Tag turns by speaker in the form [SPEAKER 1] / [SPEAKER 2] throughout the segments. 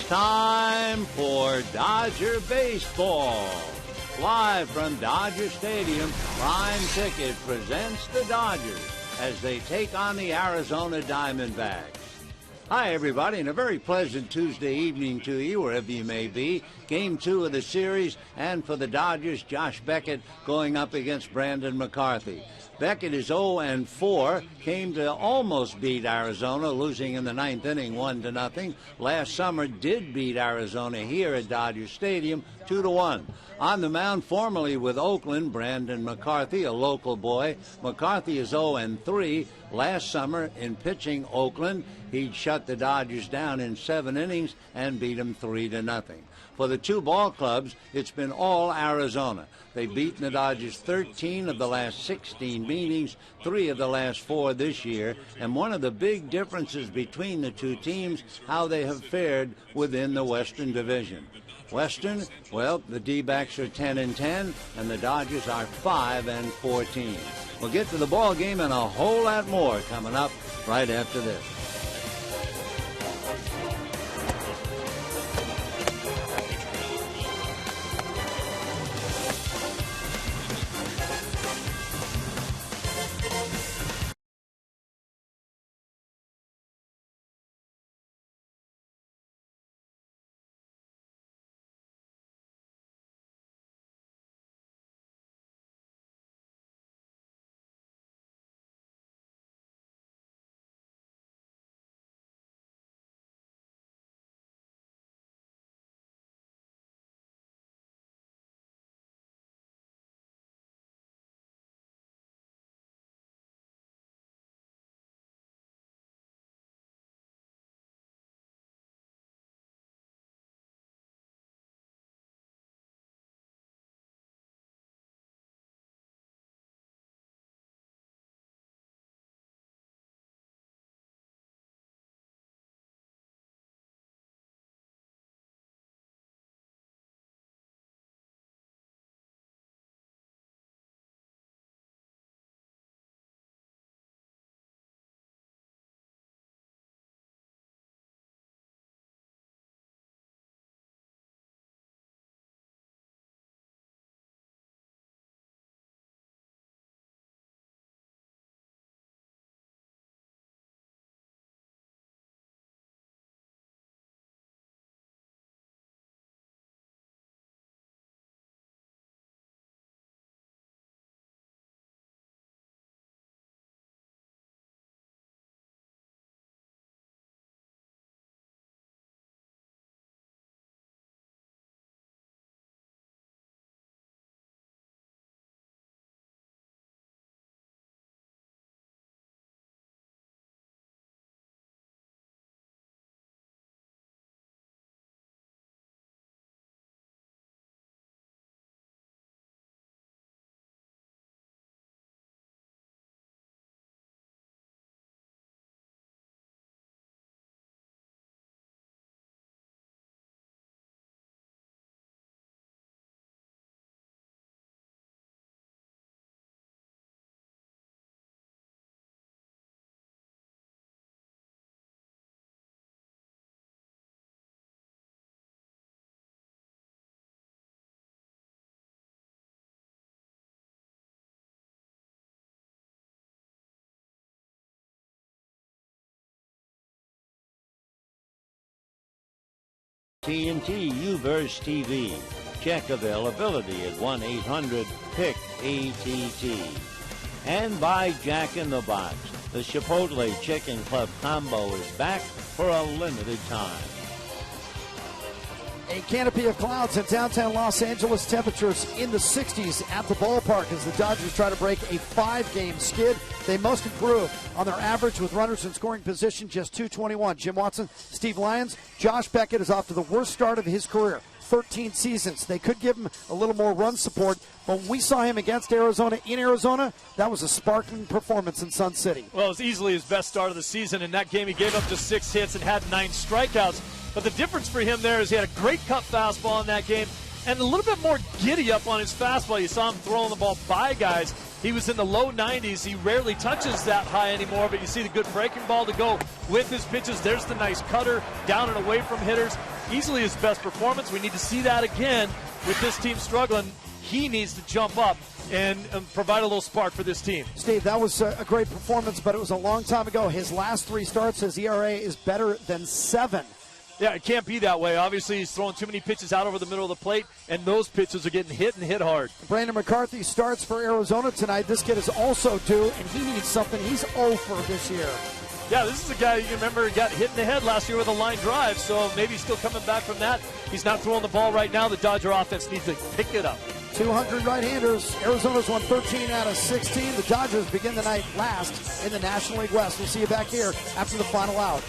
[SPEAKER 1] It's time for Dodger Baseball. Live from Dodger Stadium, Prime Ticket presents the Dodgers as they take on the Arizona Diamondbacks. Hi, everybody, and a very pleasant Tuesday evening to you, wherever you may be. Game 2 of the series, and for the Dodgers, Josh Beckett going up against Brandon McCarthy. Beckett is 0-4, came to almost beat Arizona, losing in the ninth inning 1-0. Last summer did beat Arizona here at Dodger Stadium 2-1. On the mound, formerly with Oakland, Brandon McCarthy, a local boy. McCarthy is 0-3. Last summer in pitching Oakland, he shut the Dodgers down in 7 innings and beat them 3-0. For the two ball clubs, it's been all Arizona. They've beaten the Dodgers 13 of the last 16 meetings, 3 of the last 4 this year, and one of the big differences between the two teams, how they have fared within the Western Division. Western, well, the D-backs are 10-10, and the Dodgers are 5-14. We'll get to the ball game and a whole lot more coming up right after this. TNT UVerse TV. Check availability at 1-800-PIC-ATT. And by Jack in the Box. The Chipotle Chicken Club combo is back for a limited time.
[SPEAKER 2] A canopy of clouds in downtown Los Angeles. Temperatures in the 60s at the ballpark as the Dodgers try to break a 5-game skid. They most improve on their average with runners in scoring position, just .221. Jim Watson, Steve Lyons, Josh Beckett is off to the worst start of his career. 13 seasons. They could give him a little more run support, but when we saw him against Arizona in Arizona, that was a sparkling performance in Sun City.
[SPEAKER 3] Well, it was easily his best start of the season. In that game, he gave up just 6 hits and had 9 strikeouts. But the difference for him there is he had a great cut fastball in that game and a little bit more giddy up on his fastball. You saw him throwing the ball by guys. he was in the low 90s. He rarely touches that high anymore, but you see the good breaking ball to go with his pitches. There's the nice cutter down and away from hitters. Easily his best performance. We need to see that again with this team struggling. He needs to jump up and provide a little spark for this team.
[SPEAKER 2] Steve, that was a great performance, but it was a long time ago. His last 3 starts, his ERA is better than 7.
[SPEAKER 3] Yeah, it can't be that way. Obviously, he's throwing too many pitches out over the middle of the plate, and those pitches are getting hit and hit hard.
[SPEAKER 2] Brandon McCarthy starts for Arizona tonight. This kid is also due, and he needs something. He's 0 for this year.
[SPEAKER 3] Yeah, this is a guy you can remember got hit in the head last year with a line drive, so maybe he's still coming back from that. He's not throwing the ball right now. The Dodger offense needs to pick it up.
[SPEAKER 2] 200 right-handers. Arizona's won 13 out of 16. The Dodgers begin the night last in the National League West. We'll see you back here after the final out.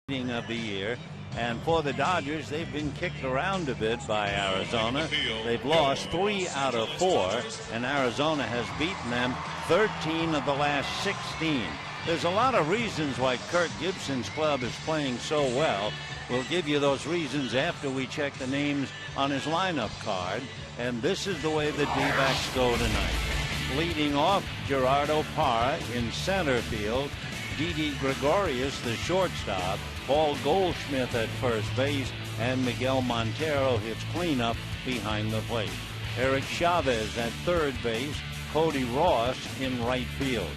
[SPEAKER 1] Of the year, and for the Dodgers, they've been kicked around a bit by Arizona. They've lost 3 out of 4, and Arizona has beaten them 13 of the last 16. There's a lot of reasons why Kirk Gibson's club is playing so well. We'll give you those reasons after we check the names on his lineup card, and this is the way the D-backs go tonight. Leading off, Gerardo Parra in center field, Didi Gregorius, the shortstop, Paul Goldschmidt at first base, and Miguel Montero hits cleanup behind the plate. Eric Chavez at third base, Cody Ross in right field.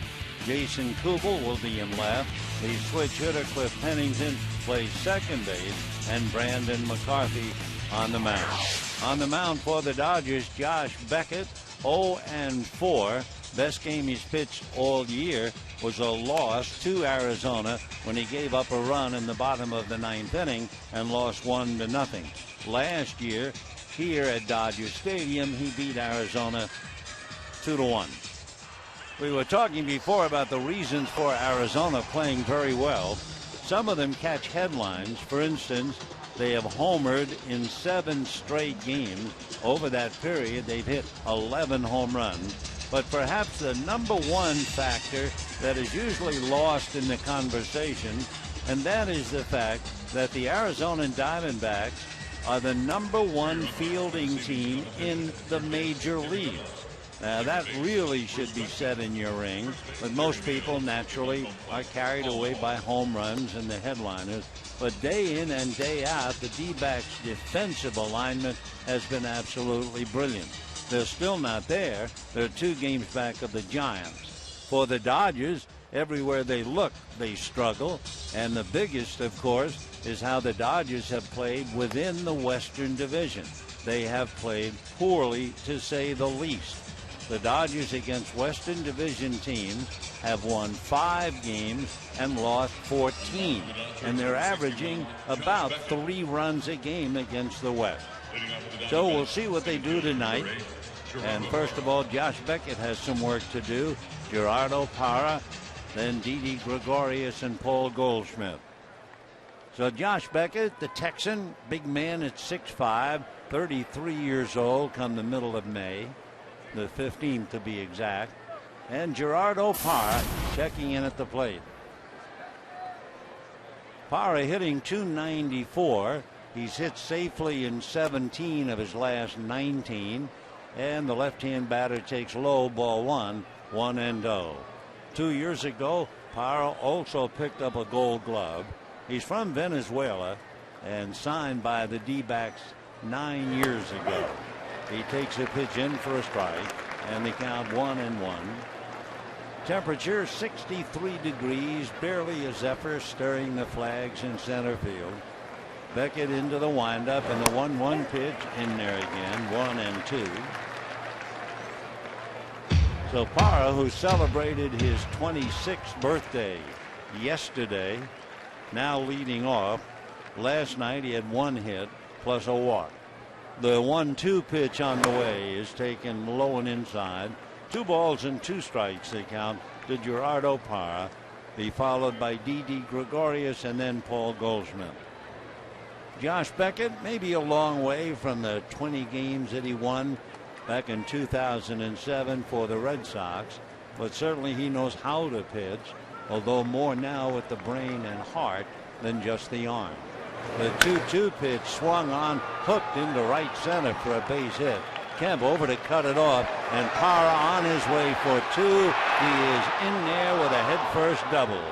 [SPEAKER 1] Jason Kubel will be in left. The switch hitter Cliff Pennington plays second base, and Brandon McCarthy on the mound. On the mound for the Dodgers, Josh Beckett, 0-4. Best game he's pitched all year was a loss to Arizona when he gave up a run in the bottom of the 9th inning and lost 1-0. Last year, here at Dodger Stadium, he beat Arizona 2-1. We were talking before about the reasons for Arizona playing very well. Some of them catch headlines. For instance, they have homered in 7 straight games. Over that period, they've hit 11 home runs. But perhaps the number one factor that is usually lost in the conversation, and that is the fact that the Arizona Diamondbacks are the number 1 fielding team in the major leagues. Now, that really should be set in your ring, but most people naturally are carried away by home runs and the headliners. But day in and day out, the D-backs' defensive alignment has been absolutely brilliant. They're still not there. They're 2 games back of the Giants. For the Dodgers, everywhere they look, they struggle. And the biggest, of course, is how the Dodgers have played within the Western Division. They have played poorly, to say the least. The Dodgers against Western Division teams have won 5 games and lost 14. And they're averaging about 3 runs a game against the West. So we'll see what they do tonight. And first of all, Josh Beckett has some work to do. Gerardo Parra, then Didi Gregorius and Paul Goldschmidt. So Josh Beckett, the Texan, big man at 6'5", 33 years old come the middle of May. The 15th to be exact, and Gerardo Parra checking in at the plate. Parra hitting .294. He's hit safely in 17 of his last 19, and the left-hand batter takes low, ball 1-0. 2 years ago, Parra also picked up a Gold Glove. He's from Venezuela and signed by the D-backs 9 years ago. He takes a pitch in for a strike, and they count 1-1. Temperature 63 degrees, barely a zephyr stirring the flags in center field. Beckett into the windup, and the 1-1 pitch in there again, 1-2. So Parra, who celebrated his 26th birthday yesterday, now leading off. Last night he had 1 hit plus a walk. The 1-2 pitch on the way is taken low and inside. 2 balls and 2 strikes they count to Gerardo Parra. Be followed by Didi Gregorius and then Paul Goldschmidt. Josh Beckett may be a long way from the 20 games that he won back in 2007 for the Red Sox, but certainly he knows how to pitch, although more now with the brain and heart than just the arm. The 2-2 pitch swung on, hooked into right center for a base hit. Kemp over to cut it off, and Parra on his way for 2. He is in there with a headfirst double.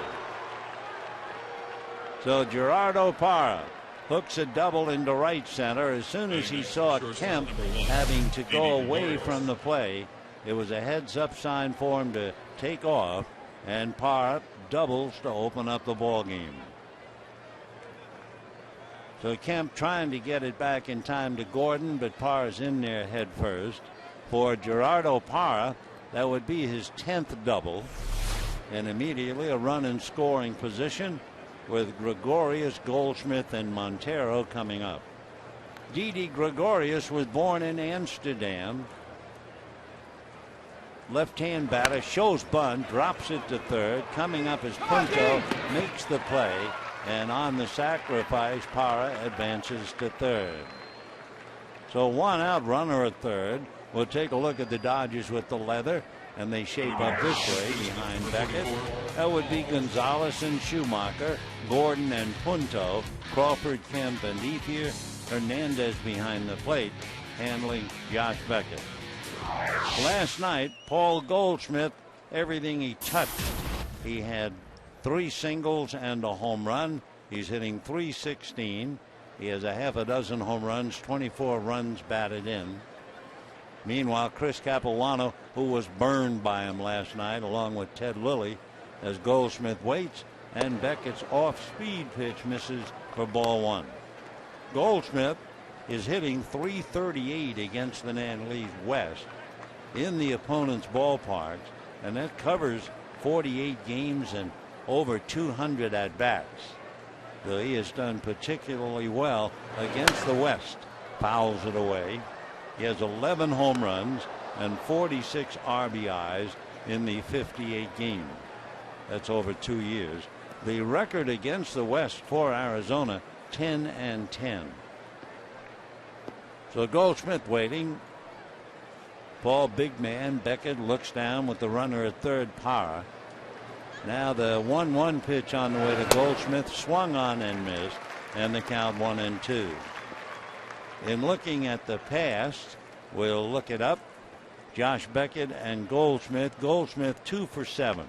[SPEAKER 1] So Gerardo Parra hooks a double into right center. As soon as he saw Kemp having to go away from the play, it was a heads-up sign for him to take off, and Parra doubles to open up the ball game. So Kemp trying to get it back in time to Gordon, but Parra's in there head first. For Gerardo Parra, that would be his 10th double, and immediately a run in scoring position with Gregorius, Goldschmidt, and Montero coming up. Didi Gregorius was born in Amsterdam. Left-hand batter, shows bunt, drops it to third. Coming up is Pinto, makes the play. And on the sacrifice, Parra advances to third. So 1 out, runner at third. We'll take a look at the Dodgers with the leather, and they shape up this way behind Beckett. That would be Gonzalez and Schumacher, Gordon and Punto, Crawford, Kemp, and Ethier. Hernandez behind the plate, handling Josh Beckett. Last night, Paul Goldschmidt, everything he touched. He had 3 singles and a home run. He's hitting .316. He has a half a dozen home runs, 24 runs batted in. Meanwhile, Chris Capuano, who was burned by him last night, along with Ted Lilly, as Goldschmidt waits, and Beckett's off-speed pitch misses for ball 1. Goldschmidt is hitting .338 against the National West in the opponent's ballparks, and that covers 48 games and over 200 at-bats. So he has done particularly well against the West. Fouls it away. He has 11 home runs and 46 RBIs in the 58 games. That's over 2 years. The record against the West for Arizona, 10-10. So Goldschmidt waiting. Paul, big man. Beckett looks down with the runner at third, Parra. Now the 1-1 pitch on the way to Goldschmidt, swung on and missed, and the count 1-2. In looking at the past, we'll look it up. Josh Beckett and Goldschmidt. Goldschmidt 2 for 7.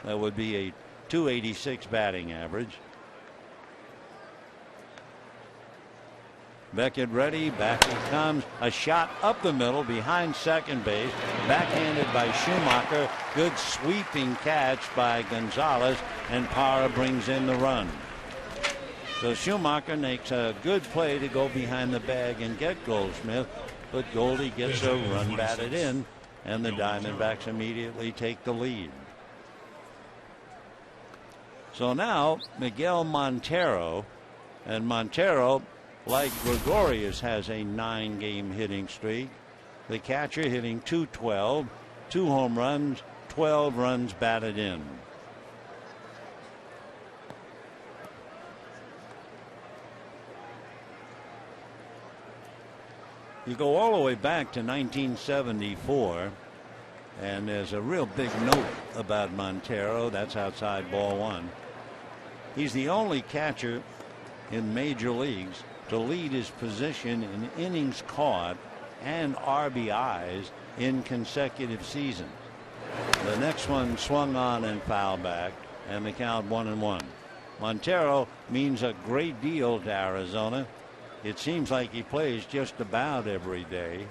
[SPEAKER 1] That would be a .286 batting average. Beckett ready, back it comes. A shot up the middle behind second base. Backhanded by Schumacher. Good sweeping catch by Gonzalez, and Parra brings in the run. So Schumacher makes a good play to go behind the bag and get Goldschmidt, but Goldie gets a run batted in, and the Diamondbacks immediately take the lead. So now Miguel Montero, and Montero, like Gregorius, has a 9-game hitting streak. The catcher hitting .212, 2 home runs, 12 runs batted in. You go all the way back to 1974, and there's a real big note about Montero. That's outside ball 1. He's the only catcher in major leagues to lead his position in innings caught and RBIs in consecutive seasons. The next one swung on and fouled back, and the count 1-1. Montero means a great deal to Arizona. It seems like he plays just about every day,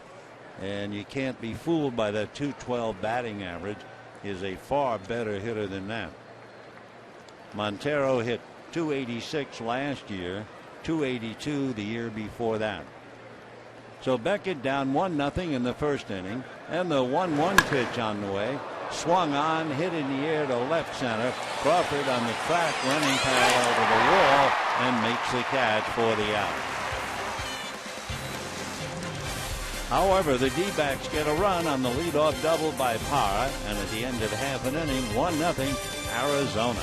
[SPEAKER 1] and you can't be fooled by that .212 batting average. He is a far better hitter than that. Montero hit .286 last year, .282 the year before that. So Beckett down 1-0 in the first inning, and the 1-1 pitch on the way. Swung on, hit in the air to left center. Crawford on the track, running parallel to the wall, and makes the catch for the out. However, the D-backs get a run on the leadoff double by Parra, and at the end of half an inning, 1-0 Arizona.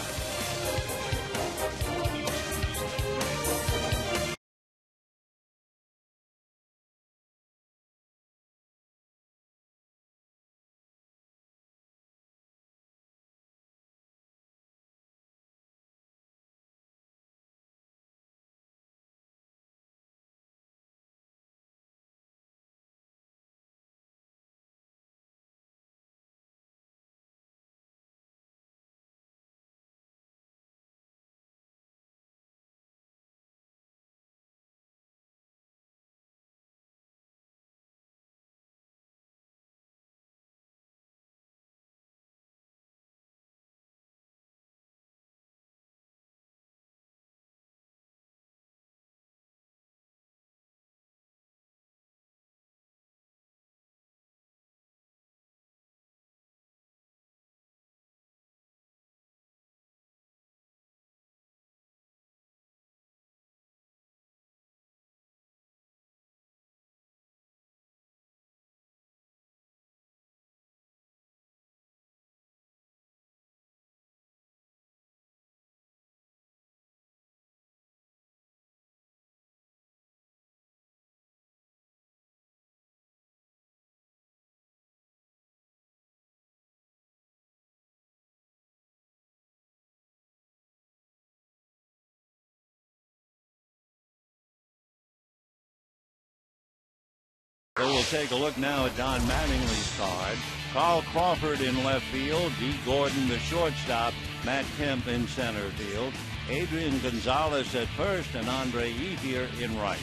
[SPEAKER 1] So we'll take a look now at Don Mattingly's card. Carl Crawford in left field, Dee Gordon the shortstop, Matt Kemp in center field, Adrian Gonzalez at first, and Andre Ethier in right.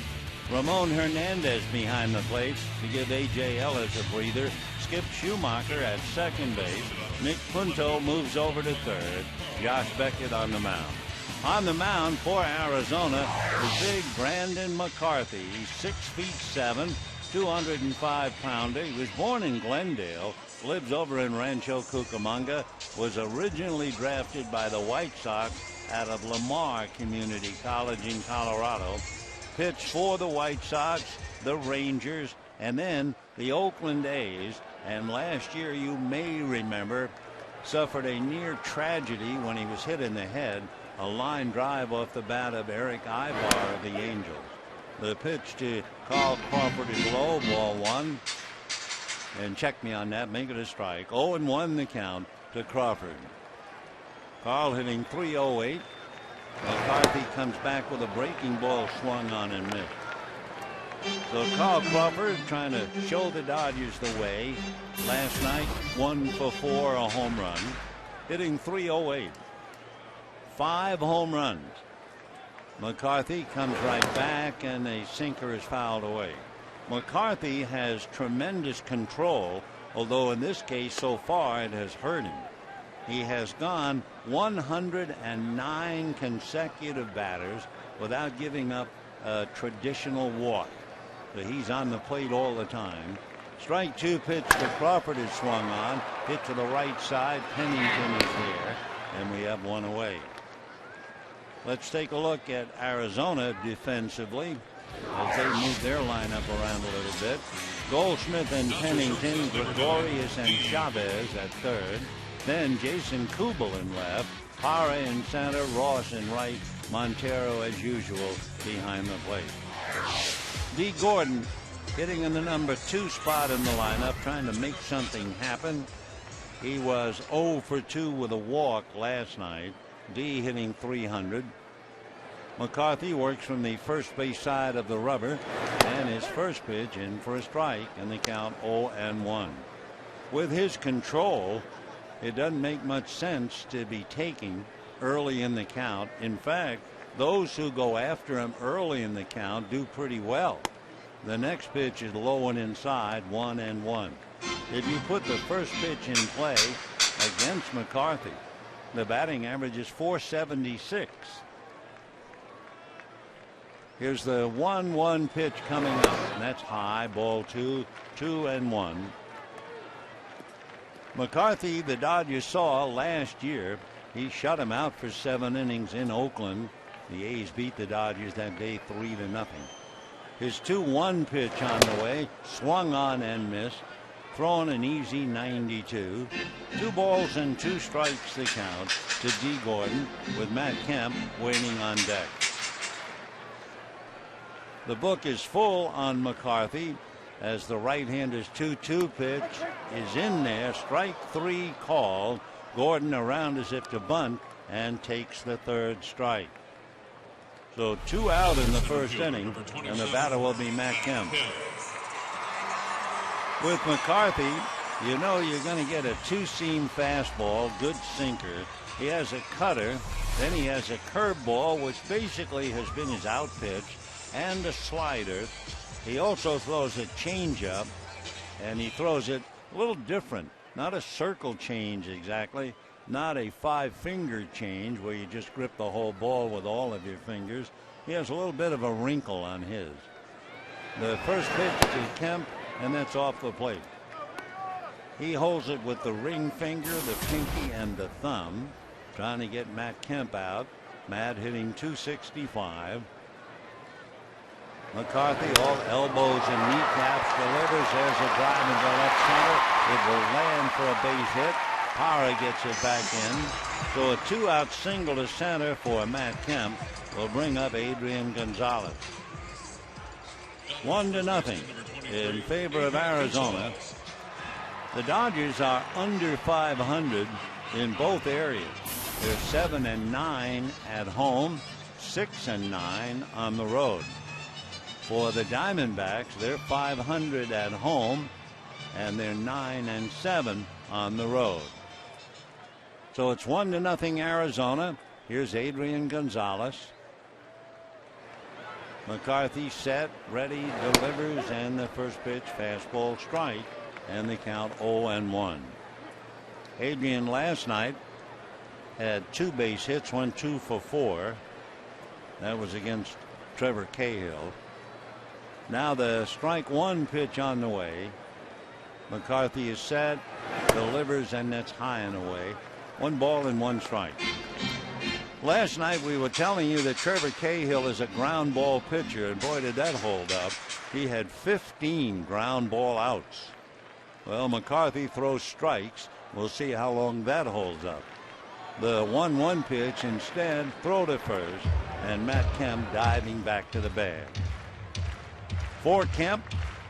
[SPEAKER 1] Ramon Hernandez behind the plate to give A.J. Ellis a breather. Skip Schumacher at second base. Nick Punto moves over to third. Josh Beckett on the mound. On the mound for Arizona, the big Brandon McCarthy. He's 6'7", 205-pounder. He was born in Glendale, lives over in Rancho Cucamonga, was originally drafted by the White Sox out of Lamar Community College in Colorado. Pitched for the White Sox, the Rangers, and then the Oakland A's. And last year, you may remember, suffered a near tragedy when he was hit in the head, a line drive off the bat of Eric Ibar of the Angels. The pitch to Carl Crawford is low, ball one. And check me on that, make it a strike. 0-1 the count to Crawford. Carl hitting.308. McCarthy comes back with a breaking ball swung on and missed. So Carl Crawford trying to show the Dodgers the way. Last night, 1 for 4, a home run, hitting .308. 5 home runs. McCarthy comes right back, and a sinker is fouled away. McCarthy has tremendous control, although in this case so far it has hurt him. He has gone 109 consecutive batters without giving up a traditional walk. So he's on the plate all the time. Strike 2 pitch to Crawford is swung on. Hit to the right side. Pennington is there, and we have 1 away. Let's take a look at Arizona defensively as they move their lineup around a little bit. Goldschmidt and Pennington, Gregorius and Chavez at third. Then Jason Kubel in left, Parra in center, Ross in right, Montero as usual behind the plate. D. Gordon hitting in the number 2 spot in the lineup, trying to make something happen. He was 0 for 2 with a walk last night. D hitting .300. McCarthy works from the first base side of the rubber, and his first pitch in for a strike, and the count 0-1. With his control, it doesn't make much sense to be taking early in the count. In fact, those who go after him early in the count do pretty well. The next pitch is low and inside, 1-1. If you put the first pitch in play against McCarthy, the batting average is .476. Here's the 1-1 pitch coming up, and that's high, ball 2, 2-1. McCarthy, the Dodgers saw last year. He shut him out for 7 innings in Oakland. The A's beat the Dodgers that day 3-0. His 2-1 pitch on the way, swung on and missed. Throwing an easy 92. 2 balls and 2 strikes the count to D. Gordon, with Matt Kemp waiting on deck. The book is full on McCarthy as the right-hander's 2-2 pitch is in there. Strike 3 called. Gordon around as if to bunt and takes the 3rd strike. So 2 out in the first inning, and the batter will be Matt Kemp. With McCarthy, you know you're going to get a 2-seam fastball, good sinker. He has a cutter, then he has a curveball, which basically has been his out pitch, and a slider. He also throws a changeup, and he throws it a little different. Not a circle change exactly, not a 5-finger change where you just grip the whole ball with all of your fingers. He has a little bit of a wrinkle on his. The first pitch to Kemp, and that's off the plate. He holds it with the ring finger, the pinky, and the thumb, trying to get Matt Kemp out. Matt hitting .265. McCarthy, all elbows and kneecaps, delivers. There's a drive into left center. It will land for a base hit. Parra gets it back in. So a 2-out single to center for Matt Kemp will bring up Adrian Gonzalez. 1-0 in favor of Arizona. The Dodgers are under .500 in both areas. They're 7-9 at home, 6-9 on the road. For the Diamondbacks, they're .500 at home, and they're 9-7 on the road. So it's 1-0 Arizona. Here's Adrian Gonzalez. McCarthy set, ready, delivers, and the first pitch, fastball strike, and the count 0-1. Adrian last night had 2 base hits, went 2 for 4. That was against Trevor Cahill. Now the strike 1 pitch on the way. McCarthy is set, delivers, and that's high and away. 1 ball and 1 strike. Last night we were telling you that Trevor Cahill is a ground ball pitcher, and boy did that hold up. He had 15 ground ball outs. Well, McCarthy throws strikes. We'll see how long that holds up. The 1-1 pitch instead, throw to first, and Matt Kemp diving back to the bag. For Kemp,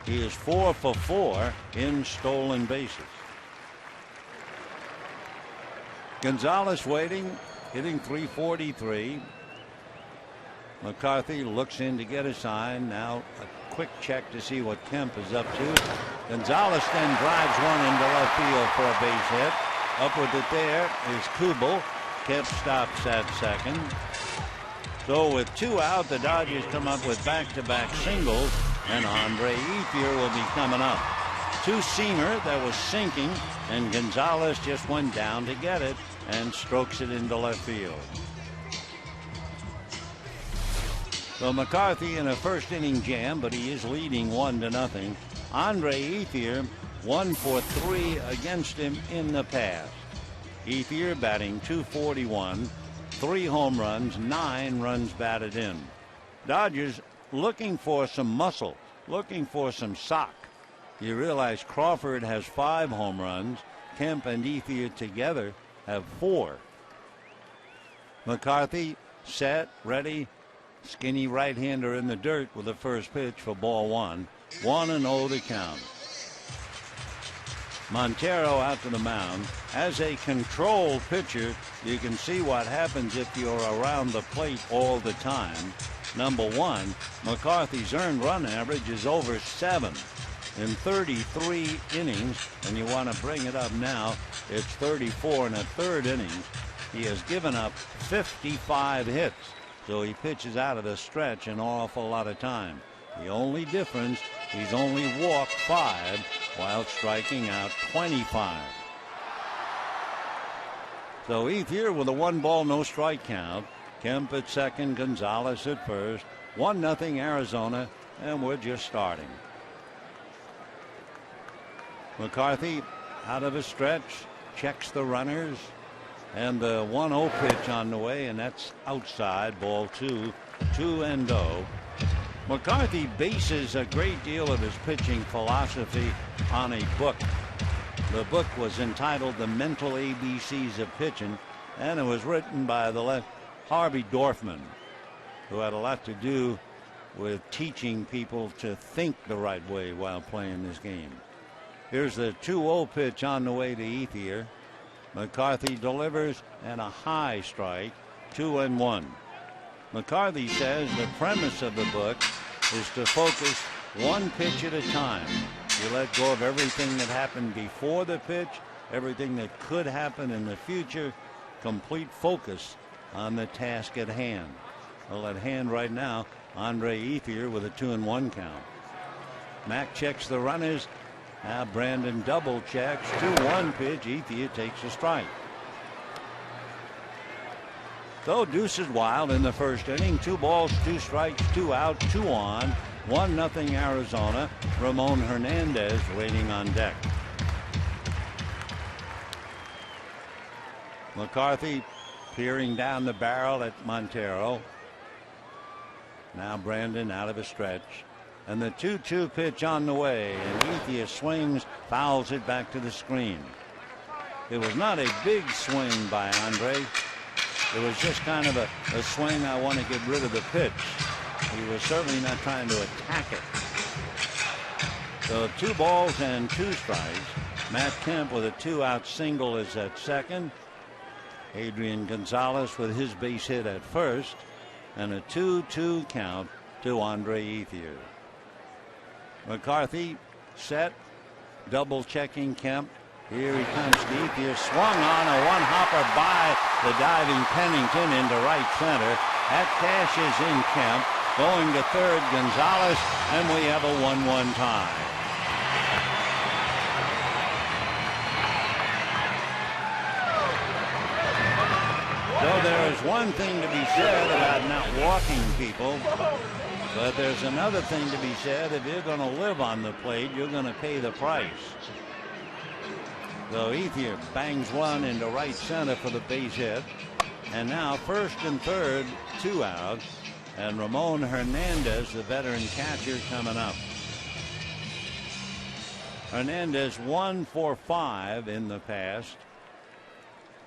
[SPEAKER 1] he is 4 for 4 in stolen bases. Gonzalez waiting, hitting .343. McCarthy looks in to get a sign. Now a quick check to see what Kemp is up to. Gonzalez then drives one into left field for a base hit. Up with it there is Kubel. Kemp stops at second. So with 2 out, the Dodgers come up with back-to-back singles, and Andre Ethier will be coming up. Two-seamer that was sinking, and Gonzalez just went down to get it and strokes it into left field. So McCarthy in a first inning jam, but he is leading 1-0. Andre Ethier 1 for 3 against him in the past. Ethier batting .241, 3 home runs, 9 runs batted in. Dodgers looking for some muscle, looking for some sock. You realize Crawford has 5 home runs. Kemp and Ethier together have 4. McCarthy set, ready. Skinny right-hander in the dirt with the first pitch for ball 1. 1-0 to count. Montero out to the mound. As a controlled pitcher, you can see what happens if you're around the plate all the time. Number 1, McCarthy's earned run average is over 7 in 33 innings, and you want to bring it up now. It's 34 1/3 innings. He has given up 55 hits, so he pitches out of the stretch an awful lot of time. The only difference, he's only walked 5 while striking out 25. So Ethier with a 1-ball, no strike count. Kemp at second, Gonzalez at first. 1-0 Arizona, and we're just starting. McCarthy out of a stretch, checks the runners, and the 1-0 pitch on the way, and that's outside, ball 2, 2-0. McCarthy bases a great deal of his pitching philosophy on a book. The book was entitled The Mental ABCs of Pitching, and it was written by the left Harvey Dorfman, who had a lot to do with teaching people to think the right way while playing this game. Here's the 2-0 pitch on the way to Ethier. McCarthy delivers, and a high strike, 2-1. McCarthy says the premise of the book is to focus one pitch at a time. You let go of everything that happened before the pitch, everything that could happen in the future, complete focus on the task at hand. Well, at hand right now, Andre Ethier with a 2-1 count. Mack checks the runners. Now Brandon double checks. 2-1 pitch. Ethier takes a strike. So deuces wild in the first inning. 2 balls, 2 strikes, 2 out, 2 on. 1-0 Arizona. Ramon Hernandez waiting on deck. McCarthy peering down the barrel at Montero. Now Brandon out of a stretch. And the 2-2 pitch on the way. And Ethier swings, fouls it back to the screen. It was not a big swing by Andre. It was just kind of a swing. I want to get rid of the pitch. He was certainly not trying to attack it. So 2 balls and 2 strikes. Matt Kemp with a 2-out single is at second. Adrian Gonzalez with his base hit at first. And a 2-2 count to Andre Ethier. McCarthy set, double checking Kemp. Here he comes to Ethier, swung on a one-hopper by the diving Pennington into right center. That cashes in Kemp. Going to third, Gonzalez, and we have a 1-1 tie. So there is one thing to be said about not walking people, but there's another thing to be said. If you're going to live on the plate, you're going to pay the price. So Ethier bangs one into right center for the base hit. And now first and third, 2 out. And Ramon Hernandez, the veteran catcher, coming up. Hernandez 1 for 5 in the past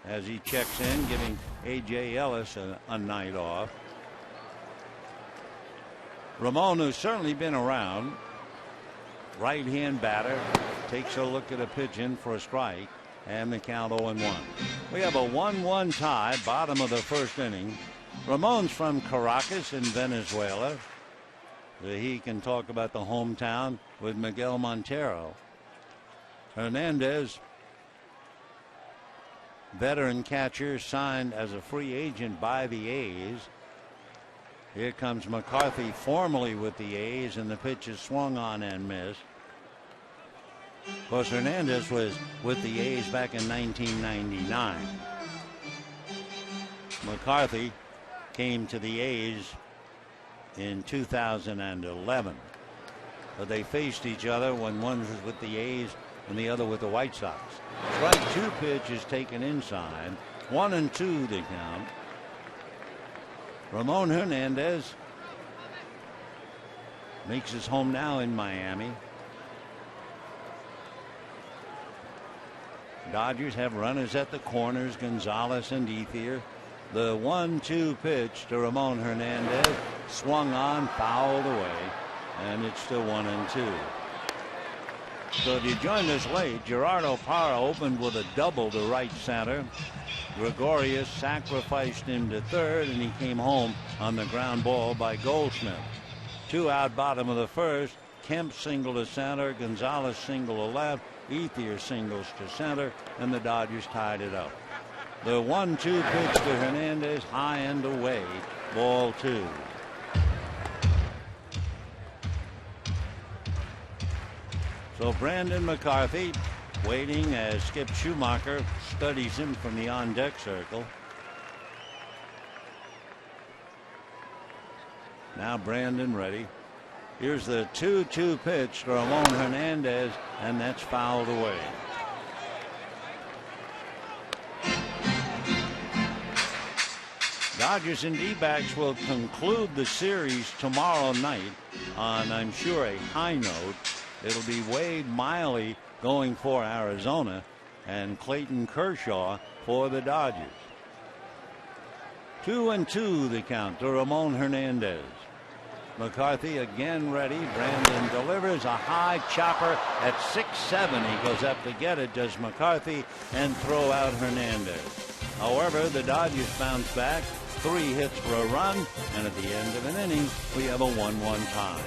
[SPEAKER 1] as he checks in, giving A.J. Ellis a night off. Ramon, who's certainly been around, right-hand batter, takes a look at a pitch in for a strike, and the count 0-1. We have a 1-1 tie, bottom of the first inning. Ramon's from Caracas in Venezuela. He can talk about the hometown with Miguel Montero. Hernandez, veteran catcher, signed as a free agent by the A's. Here comes McCarthy, formerly with the A's, and the pitch is swung on and missed. Of course, Hernandez was with the A's back in 1999. McCarthy came to the A's in 2011. But they faced each other when one was with the A's and the other with the White Sox. Strike two pitch is taken inside. 1-2 the count. Ramon Hernandez makes his home now in Miami. Dodgers have runners at the corners, Gonzalez and Ethier. The 1-2 pitch to Ramon Hernandez, swung on, fouled away, and it's still 1-2. So if you joined us late, Gerardo Parra opened with a double to right center. Gregorius sacrificed him to third, and he came home on the ground ball by Goldschmidt. 2 out, bottom of the first. Kemp single to center, Gonzalez single to left, Ethier singles to center, and the Dodgers tied it up. The 1-2 pitch to Hernandez, high and away, ball 2. So Brandon McCarthy waiting as Skip Schumacher studies him from the on-deck circle. Now Brandon ready. Here's the 2-2 pitch to Ramon Hernandez, and that's fouled away. Dodgers and D-backs will conclude the series tomorrow night on, I'm sure, a high note. It'll be Wade Miley going for Arizona and Clayton Kershaw for the Dodgers. 2-2 the count to Ramon Hernandez. McCarthy again ready. Brandon delivers a high chopper at 6-7. He goes up to get it, does McCarthy, and throw out Hernandez. However, the Dodgers bounce back. 3 hits for a run, and at the end of an inning, we have a 1-1 tie.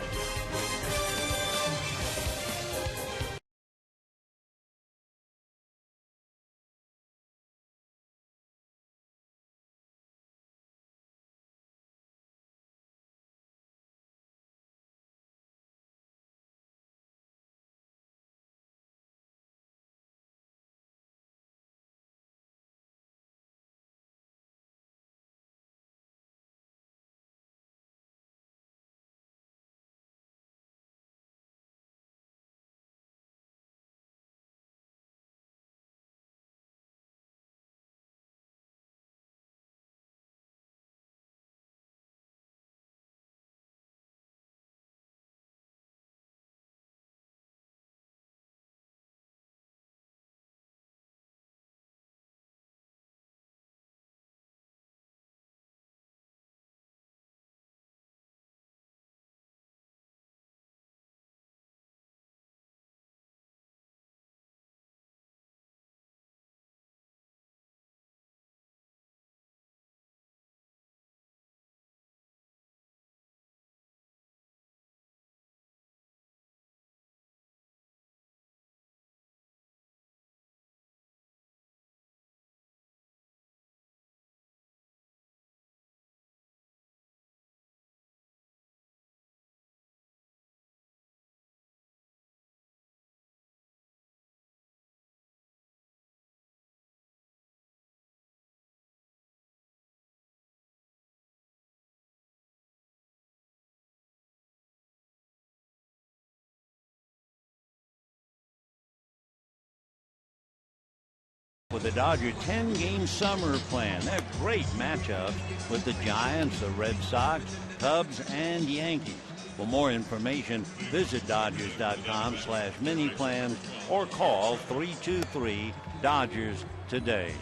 [SPEAKER 1] With the Dodger 10-game summer plan. They're great matchups with the Giants, the Red Sox, Cubs, and Yankees. For more information, visit Dodgers.com/mini-plans or call 323-DODGERS today.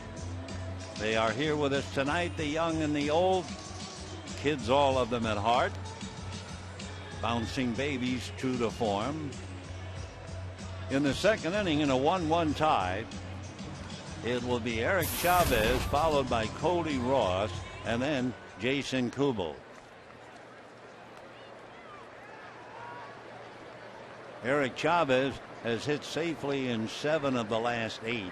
[SPEAKER 1] They are here with us tonight, the young and the old, kids all of them at heart, bouncing babies true to form. In the second inning, in a 1-1 tie, it will be Eric Chavez, followed by Cody Ross, and then Jason Kubel. Eric Chavez has hit safely in 7 of the last 8.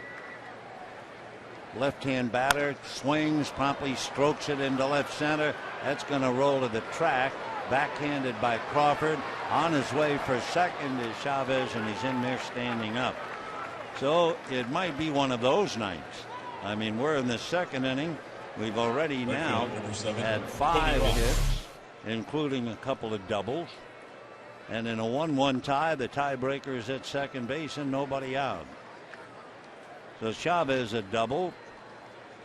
[SPEAKER 1] Left-hand batter swings, promptly strokes it into left center. That's going to roll to the track. Backhanded by Crawford. On his way for second is Chavez, and he's in there standing up. So it might be one of those nights. I mean, we're in the second inning. We've already now had 5 hits, including a couple of doubles. And in a 1-1 tie, the tiebreaker is at second base and nobody out. So Chavez a double,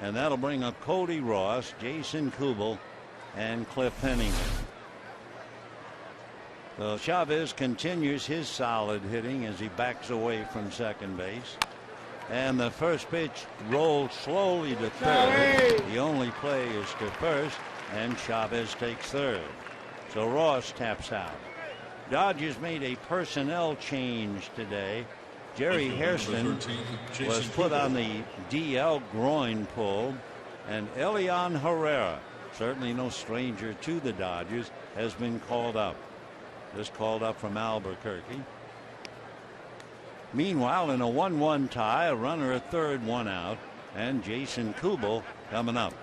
[SPEAKER 1] and that'll bring up Cody Ross, Jason Kubel, and Cliff Pennington. So Chavez continues his solid hitting as he backs away from second base. And the first pitch rolls slowly to third. The only play is to first, and Chavez takes third. So Ross taps out. Dodgers made a personnel change today. Jerry Hairston was put on the DL groin pull, and Elian Herrera, certainly no stranger to the Dodgers, has been called up. Just called up from Albuquerque. Meanwhile, in a 1-1 tie, a runner at third, 1 out, and Jason Kubel coming up.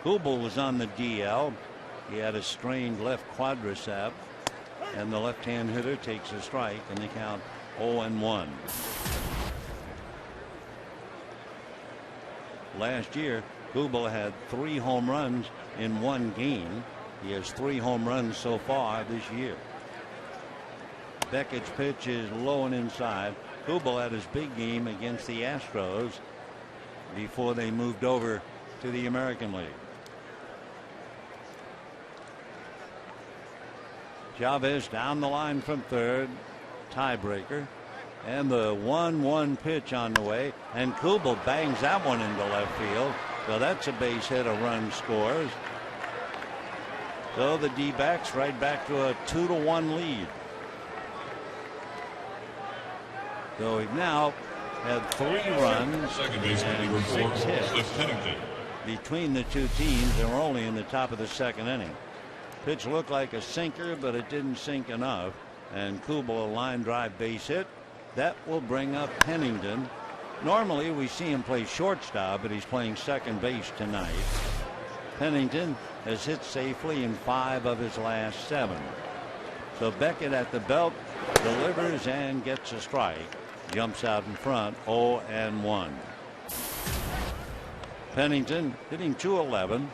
[SPEAKER 1] Kubel was on the DL. He had a strained left quadricep, and the left-hand hitter takes a strike, and they count 0-1. Last year, Kubel had 3 home runs in 1 game. He has 3 home runs so far this year. Beckett's pitch is low and inside. Kubel had his big game against the Astros before they moved over to the American League. Chavez down the line from third, tiebreaker, and the 1-1 pitch on the way, and Kubel bangs that one into left field. So that's a base hit, a run scores. So the D-backs right back to a 2-1 lead. So we've now had 3 runs and 6 hits between the two teams, and we're only in the top of the second inning. Pitch looked like a sinker, but it didn't sink enough, and Kubel a line drive base hit. That will bring up Pennington. Normally we see him play shortstop, but he's playing second base tonight. Pennington has hit safely in 5 of his last 7. So Beckett at the belt delivers and gets a strike. Jumps out in front, 0-1. Pennington hitting .211.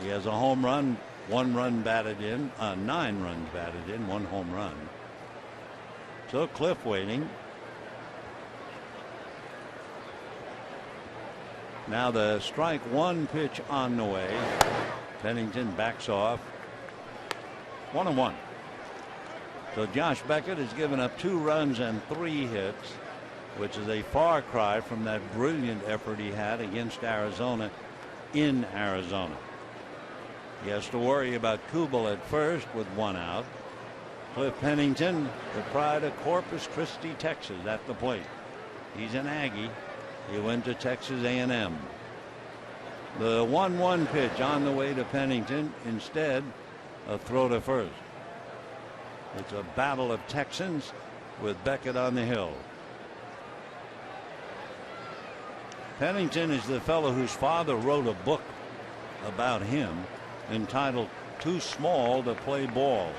[SPEAKER 1] He has a home run, 1 run batted in, 9 runs batted in, 1 home run. So Cliff waiting. Now the strike 1 pitch on the way. Pennington backs off. 1-1. So Josh Beckett has given up 2 runs and 3 hits, which is a far cry from that brilliant effort he had against Arizona in Arizona. He has to worry about Kubel at first with 1 out. Cliff Pennington, the pride of Corpus Christi, Texas, at the plate. He's an Aggie. He went to Texas A&M. The 1-1 pitch on the way to Pennington. Instead, a throw to first. It's a battle of Texans with Beckett on the hill. Pennington is the fellow whose father wrote a book about him entitled Too Small to Play Ball.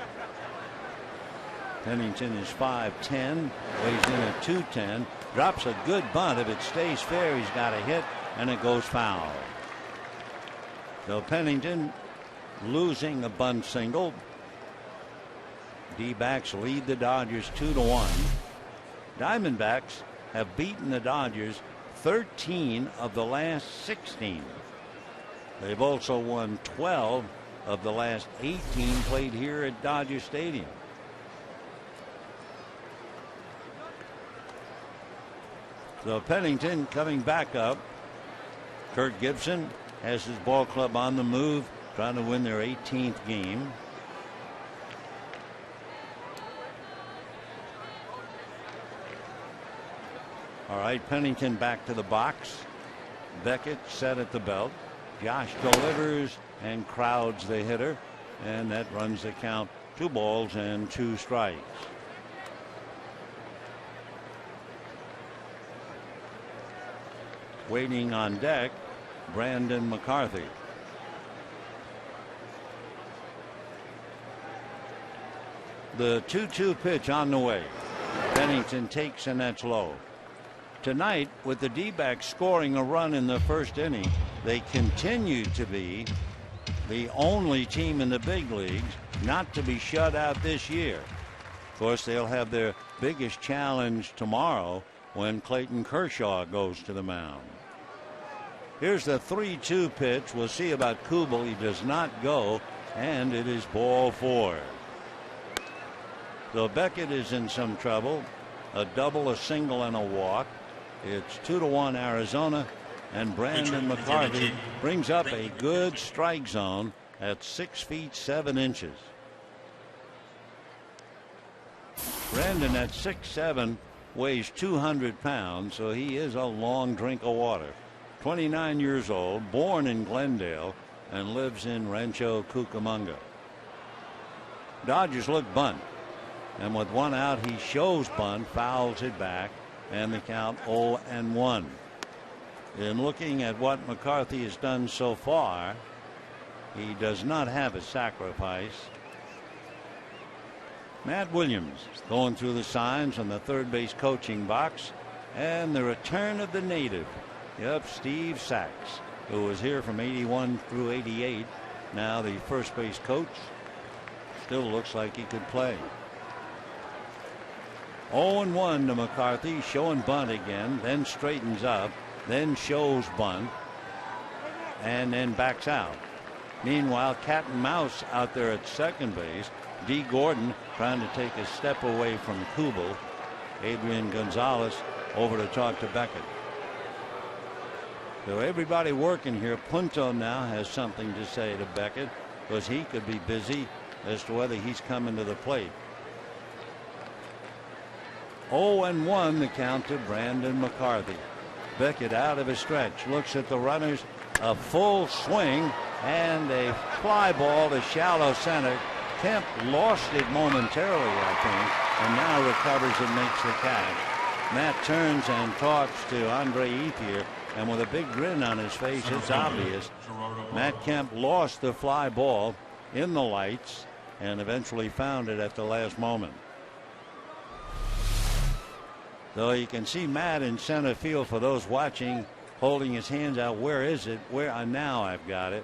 [SPEAKER 1] Pennington is 5'10", weighs in at 210, drops a good bunt. If it stays fair, he's got a hit, and it goes foul. So Pennington losing a bunt single. D-backs lead the Dodgers 2-1. Diamondbacks have beaten the Dodgers 13 of the last 16. They've also won 12 of the last 18 played here at Dodger Stadium. So Pennington coming back up. Kirk Gibson has his ball club on the move, trying to win their 18th game. All right, Pennington back to the box. Beckett set at the belt. Josh delivers and crowds the hitter, and that runs the count 2 balls and 2 strikes. Waiting on deck, Brandon McCarthy. The 2-2 pitch on the way. Pennington takes, and that's low. Tonight, with the D-backs scoring a run in the first inning, they continue to be the only team in the big leagues not to be shut out this year. Of course, they'll have their biggest challenge tomorrow when Clayton Kershaw goes to the mound. Here's the 3-2 pitch. We'll see about Kubel. He does not go, and it is ball 4. So Beckett is in some trouble. A double, a single, and a walk. It's 2-1 Arizona, and Brandon McCarthy brings up a good strike zone at 6 feet 7 inches. Brandon at 6'7" weighs 200 pounds, so he is a long drink of water. 29 years old, born in Glendale, and lives in Rancho Cucamonga. Dodgers look bunt, and with 1 out, he shows bunt, fouls it back, and the count 0-1. In looking at what McCarthy has done so far, he does not have a sacrifice. Matt Williams going through the signs on the third base coaching box, and the return of the native. Yep, Steve Sachs, who was here from 81 through 88. Now the first base coach. Still looks like he could play. 0-1 to McCarthy, showing bunt again, then straightens up, then shows bunt, and then backs out. Meanwhile, cat and mouse out there at second base. D. Gordon trying to take a step away from Kubel. Adrian Gonzalez over to talk to Beckett. So everybody working here. Punto now has something to say to Beckett, because he could be busy as to whether he's coming to the plate. 0-1 the count to Brandon McCarthy. Beckett out of his stretch, looks at the runners, a full swing, and a fly ball to shallow center. Kemp lost it momentarily, I think, and now recovers and makes the catch. Matt turns and talks to Andre Ethier, and with a big grin on his face, it's obvious Matt Kemp lost the fly ball in the lights and eventually found it at the last moment. So you can see Matt in center field, for those watching, holding his hands out. Where is it? Where? Now I've got it.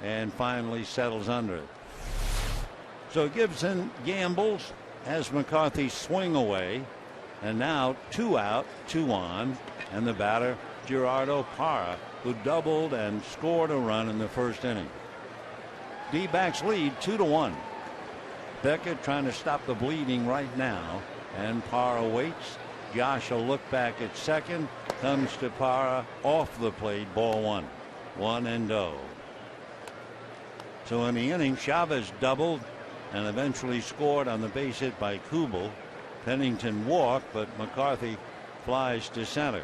[SPEAKER 1] And finally settles under it. So Gibson gambles as McCarthy swing away. And now 2 out, 2 on. And the batter, Gerardo Parra, who doubled and scored a run in the first inning. D-backs lead 2-1. Beckett trying to stop the bleeding right now. And Parra waits. Josh will look back at second. Comes to Parra off the plate. Ball 1. 1-0. So in the inning, Chavez doubled and eventually scored on the base hit by Kubel. Pennington walked, but McCarthy flies to center.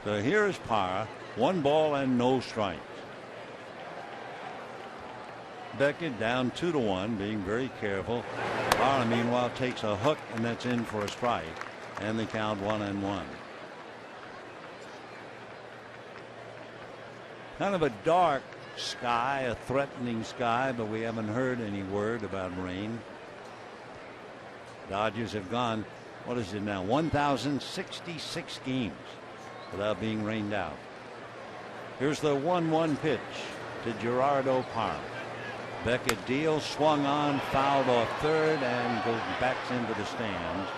[SPEAKER 1] So here's Parra. 1 ball and no strikes. Beckett down 2-1, being very careful. Parra, meanwhile, takes a hook, and that's in for a strike. And the count 1-1. Kind of a dark sky, a threatening sky, but we haven't heard any word about rain. Dodgers have gone, what is it now, 1,066 games without being rained out. Here's the 1-1 pitch to Gerardo Parra. Beckett deals, swung on, fouled off third, and goes back into the stands.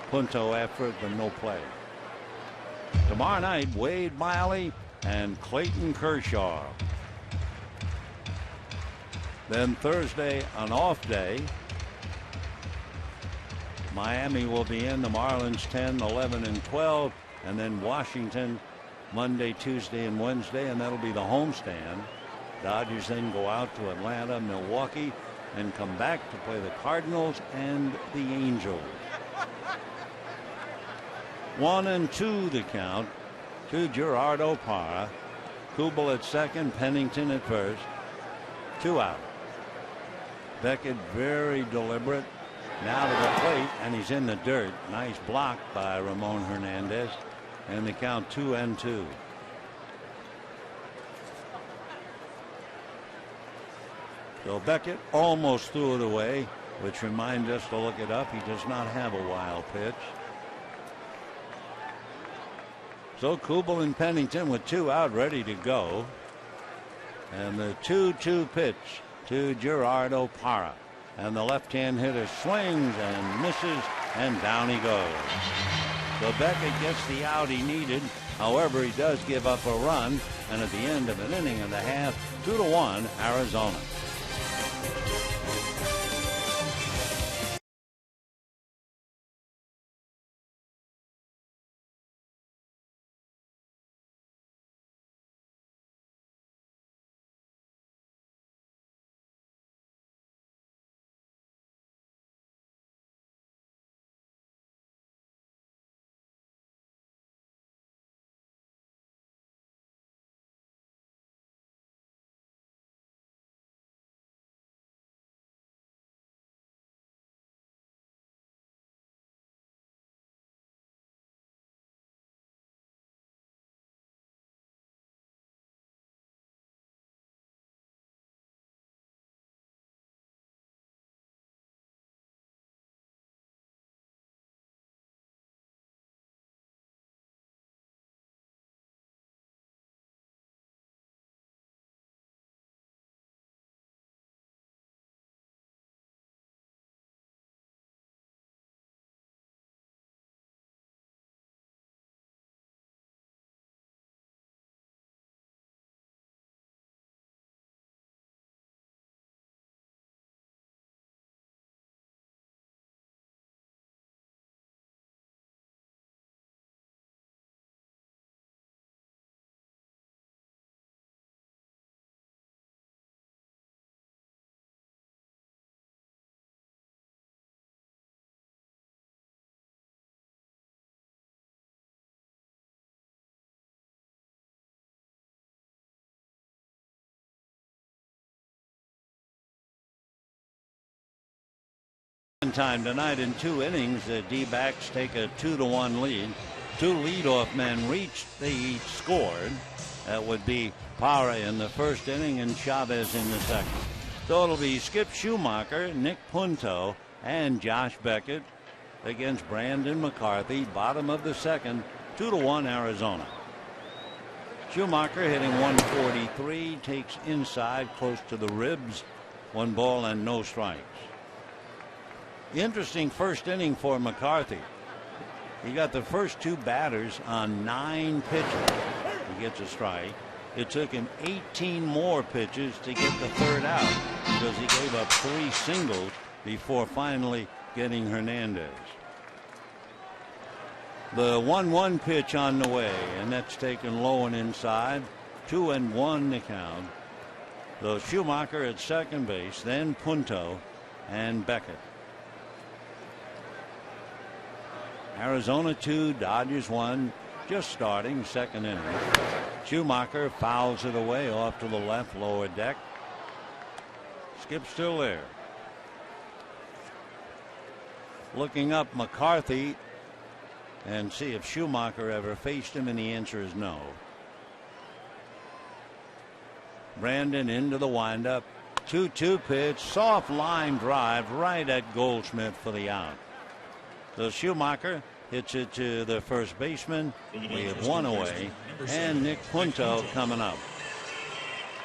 [SPEAKER 1] Punto after it, but no play. Tomorrow night, Wade Miley and Clayton Kershaw. Then Thursday, an off day. Miami will be in, the Marlins 10, 11, and 12. And then Washington Monday, Tuesday, and Wednesday, and that'll be the homestand. Dodgers then go out to Atlanta, Milwaukee, and come back to play the Cardinals and the Angels. 1-2 the count to Gerardo Parra. Kubel at second, Pennington at first. 2 out. Beckett very deliberate. Now to the plate, and he's in the dirt. Nice block by Ramon Hernandez. And the count 2-2. So Beckett almost threw it away, which reminds us to look it up. He does not have a wild pitch. So Kubel and Pennington with 2 out, ready to go. And the 2-2 pitch to Gerardo Parra. And the left-hand hitter swings and misses, and down he goes. So Beckett gets the out he needed. However, he does give up a run. And at the end of an inning and a half, 2-1 Arizona. Time tonight in 2 innings. The D-backs take a 2-1 lead. 2 leadoff men reached. They each scored. That would be Parra in the first inning and Chavez in the second. So it'll be Skip Schumacher, Nick Punto, and Josh Beckett against Brandon McCarthy. Bottom of the second, 2-1 Arizona. Schumacher hitting 143, takes inside close to the ribs. 1 ball and no strikes. Interesting first inning for McCarthy. He got the first 2 batters on 9 pitches. He gets a strike. It took him 18 more pitches to get the 3rd out because he gave up 3 singles before finally getting Hernandez. The 1-1 pitch on the way, and that's taken low and inside. 2-1 the count. So Schumacher at second base, then Punto and Beckett. Arizona 2, Dodgers 1, just starting second inning. Schumacher fouls it away off to the left lower deck. Skip's still there. Looking up McCarthy and see if Schumacher ever faced him, and the answer is no. Brandon into the windup. 2-2 pitch, soft line drive right at Goldschmidt for the out. So Schumacher hits it to the first baseman. We have 1 away, and Nick Punto coming up.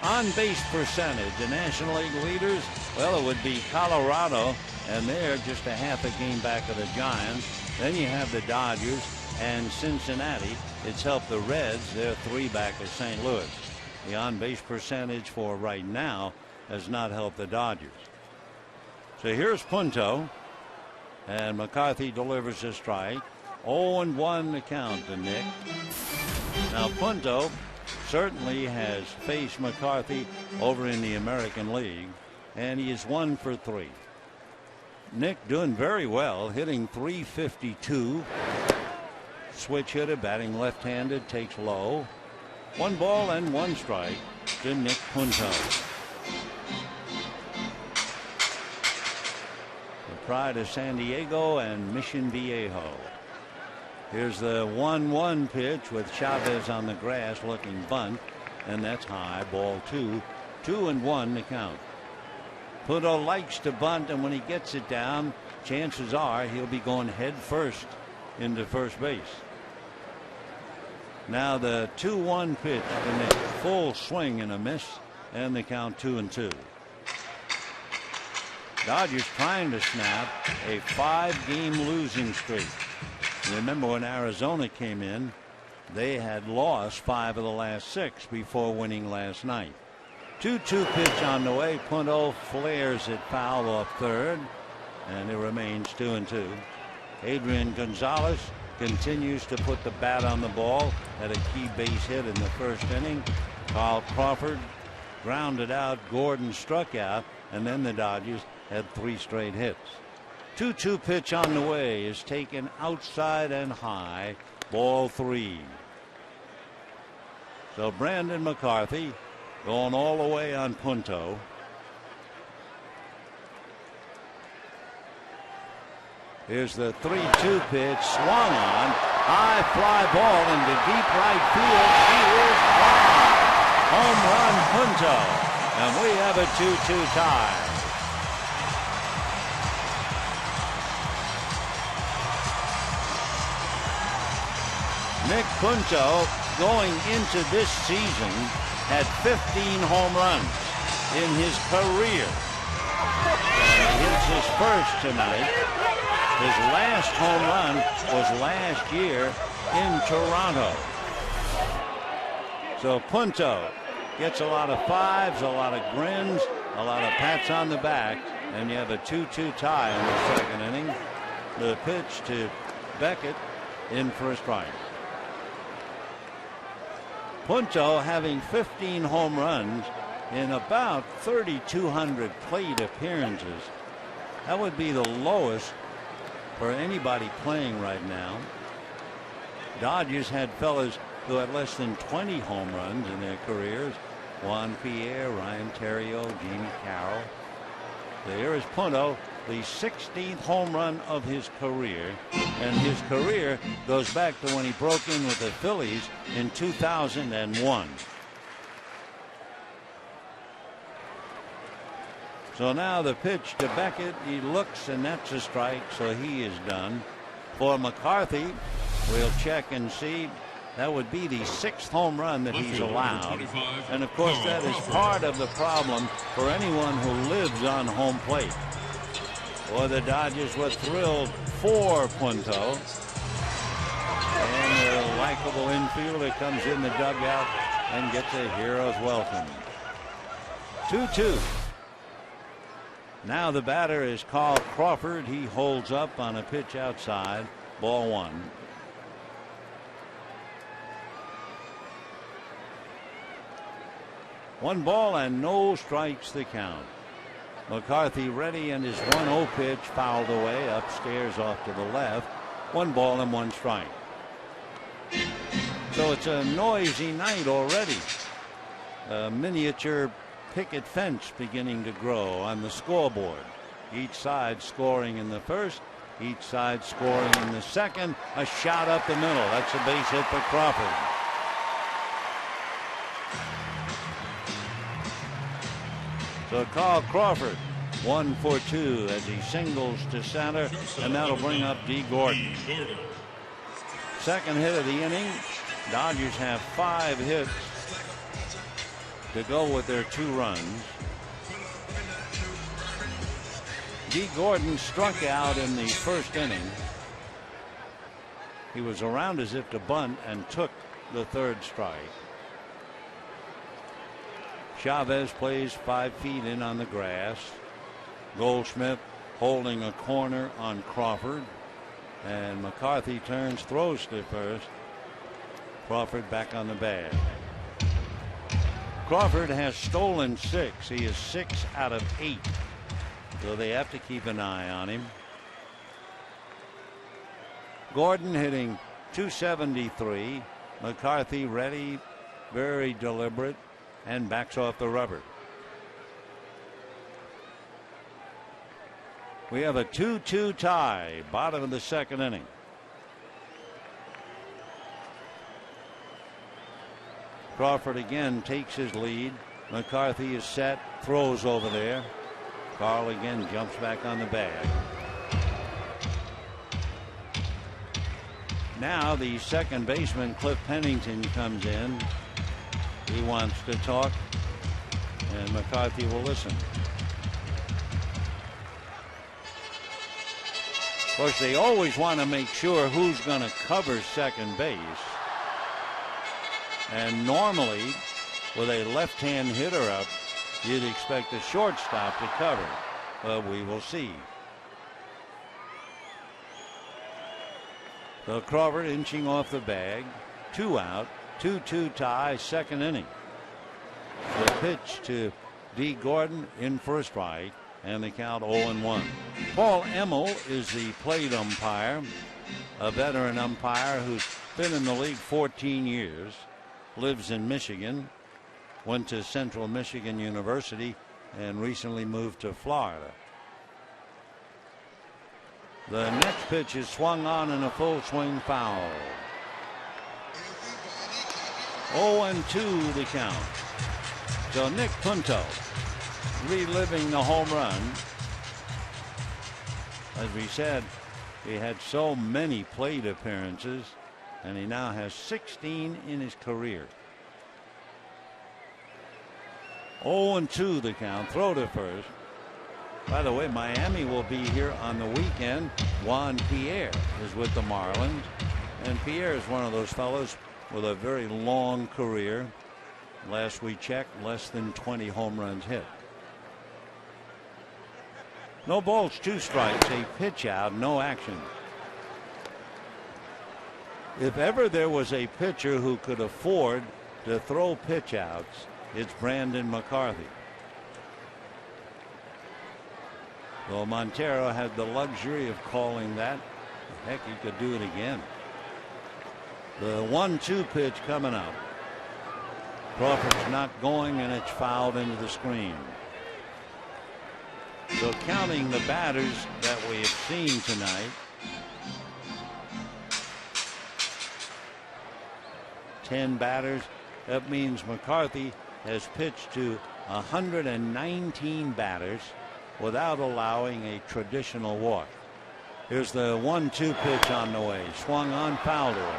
[SPEAKER 1] On base percentage, the National League leaders, well, it would be Colorado, and they're just a half a game back of the Giants. Then you have the Dodgers and Cincinnati. It's helped the Reds. They're 3 back of St. Louis. The on base percentage for right now has not helped the Dodgers. So here's Punto. And McCarthy delivers a strike. 0-1 the count to Nick. Now Punto certainly has faced McCarthy over in the American League, and he is 1 for 3. Nick doing very well, hitting .352. Switch hitter, batting left-handed, takes low. 1 ball and 1 strike to Nick Punto. Pride of San Diego and Mission Viejo. Here's the 1-1 pitch with Chavez on the grass looking bunt, and that's high, ball 2. 2-1 to count. Punto likes to bunt, and when he gets it down, chances are he'll be going head first into first base. Now the 2-1 pitch, and a full swing and a miss, and the count 2-2. Dodgers trying to snap a 5-game losing streak. Remember when Arizona came in, they had lost 5 of the last 6 before winning last night. 2-2 pitch on the way. Punto flares it foul off third, and it remains 2-2. Adrian Gonzalez continues to put the bat on the ball, had a key base hit in the first inning. Carl Crawford grounded out. Gordon struck out, and then the Dodgers had 3 straight hits. 2-2 pitch on the way is taken outside and high, ball 3. So Brandon McCarthy going all the way on Punto. Here's the 3-2 pitch, swung on, high fly ball into deep right field. He is gone. Home run Punto, and we have a 2-2 tie. Nick Punto, going into this season, had 15 home runs in his career. He hits his first tonight. His last home run was last year in Toronto. So Punto gets a lot of 5s, a lot of grins, a lot of pats on the back, and you have a 2-2 tie in the second inning. The pitch to Beckett in for a strike. Punto having 15 home runs in about 3,200 plate appearances. That would be the lowest for anybody playing right now. Dodgers had fellas who had less than 20 home runs in their careers. Juan Pierre, Ryan Theriot, Jamie Carroll. So here is Punto, the 16th home run of his career, and his career goes back to when he broke in with the Phillies in 2001. So now the pitch to Beckett. He looks, and that's a strike, so he is done. For McCarthy, we'll check and see. That would be the 6th home run that he's allowed. And of course, that is part of the problem for anyone who lives on home plate. Boy, the Dodgers were thrilled for Punto. And the likable infielder comes in the dugout and gets a hero's welcome. 2-2. Now the batter is Carl Crawford. He holds up on a pitch outside. Ball 1. One ball and no strikes the count. McCarthy ready, and his 1-0 pitch fouled away upstairs off to the left. 1 ball and 1 strike. So it's a noisy night already. A miniature picket fence beginning to grow on the scoreboard. Each side scoring in the first, each side scoring in the second. A shot up the middle. That's a base hit for Crawford. So Carl Crawford 1 for 2 as he singles to center, and that'll bring up D. Gordon. Second hit of the inning. Dodgers have 5 hits to go with their 2 runs. D. Gordon struck out in the first inning. He was around as if to bunt and took the 3rd strike. Chavez plays 5 feet in on the grass. Goldschmidt holding a corner on Crawford, and McCarthy turns, throws to first. Crawford back on the bag. Crawford has stolen 6. He is 6 out of 8, so they have to keep an eye on him. Gordon hitting .273. McCarthy ready, very deliberate, and backs off the rubber. We have a 2-2 tie, bottom of the second inning. Crawford again takes his lead. McCarthy is set, throws over there. Carl again jumps back on the bag. Now the second baseman, Cliff Pennington, comes in. He wants to talk, and McCarthy will listen. Of course, they always want to make sure who's going to cover second base. And normally, with a left-hand hitter up, you'd expect a shortstop to cover. But we will see. So Crawford inching off the bag. 2 out. 2-2 tie, second inning. The pitch to D. Gordon in for a strike, and the count 0-1. Paul Emmel is the plate umpire, a veteran umpire who's been in the league 14 years, lives in Michigan, went to Central Michigan University, and recently moved to Florida. The next pitch is swung on in a full swing foul. 0-2 the count. So Nick Punto reliving the home run. As we said, he had so many plate appearances, and he now has 16 in his career. 0-2 the count. Throw to first. By the way, Miami will be here on the weekend. Juan Pierre is with the Marlins, and Pierre is one of those fellows with a very long career. Last we checked, less than 20 home runs hit. No balls, 2 strikes, a pitch out, no action. If ever there was a pitcher who could afford to throw pitch outs, it's Brandon McCarthy. Though Montero had the luxury of calling that, heck, he could do it again. The 1-2 pitch coming up. Crawford's not going, and it's fouled into the screen. So counting the batters that we have seen tonight, 10 batters. That means McCarthy has pitched to 119 batters without allowing a traditional walk. Here's the 1-2 pitch on the way. Swung on, fouled away.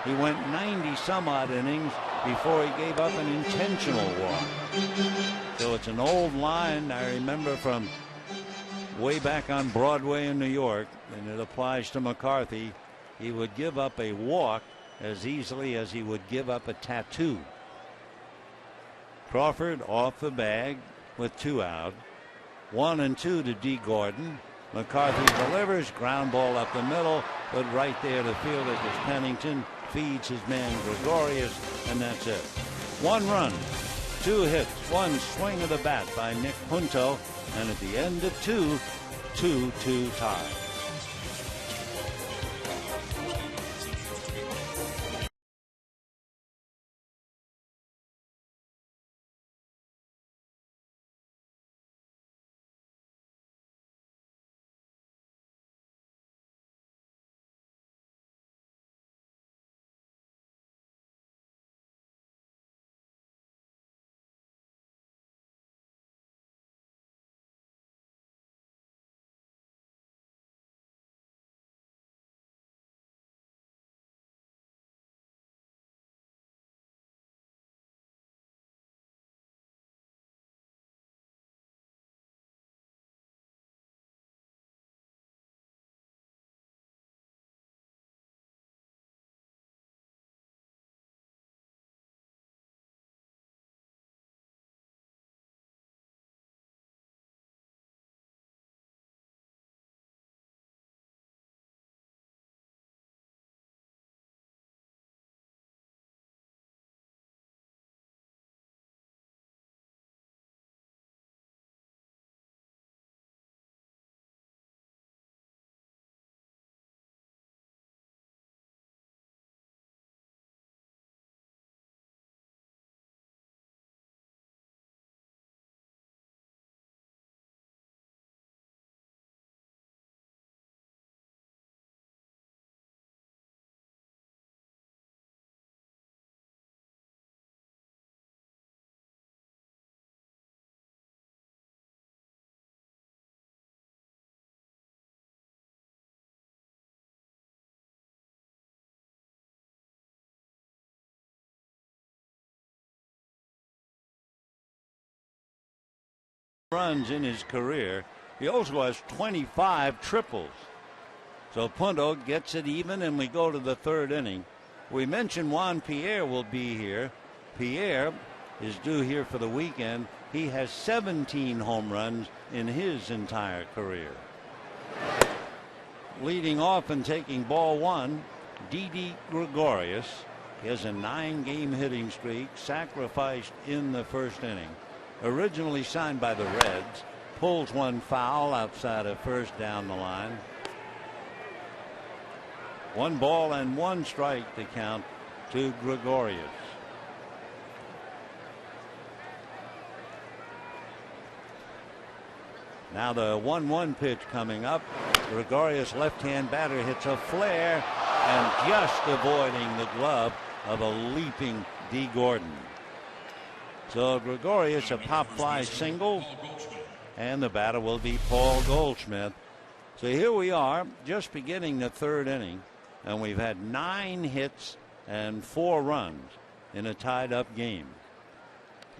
[SPEAKER 1] He went 90 some odd innings before he gave up an intentional walk. So it's an old line I remember from way back on Broadway in New York, and it applies to McCarthy. He would give up a walk as easily as he would give up a tattoo. Crawford off the bag with 2 out. 1-2 to D. Gordon. McCarthy delivers, ground ball up the middle, but right there to field it is Pennington. Feeds his man Gregorius, and that's it. 1 run, 2 hits, 1 swing of the bat by Nick Punto, and at the end of 2, 2-2 tie. runs in his career. He also has 25 triples. So Punto gets it even, and we go to the third inning. We mentioned Juan Pierre will be here. Pierre is due here for the weekend. He has 17 home runs in his entire career. Leading off and taking ball one, Didi Gregorius. He has a 9-game hitting streak, sacrificed in the first inning. Originally signed by the Reds, pulls one foul outside of first down the line. 1 ball and 1 strike to count to Gregorius. Now the 1-1 pitch coming up. Gregorius, left-hand batter, hits a flare and just avoiding the glove of a leaping D. Gordon. So Gregorius, a pop fly single, and the batter will be Paul Goldschmidt. So here we are, just beginning the third inning, and we've had 9 hits and 4 runs in a tied-up game.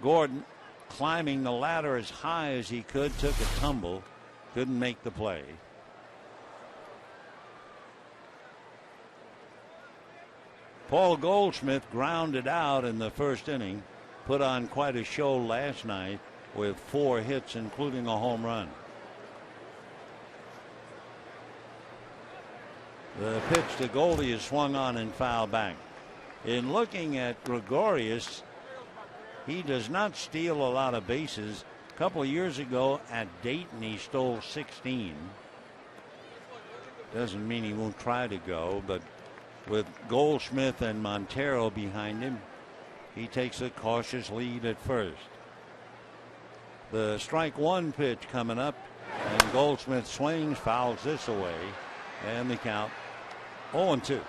[SPEAKER 1] Gordon, climbing the ladder as high as he could, took a tumble, couldn't make the play. Paul Goldschmidt grounded out in the first inning, put on quite a show last night with 4 hits, including a home run. The pitch to Goldie is swung on and fouled back. In looking at Gregorius, he does not steal a lot of bases. A couple of years ago at Dayton, he stole 16. Doesn't mean he won't try to go, but with Goldschmidt and Montero behind him, he takes a cautious lead at first. The strike one pitch coming up, and Goldschmidt swings, fouls this away, and the count 0-2.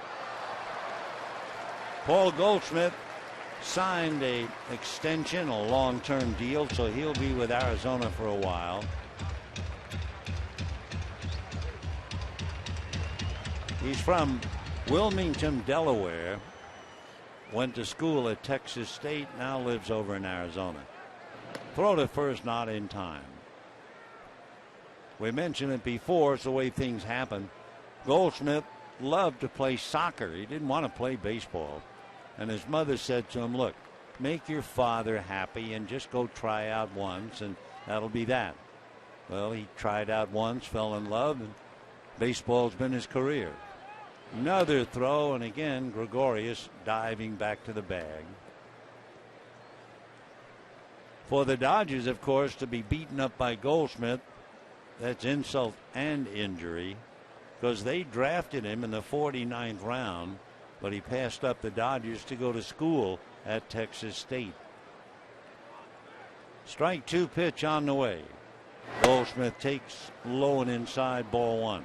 [SPEAKER 1] Paul Goldschmidt signed a extension, a long-term deal, so he'll be with Arizona for a while. He's from Wilmington, Delaware. Went to school at Texas State, now lives over in Arizona. Throw to first, not in time. We mentioned it before, it's the way things happen. Goldschmidt loved to play soccer. He didn't want to play baseball. And his mother said to him, look, make your father happy and just go try out once, and that'll be that. Well, he tried out once, fell in love, and baseball's been his career. Another throw, and again, Gregorius diving back to the bag. For the Dodgers, of course, to be beaten up by Goldschmidt, that's insult and injury, because they drafted him in the 49th round, but he passed up the Dodgers to go to school at Texas State. Strike two pitch on the way. Goldschmidt takes low and inside, ball one.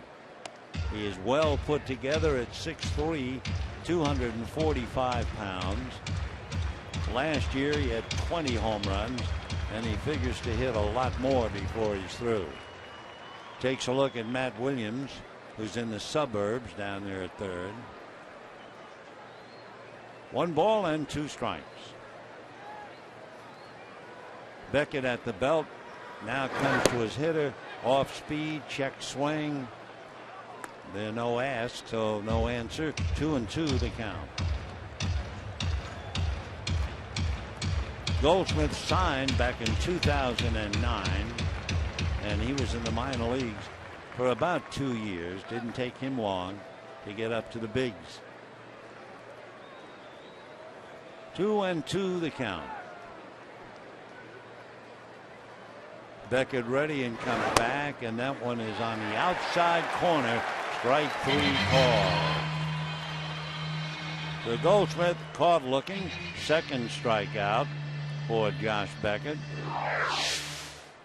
[SPEAKER 1] He is well put together at 6'3", 245 pounds. Last year he had 20 home runs, and he figures to hit a lot more before he's through. Takes a look at Matt Williams, who's in the suburbs down there at third. 1 ball and 2 strikes. Beckett at the belt. Now comes to his hitter. Off speed, check swing. There no ask, so no answer. 2-2 the count. Goldschmidt signed back in 2009, and he was in the minor leagues for about 2 years. Didn't take him long to get up to the bigs. 2-2 the count. Beckett ready and comes back, and that one is on the outside corner. Strike 3 call. The Goldschmidt caught looking. Second strikeout for Josh Beckett.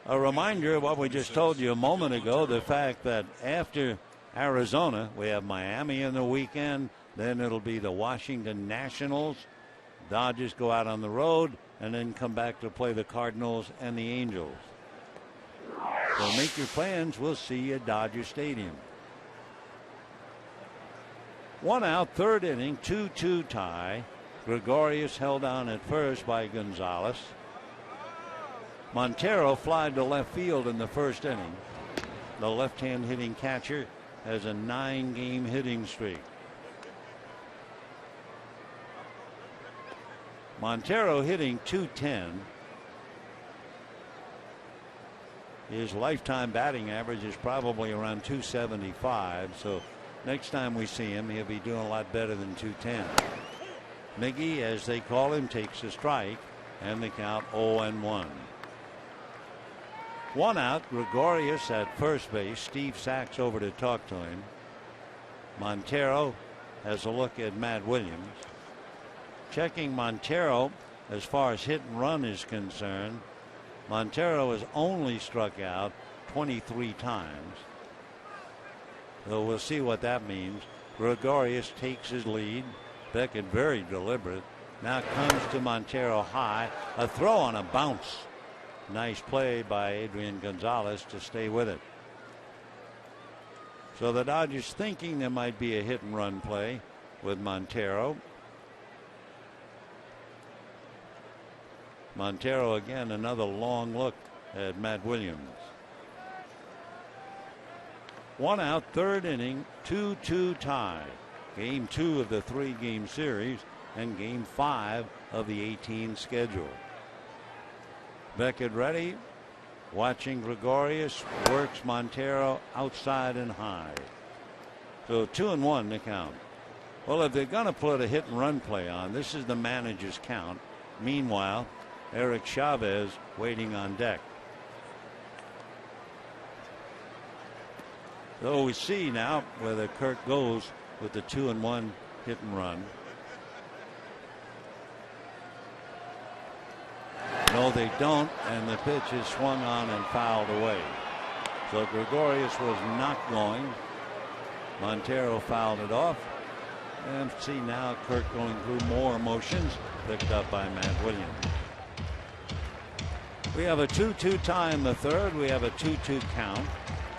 [SPEAKER 1] A reminder of what we just told you a moment ago, the fact that after Arizona, we have Miami in the weekend. Then it'll be the Washington Nationals. Dodgers go out on the road and then come back to play the Cardinals and the Angels. So make your plans. We'll see you at Dodger Stadium. 1 out, third inning, 2-2 tie. Gregorius held on at first by Gonzalez. Montero flied to left field in the first inning. The left-hand hitting catcher has a 9-game hitting streak. Montero hitting .210. His lifetime batting average is probably around .275. So next time we see him, he'll be doing a lot better than .210. Miggy, as they call him, takes a strike, and the count 0-1. One out, Gregorius at first base. Steve Sachs over to talk to him. Montero has a look at Matt Williams. Checking Montero as far as hit and run is concerned. Montero has only struck out 23 times. So we'll see what that means. Gregorius takes his lead. Beckett very deliberate. Now comes to Montero high. A throw on a bounce. Nice play by Adrian Gonzalez to stay with it. So the Dodgers thinking there might be a hit and run play with Montero. Montero again, another long look at Matt Williams. One out, third inning, 2-2 tie. Game 2 of the 3-game series and game 5 of the 18 schedule. Beckett ready. Watching Gregorius. Works Montero outside and high. So 2-1 the count. Well, if they're going to put a hit and run play on, this is the manager's count. Meanwhile, Eric Chavez waiting on deck. So we see now whether Kirk goes with the 2-1 hit and run. No, they don't, and the pitch is swung on and fouled away. So Gregorius was not going. Montero fouled it off. And see now Kirk going through more motions, picked up by Matt Williams. We have a 2-2 tie in the third. We have a 2-2 count.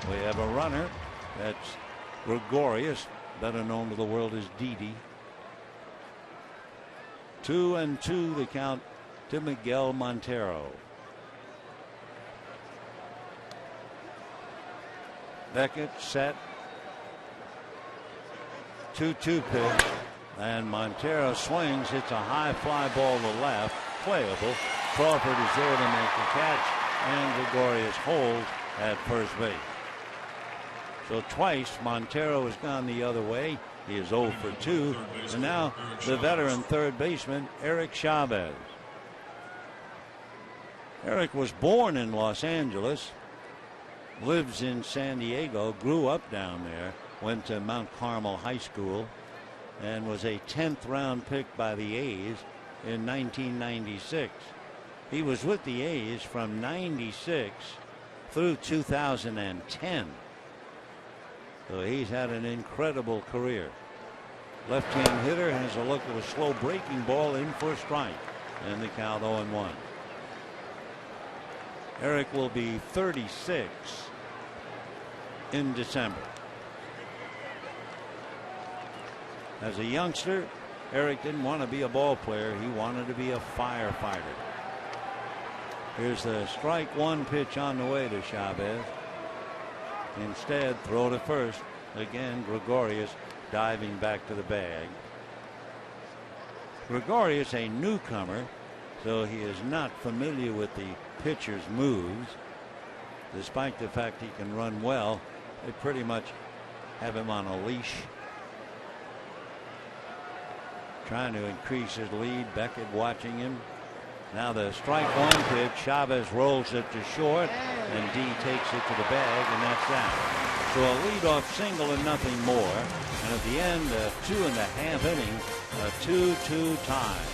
[SPEAKER 1] We have a runner. That's Gregorius, better known to the world as Didi. 2-2 the count to Miguel Montero. Beckett set. 2-2 pitch, and Montero swings, hits a high fly ball to left, playable. Crawford is there to make the catch, and Gregorius holds at first base. So twice Montero has gone the other way. He is 0 for 2. And now the veteran third baseman, Eric Chavez. Eric was born in Los Angeles, lives in San Diego, grew up down there, went to Mount Carmel High School, and was a 10th round pick by the A's in 1996. He was with the A's from 96 through 2010. So he's had an incredible career. Left-hand hitter has a look at a slow breaking ball in for a strike, and the count 0-1. Eric will be 36 in December. As a youngster, Eric didn't want to be a ball player. He wanted to be a firefighter. Here's the strike one pitch on the way to Chavez. Instead, throw to first. Again, Gregorius diving back to the bag. Gregorius, a newcomer, so he is not familiar with the pitcher's moves. Despite the fact he can run well, they pretty much have him on a leash. Trying to increase his lead. Beckett watching him. Now the strike one pitch. Chavez rolls it to short, and D takes it to the bag, and that's that. So a leadoff single and nothing more. And at the end, 2.5 innings, a 2-2 tie.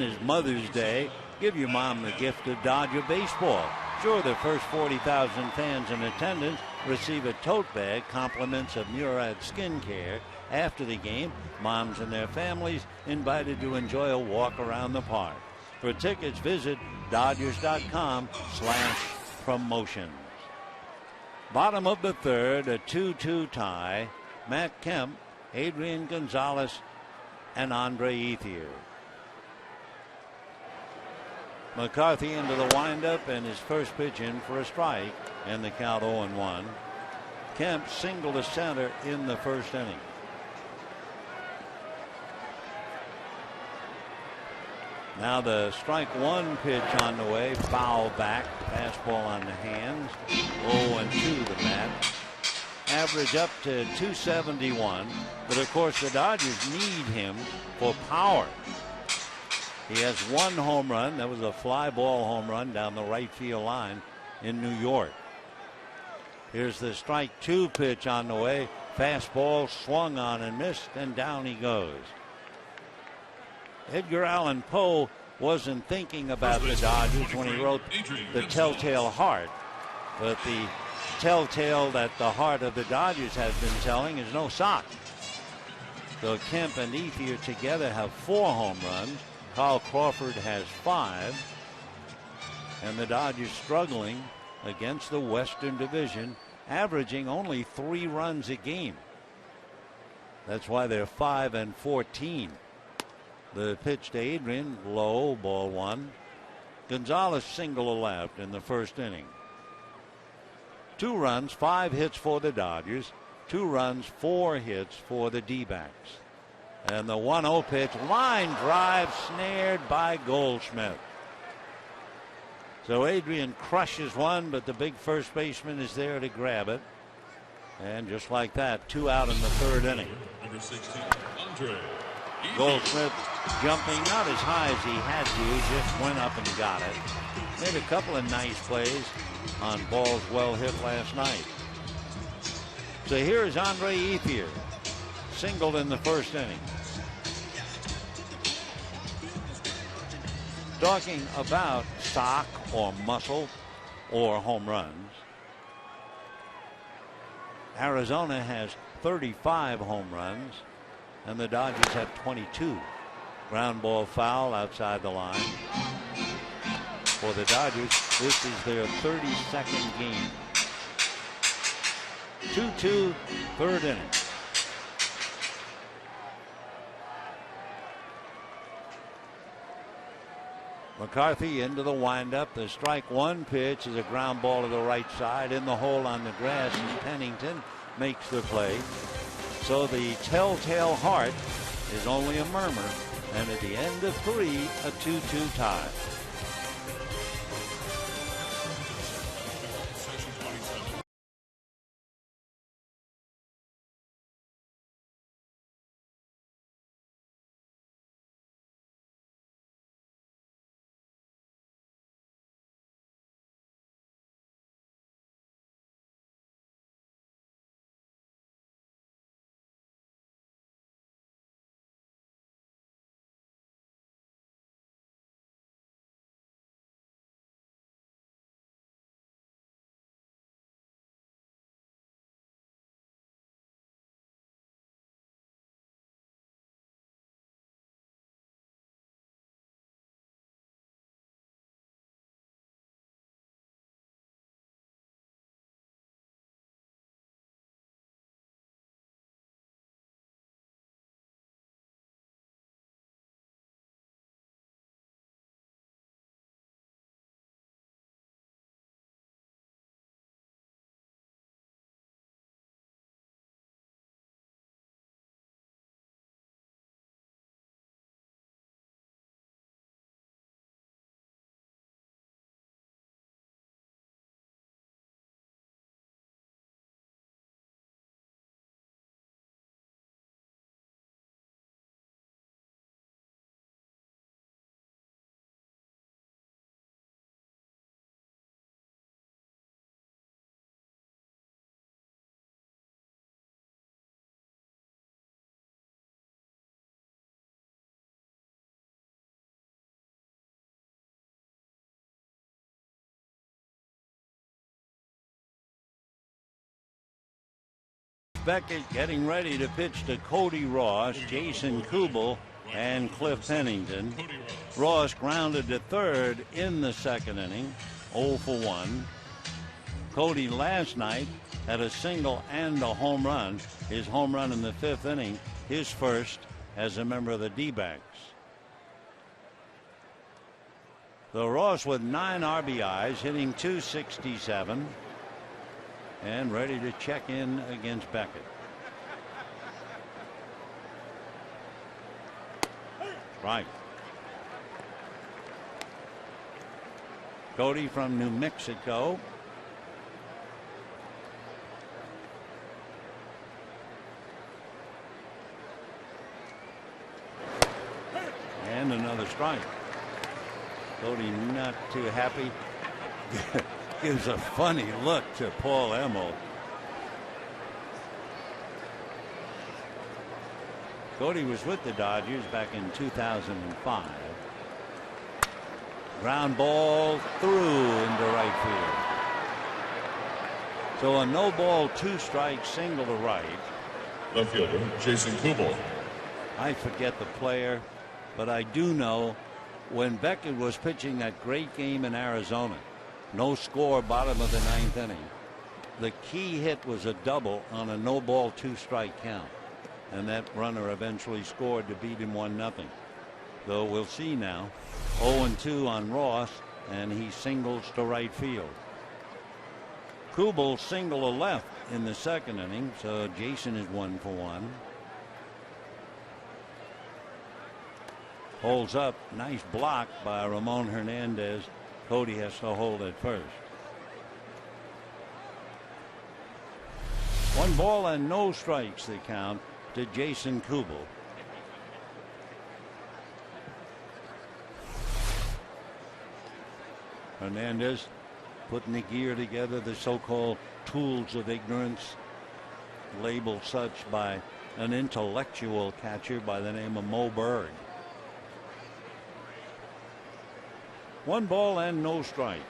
[SPEAKER 1] Is Mother's Day. Give your mom the gift of Dodger baseball. Sure, the first 40,000 fans in attendance receive a tote bag, compliments of Murad Skincare. After the game, moms and their families invited to enjoy a walk around the park. For tickets, visit Dodgers.com/promotions. Bottom of the third, a 2-2 tie. Matt Kemp, Adrian Gonzalez, and Andre Ethier. McCarthy into the windup and his first pitch in for a strike, and the count 0-1. Kemp singled to center in the first inning. Now the strike one pitch on the way, foul back, fastball on the hands, 0-2 the bat. Average up to 271, but of course the Dodgers need him for power. He has one home run. That was a fly ball home run down the right field line in New York. Here's the strike two pitch on the way. Fastball swung on and missed, and down he goes. Edgar Allan Poe wasn't thinking about the Dodgers when he wrote The Telltale Heart, but the telltale that the heart of the Dodgers has been telling is no sock. So Kemp and Ethier together have 4 home runs. Carl Crawford has 5, and the Dodgers struggling against the Western Division, averaging only 3 runs a game. That's why they're 5-14. The pitch to Adrian, low, ball 1. Gonzalez single to left in the first inning. 2 runs, 5 hits for the Dodgers. 2 runs, 4 hits for the D-backs. And the 1-0 pitch, line drive, snared by Goldschmidt. So Adrian crushes one, but the big first baseman is there to grab it. And just like that, 2 out in the third inning.
[SPEAKER 4] Number 16, Andre.
[SPEAKER 1] Goldschmidt jumping not as high as he had to, he just went up and got it. Made a couple of nice plays on balls well hit last night. So here is Andre Ethier, singled in the first inning. Talking about stock or muscle or home runs, Arizona has 35 home runs, and the Dodgers have 22. Ground ball foul outside the line. For the Dodgers, this is their 32nd game. 2-2, third inning. McCarthy into the windup. The strike one pitch is a ground ball to the right side. In the hole on the grass is Pennington. Makes the play. So the telltale heart is only a murmur. And at the end of 3, a 2-2 tie. Beckett getting ready to pitch to Cody Ross, Jason Kubel, and Cliff Pennington. Ross grounded to third in the second inning, 0 for 1. Cody last night had a single and a home run. His home run in the fifth inning, his first as a member of the D-backs. So Ross with 9 RBIs, hitting .267, and ready to check in against Beckett. Right. Cody from New Mexico. And another strike. Cody not too happy. Gives a funny look to Paul Emmel. Cody was with the Dodgers back in 2005. Ground ball through into right field. So a no ball, 2 strike single to right.
[SPEAKER 4] Left fielder Jason Kubel.
[SPEAKER 1] I forget the player, but I do know when Beckett was pitching that great game in Arizona, no score, bottom of the 9th inning, the key hit was a double on a no ball, 2 strike count, and that runner eventually scored to beat him 1-0. Though we'll see now. 0-2 on Ross, and he singles to right field. Kubel single to left in the second inning, so Jason is 1 for 1. Holds up, nice block by Ramon Hernandez. Cody has to hold at first. 1 ball and no strikes the count to Jason Kubel. Hernandez putting the gear together, the so-called tools of ignorance, labeled such by an intellectual catcher by the name of Mo Berg. 1 ball and no strikes.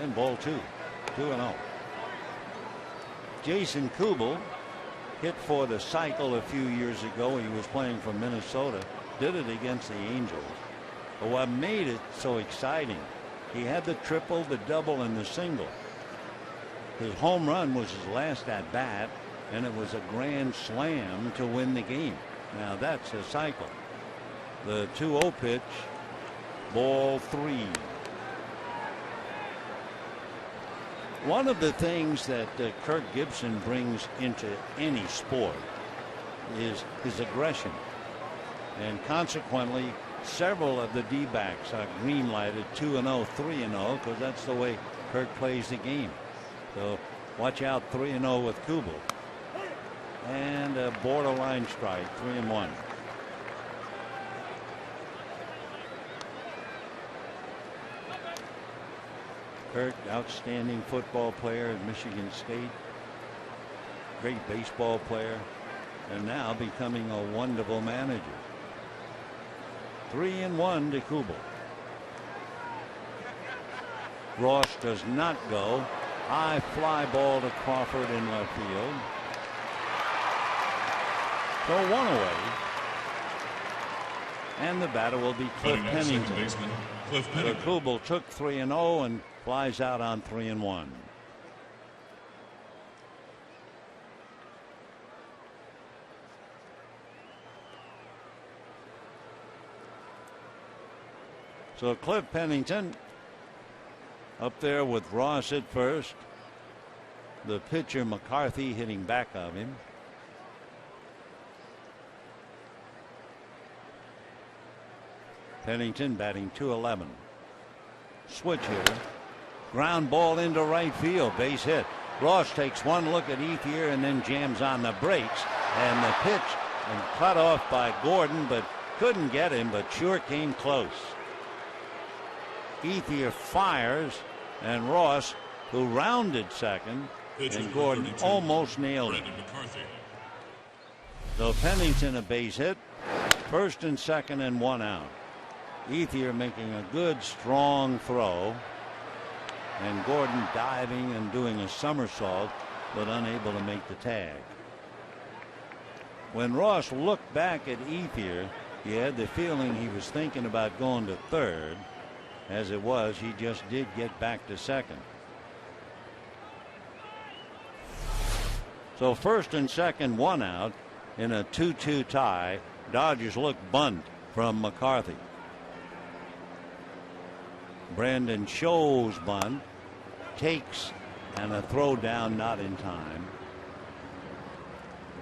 [SPEAKER 1] And ball 2. 2-0. Jason Kubel hit for the cycle a few years ago. He was playing for Minnesota. Did it against the Angels. But what made it so exciting, he had the triple, the double, and the single. His home run was his last at bat, and it was a grand slam to win the game. Now that's a cycle. The 2-0 pitch, ball 3. One of the things that Kirk Gibson brings into any sport is his aggression, and consequently several of the D-backs are green lighted 2-0, 3-0, because that's the way Kirk plays the game. So watch out, 3-0 with Kubel, and a borderline strike, 3-1. Kirk, outstanding football player at Michigan State, great baseball player, and now becoming a wonderful manager. 3-1 to Kubel. Ross does not go. High fly ball to Crawford in left field. So 1 away. And the batter will be Cliff Pennington. So Kubel took 3-0 and flies out on 3-1. So Cliff Pennington up there with Ross at first. The pitcher McCarthy hitting back of him. Pennington batting .211. Switch hitter. Ground ball into right field. Base hit. Ross takes one look at Ethier and then jams on the brakes. And the pitch and cut off by Gordon, but couldn't get him, but sure came close. Ethier fires, and Ross, who rounded second, and Gordon almost nailed him. So Pennington a base hit, first and second and 1 out. Ethier making a good strong throw. and Gordon diving and doing a somersault, but unable to make the tag. When Ross looked back at Ethier, he had the feeling he was thinking about going to third. As it was, he just did get back to second. So first and second, one out in a 2-2 tie. Dodgers look bunt from McCarthy. Brandon Scho's bunt takes, and a throw down not in time.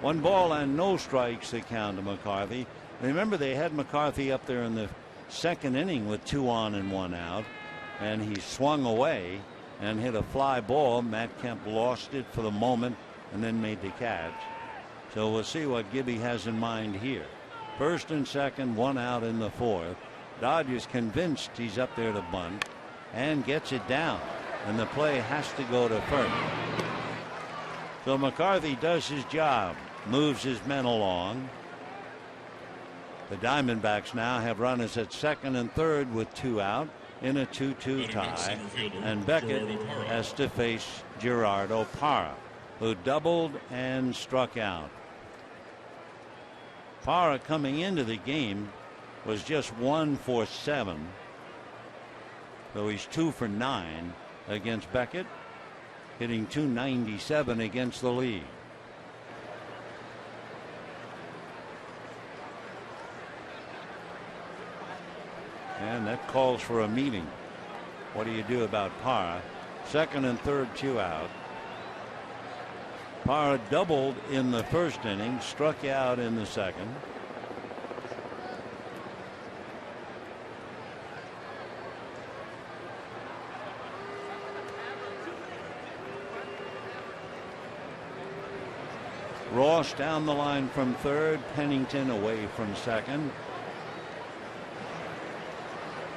[SPEAKER 1] 1 ball and no strikes the count to McCarthy. Remember, they had McCarthy up there in the second inning with 2 on and 1 out, and he swung away and hit a fly ball. Matt Kemp lost it for the moment and then made the catch. So we'll see what Gibby has in mind here. First and second, 1 out in the 4th. Dodgers convinced he's up there to bunt and gets it down, and the play has to go to first. So McCarthy does his job, moves his men along. The Diamondbacks now have runners at second and third with 2 out in a 2-2 tie, and Beckett has to face Gerardo Parra, who doubled and struck out. Parra, coming into the game, was just 1 for 7, so he's 2 for 9 against Beckett, hitting .297 against the league. And that calls for a meeting. What do you do about Parra? Second and third, 2 out. Parra doubled in the first inning, struck out in the second. Ross down the line from third, Pennington away from second.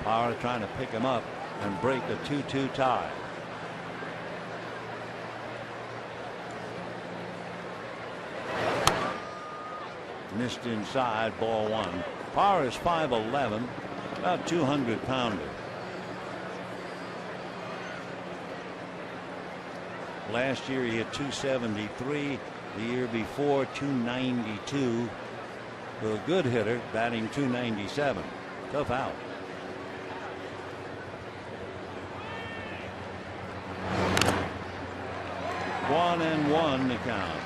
[SPEAKER 1] Parra trying to pick him up and break a 2-2 tie. Missed inside, ball 1. Parra is 5'11", about 200-pounder. Last year he hit .273. The year before, .292. For a good hitter, batting .297. Tough out. One and one to count.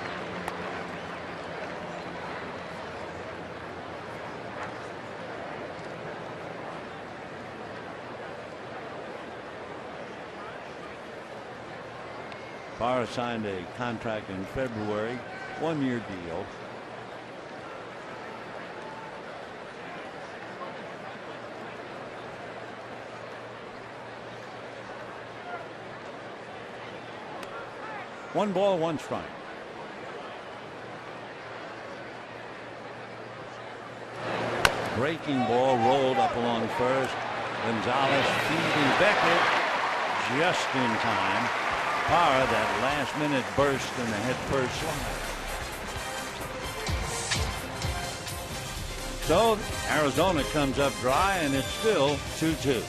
[SPEAKER 1] Parra signed a contract in February, 1-year deal. One ball, 1 strike. Breaking ball rolled up along first. Gonzalez feeding Beckett just in time. Parra, that last minute burst in the head first slide. So Arizona comes up dry, and it's still 2-2.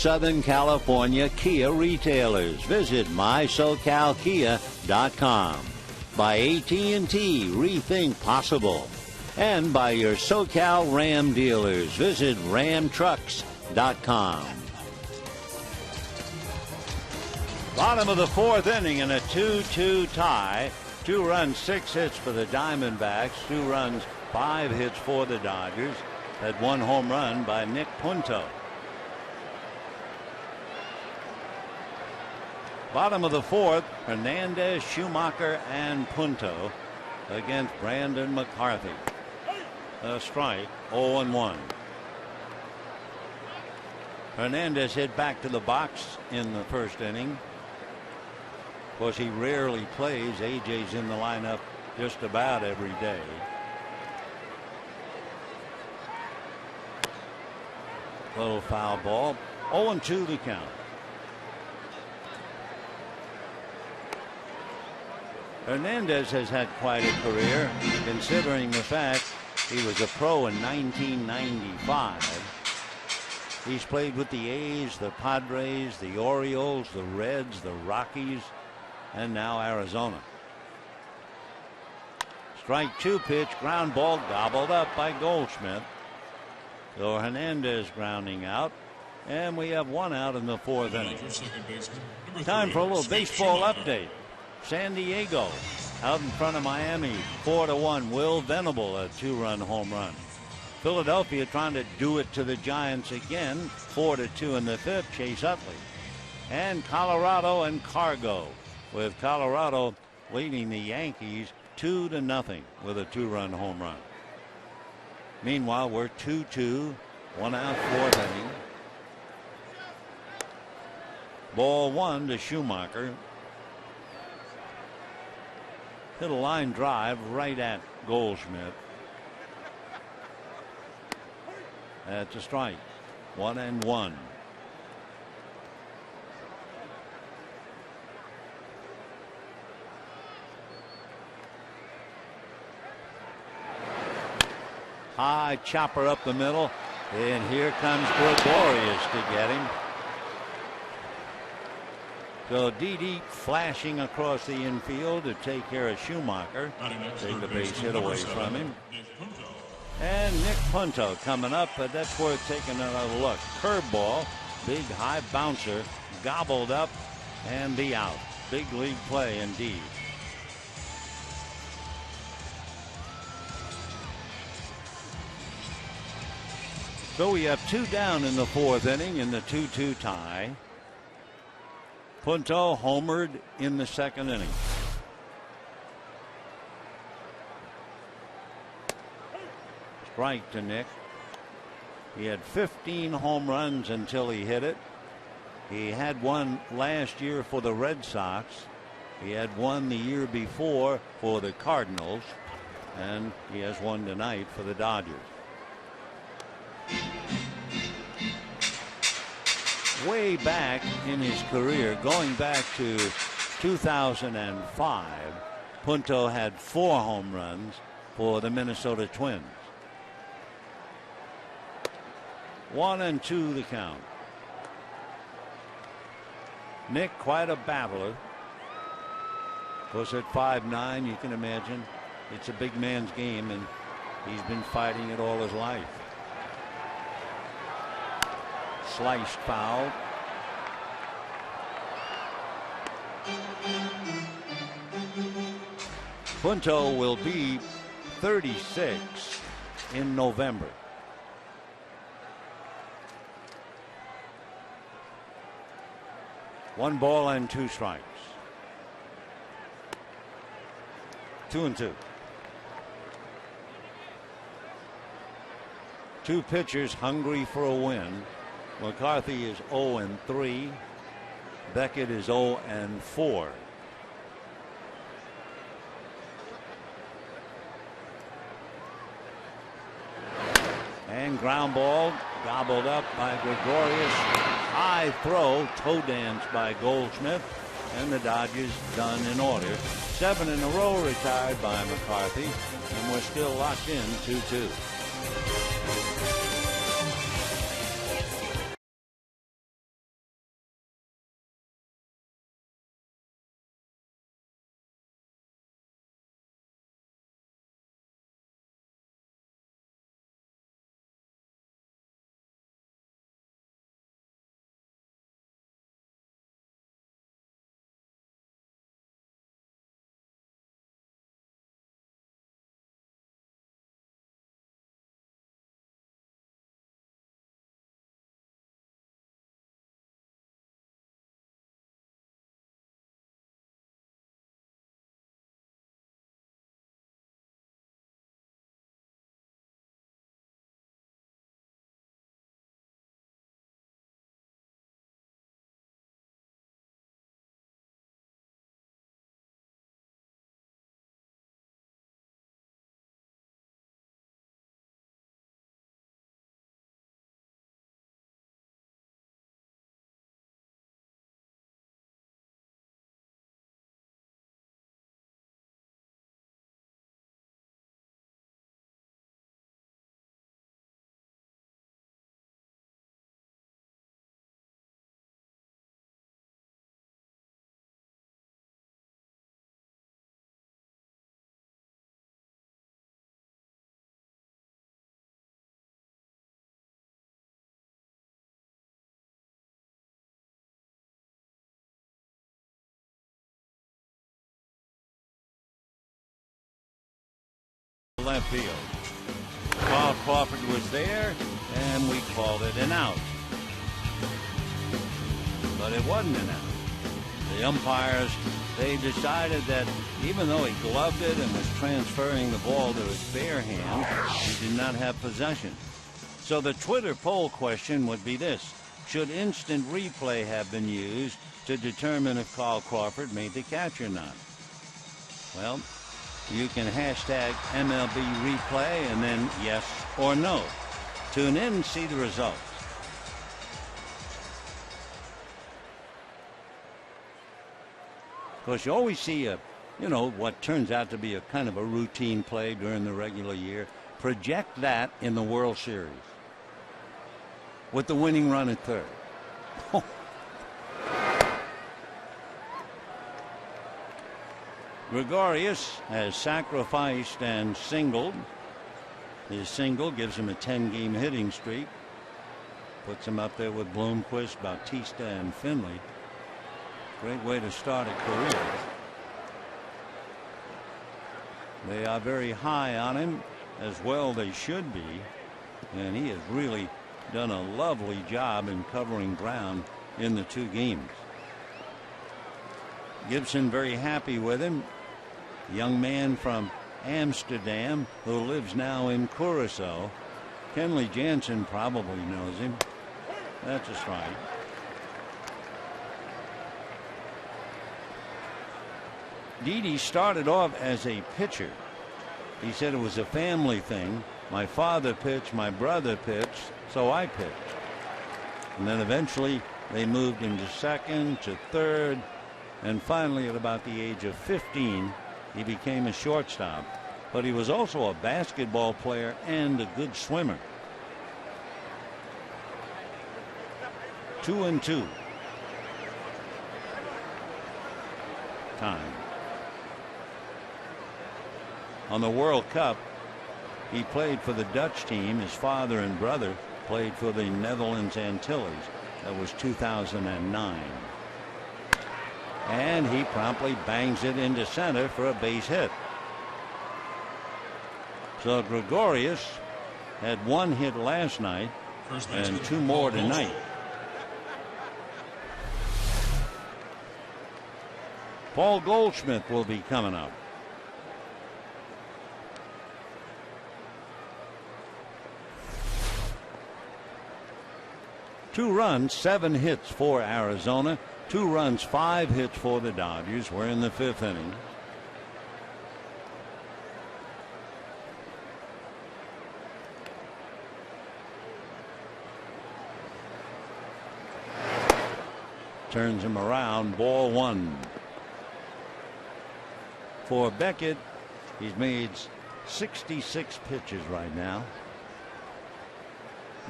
[SPEAKER 1] Southern California Kia retailers. Visit mysocalkia.com. By AT&T, rethink possible. And by your SoCal Ram dealers. Visit ramtrucks.com. Bottom of the fourth inning in a 2-2 tie. 2 runs, 6 hits for the Diamondbacks. 2 runs, 5 hits for the Dodgers. That 1 home run by Nick Punto. Bottom of the fourth, Hernandez, Schumacher, and Punto against Brandon McCarthy. A strike, 0-1. Hernandez hit back to the box in the first inning. Of course, he rarely plays. AJ's in the lineup just about every day. Little foul ball. 0-2 the count. Hernandez has had quite a career, considering the fact he was a pro in 1995. He's played with the A's, the Padres, the Orioles, the Reds, the Rockies, and now Arizona. Strike 2 pitch, ground ball gobbled up by Goldschmidt. So Hernandez grounding out, and we have 1 out in the fourth inning. Time for a little baseball update. San Diego out in front of Miami, 4-1. Will Venable, a 2-run home run. Philadelphia trying to do it to the Giants again, 4-2 in the fifth. Chase Utley. And Colorado and Cargo, with Colorado leading the Yankees 2-0 with a 2-run home run. Meanwhile, we're 2-2, 1 out, fourth inning. Ball 1 to Schumacher. Hit a line drive right at Goldschmidt. That's a strike. 1-1. High chopper up the middle, and here comes Gregorius to get him. So Didi flashing across the infield to take care of Schumacher. Take the base hit away from him. And Nick Punto coming up, but that's worth taking another look. Curveball, big high bouncer, gobbled up, and the out. Big league play indeed. So we have 2 down in the fourth inning in the 2-2 tie. Punto homered in the second inning. Strike to Nick. He had 15 home runs until he hit it. He had one last year for the Red Sox. He had one the year before for the Cardinals. And he has one tonight for the Dodgers. Way back in his career, going back to 2005, Punto had 4 home runs for the Minnesota Twins. 1-2 the count. Nick, quite a battler. Of course, at 5'9", you can imagine it's a big man's game, and he's been fighting it all his life. Sliced foul. Punto will be 36 in November. One ball and 2 strikes. 2-2. 2 pitchers hungry for a win. McCarthy is 0-3. Beckett is 0-4. And ground ball gobbled up by Gregorius. High throw, toe dance by Goldschmidt, and the Dodgers done in order. 7 in a row retired by McCarthy, and we're still locked in 2-2. left field. Carl Crawford was there, and we called it an out. But it wasn't an out. The umpires, they decided that even though he gloved it and was transferring the ball to his bare hand, he did not have possession. So the Twitter poll question would be this: should instant replay have been used to determine if Carl Crawford made the catch or not? Well, you can hashtag MLB replay and then yes or no. Tune in and see the results. Of course, you always see what turns out to be a kind of a routine play during the regular year. Project that in the World Series with the winning run at third. Gregorius has sacrificed and singled. His single gives him a 10-game hitting streak. Puts him up there with Bloomquist, Bautista, and Finley. Great way to start a career. They are very high on him, as well they should be. And he has really done a lovely job in covering ground in the 2 games. Gibson very happy with him. Young man from Amsterdam who lives now in Curacao. Kenley Jansen probably knows him. That's a strike. Didi started off as a pitcher. He said it was a family thing. My father pitched, my brother pitched, so I pitched. And then eventually they moved him to second, to third, and finally at about the age of 15 he became a shortstop. But he was also a basketball player and a good swimmer. 2-2. Time. On the World Cup, he played for the Dutch team. His father and brother played for the Netherlands Antilles. That was 2009. And he promptly bangs it into center for a base hit. So Gregorius had 1 hit last night and 2 more tonight. Paul Goldschmidt will be coming up. Two runs, 7 hits for Arizona. 2 runs, 5 hits for the Dodgers. We're in the 5th inning. Turns him around. Ball 1. For Beckett, he's made 66 pitches right now.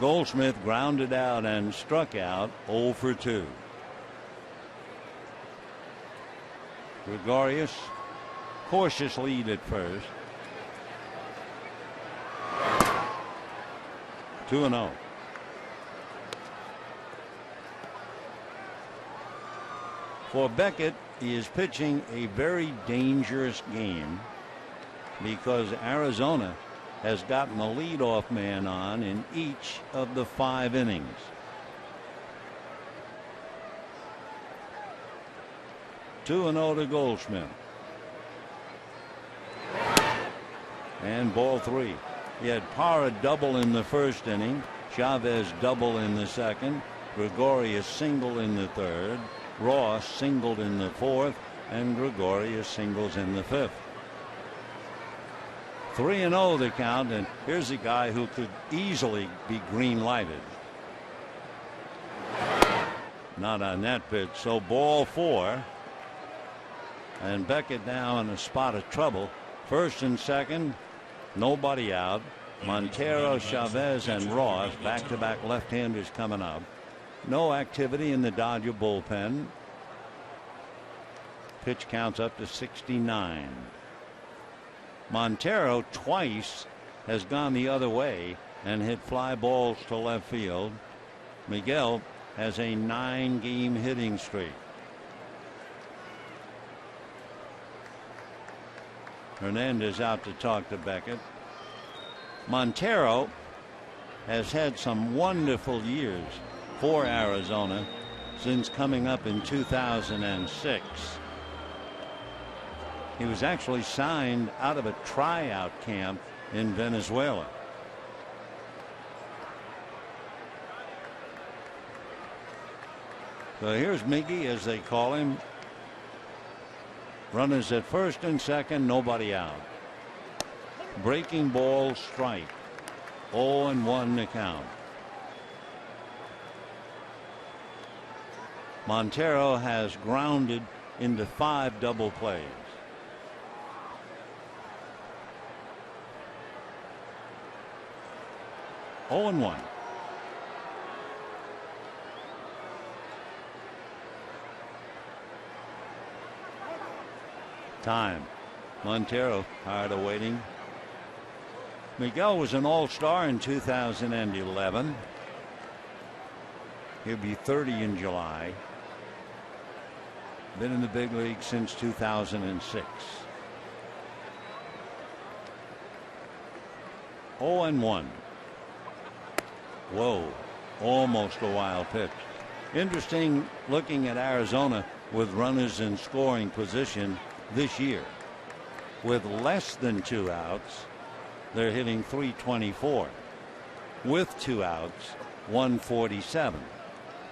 [SPEAKER 1] Goldschmidt grounded out and struck out 0 for 2. Gregorius, cautious lead at first. 2-0. For Beckett, he is pitching a very dangerous game because Arizona has gotten the leadoff man on in each of the 5 innings. Two and 0 to Goldschmidt. And ball 3. He had Parra double in the 1st inning, Chavez double in the 2nd, Gregorius single in the 3rd, Ross singled in the 4th, and Gregorius singles in the 5th. 3-0 the count, and here's a guy who could easily be green lighted. Not on that pitch. So ball 4, and Beckett now in a spot of trouble. 1st and 2nd, nobody out. Montero, Chavez, and Ross, back-to-back left-handers coming up. No activity in the Dodger bullpen. Pitch counts up to 69. Montero twice has gone the other way and hit fly balls to left field. Miguel has a 9-game hitting streak. Hernandez out to talk to Beckett. Montero has had some wonderful years for Arizona since coming up in 2006. He was actually signed out of a tryout camp in Venezuela. So here's Miggy, as they call him. Runners at first and second, nobody out. Breaking ball, strike. 0-1 to count. Montero has grounded into 5 double plays. Oh and 1. Time. Montero tired of waiting. Miguel was an all-star in 2011. He'll be 30 in July. Been in the big league since 2006. 0-1. Whoa, almost a wild pitch. Interesting looking at Arizona with runners in scoring position this year. With less than 2 outs, they're hitting .324. With 2 outs, 147.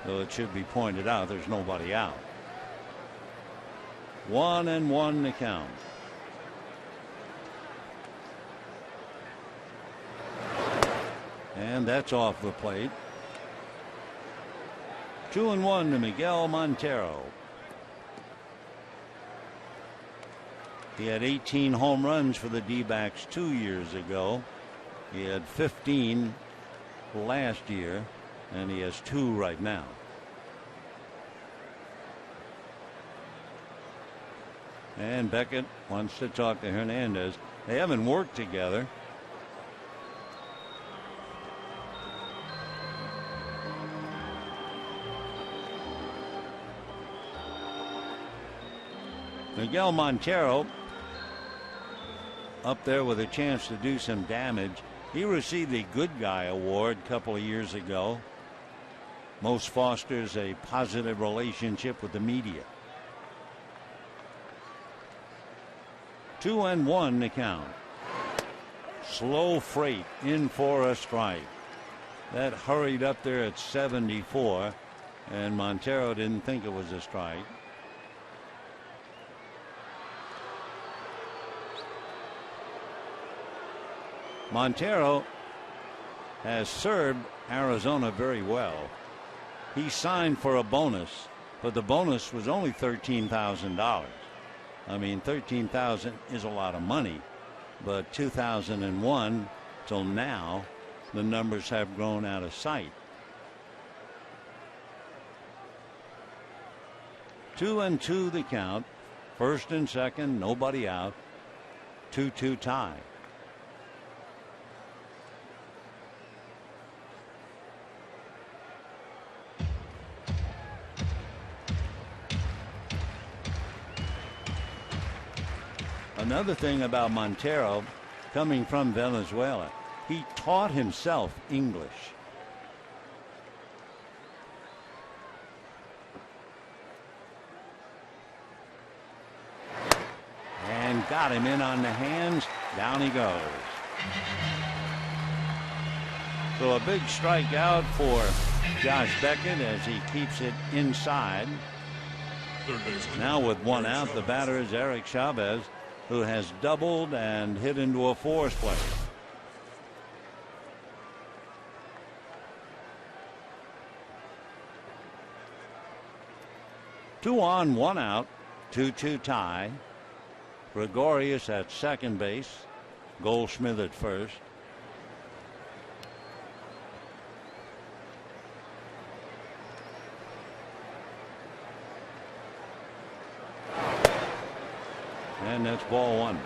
[SPEAKER 1] Though it should be pointed out there's nobody out. 1-1 to count. And that's off the plate. 2-1 to Miguel Montero. He had 18 home runs for the D-backs 2 years ago. He had 15 last year, and he has 2 right now. And Beckett wants to talk to Hernandez. They haven't worked together. Miguel Montero up there with a chance to do some damage. He received the Good Guy Award a couple of years ago. Most fosters a positive relationship with the media. 2-1 to count. Slow freight in for a strike. That hurried up there at 74, and Montero didn't think it was a strike. Montero has served Arizona very well. He signed for a bonus, but the bonus was only $13,000. I mean, $13,000 is a lot of money, but 2001 till now, the numbers have grown out of sight. 2-2 the count. First and second, nobody out. 2-2 tie. Another thing about Montero, coming from Venezuela, he taught himself English. And got him in on the hands. Down he goes. So a big strikeout for Josh Beckett as he keeps it inside. Now with 1 out, the batter is Eric Chavez, who has doubled and hit into a force play. Two on, 1 out, 2-2 tie. Gregorius at second base. Goldschmidt at first. And that's ball 1.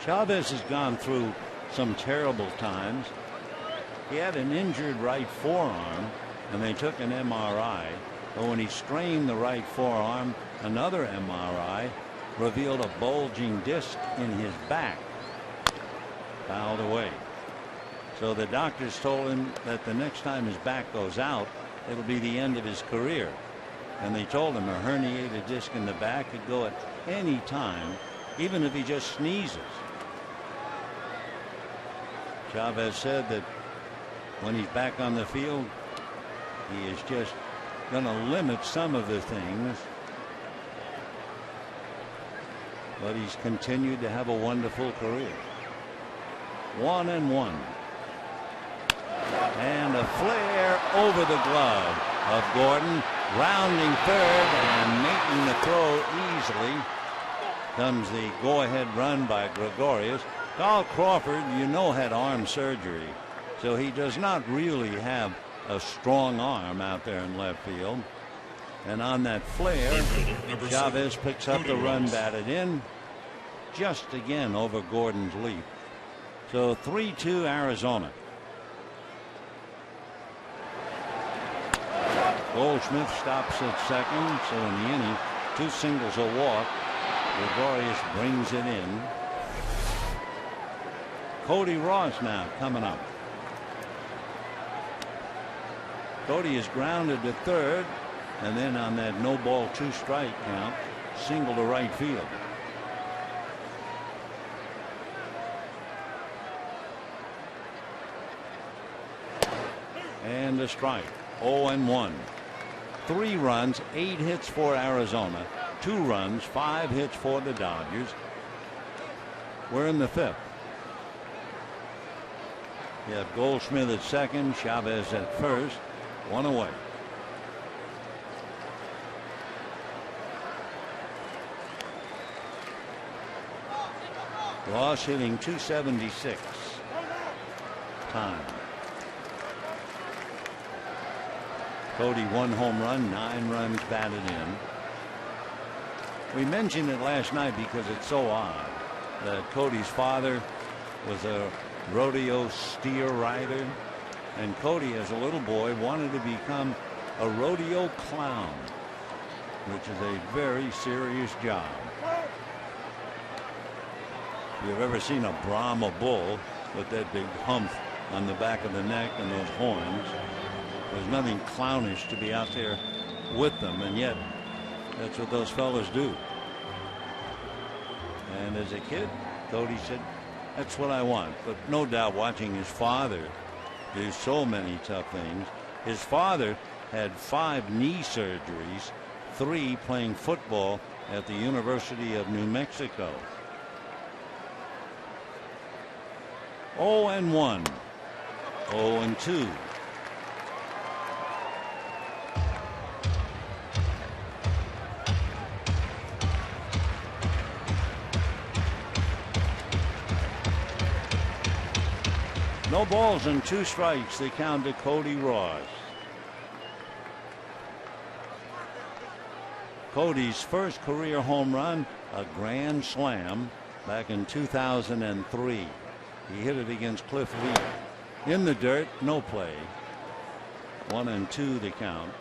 [SPEAKER 1] Chavez has gone through some terrible times. He had an injured right forearm, and they took an MRI. But when he strained the right forearm, another MRI, revealed a bulging disc in his back. Fouled away. So the doctors told him that the next time his back goes out, it'll be the end of his career. And they told him a herniated disc in the back could go at any time, even if he just sneezes. Chavez said that when he's back on the field, he is just going to limit some of the things. But he's continued to have a wonderful career. 1-1. And a flare over the glove of Gordon, rounding third and making the throw easily. Comes the go-ahead run by Gregorius. Carl Crawford, had arm surgery, so he does not really have a strong arm out there in left field. And on that flare, Chavez picks up the run batted in, just again over Gordon's leap. So 3-2 Arizona. Goldschmidt stops at second, so in the inning, 2 singles, a walk. Gregorius brings it in. Cody Ross now coming up. Cody is grounded to third, and then on that no ball 2 strike count, single to right field. And a strike. 0-1. 3 runs, 8 hits for Arizona, 2 runs, 5 hits for the Dodgers. We're in the 5th. You have Goldschmidt at second, Chavez at first, 1 away. Ross hitting .276. Time. Cody 1 home run, 9 runs batted in. We mentioned it last night because it's so odd that Cody's father was a rodeo steer rider, and Cody as a little boy wanted to become a rodeo clown, which is a very serious job. If you've ever seen a Brahma bull with that big hump on the back of the neck and those horns, there's nothing clownish to be out there with them, and yet that's what those fellas do. And as a kid, Cody said, that's what I want. But no doubt watching his father do so many tough things. His father had 5 knee surgeries, 3 playing football at the University of New Mexico. 0-1. 0-2. No balls and 2 strikes. They count to Cody Ross. Cody's first career home run, a grand slam back in 2003. He hit it against Cliff Lee. In the dirt, no play. 1-2 the count.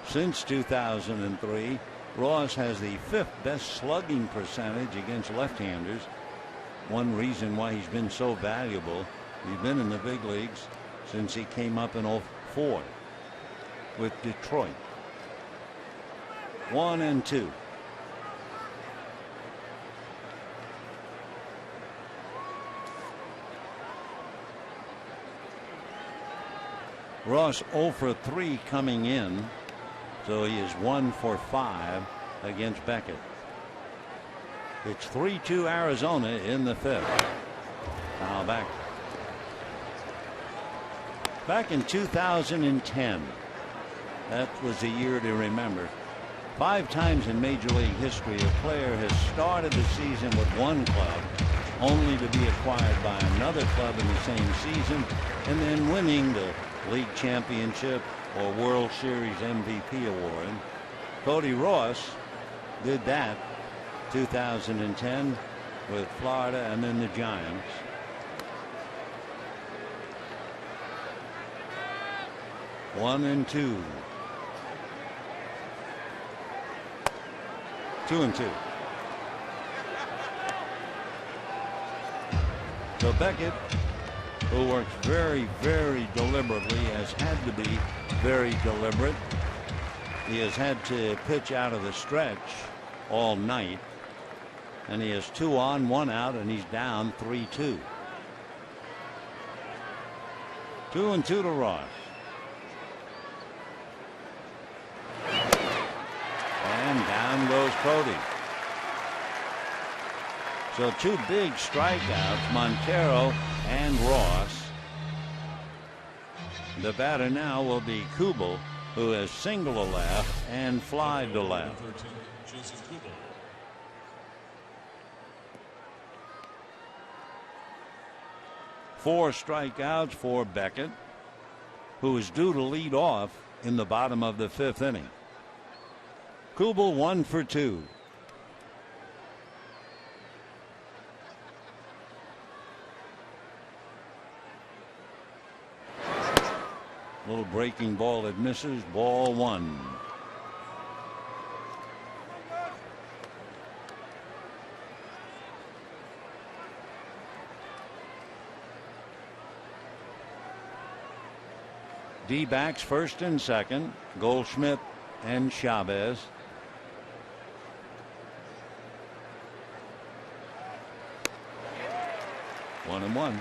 [SPEAKER 1] Since 2003, Ross has the 5th best slugging percentage against left-handers. One reason why he's been so valuable, he's been in the big leagues since he came up in 04 with Detroit. 1-2. Ross 0 for 3 coming in, so he is 1 for 5 against Beckett. It's 3-2 Arizona in the 5th. Now back in 2010. That was a year to remember. 5 times in Major League history, a player has started the season with one club, only to be acquired by another club in the same season, and then winning the league championship or World Series MVP award. Cody Ross did that 2010 with Florida and then the Giants. 1-2. 2-2. So Beckett, who works very, very deliberately, has had to be very deliberate. He has had to pitch out of the stretch all night, and he has 2 on, 1 out, and he's down 3-2. 2-2 to Ross. And down goes Cody. So 2 big strikeouts, Montero and Ross. The batter now will be Kubel, who has singled to left and flied to left. 4 strikeouts for Beckett, who is due to lead off in the bottom of the 5th inning. Kubel 1 for 2. Little breaking ball that misses. Ball 1. D-backs first and second. Goldschmidt and Chavez. One and one.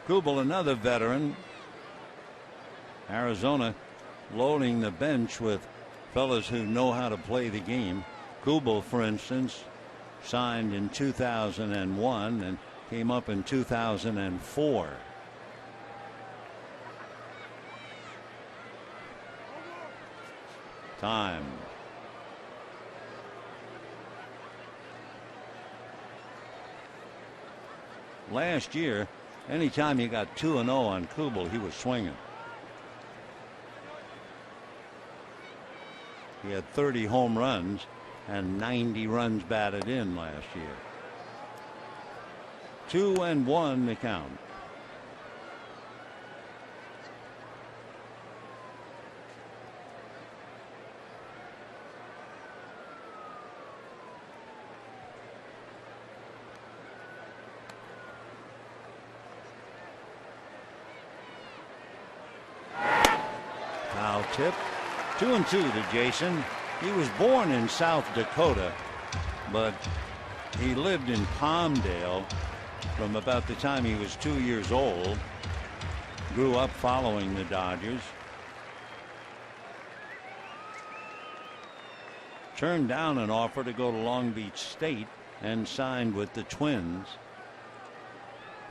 [SPEAKER 1] Kubel, another veteran. Arizona loading the bench with fellas who know how to play the game. Kubel, for instance, signed in 2001 and came up in 2004. Time. Last year, anytime you got 2-0 on Kubel, he was swinging. He had 30 home runs and 90 runs batted in last year. 2-1 the count. Foul tip. 2-2 to Jason. He was born in South Dakota, but he lived in Palmdale from about the time he was 2 years old. Grew up following the Dodgers. Turned down an offer to go to Long Beach State and signed with the Twins.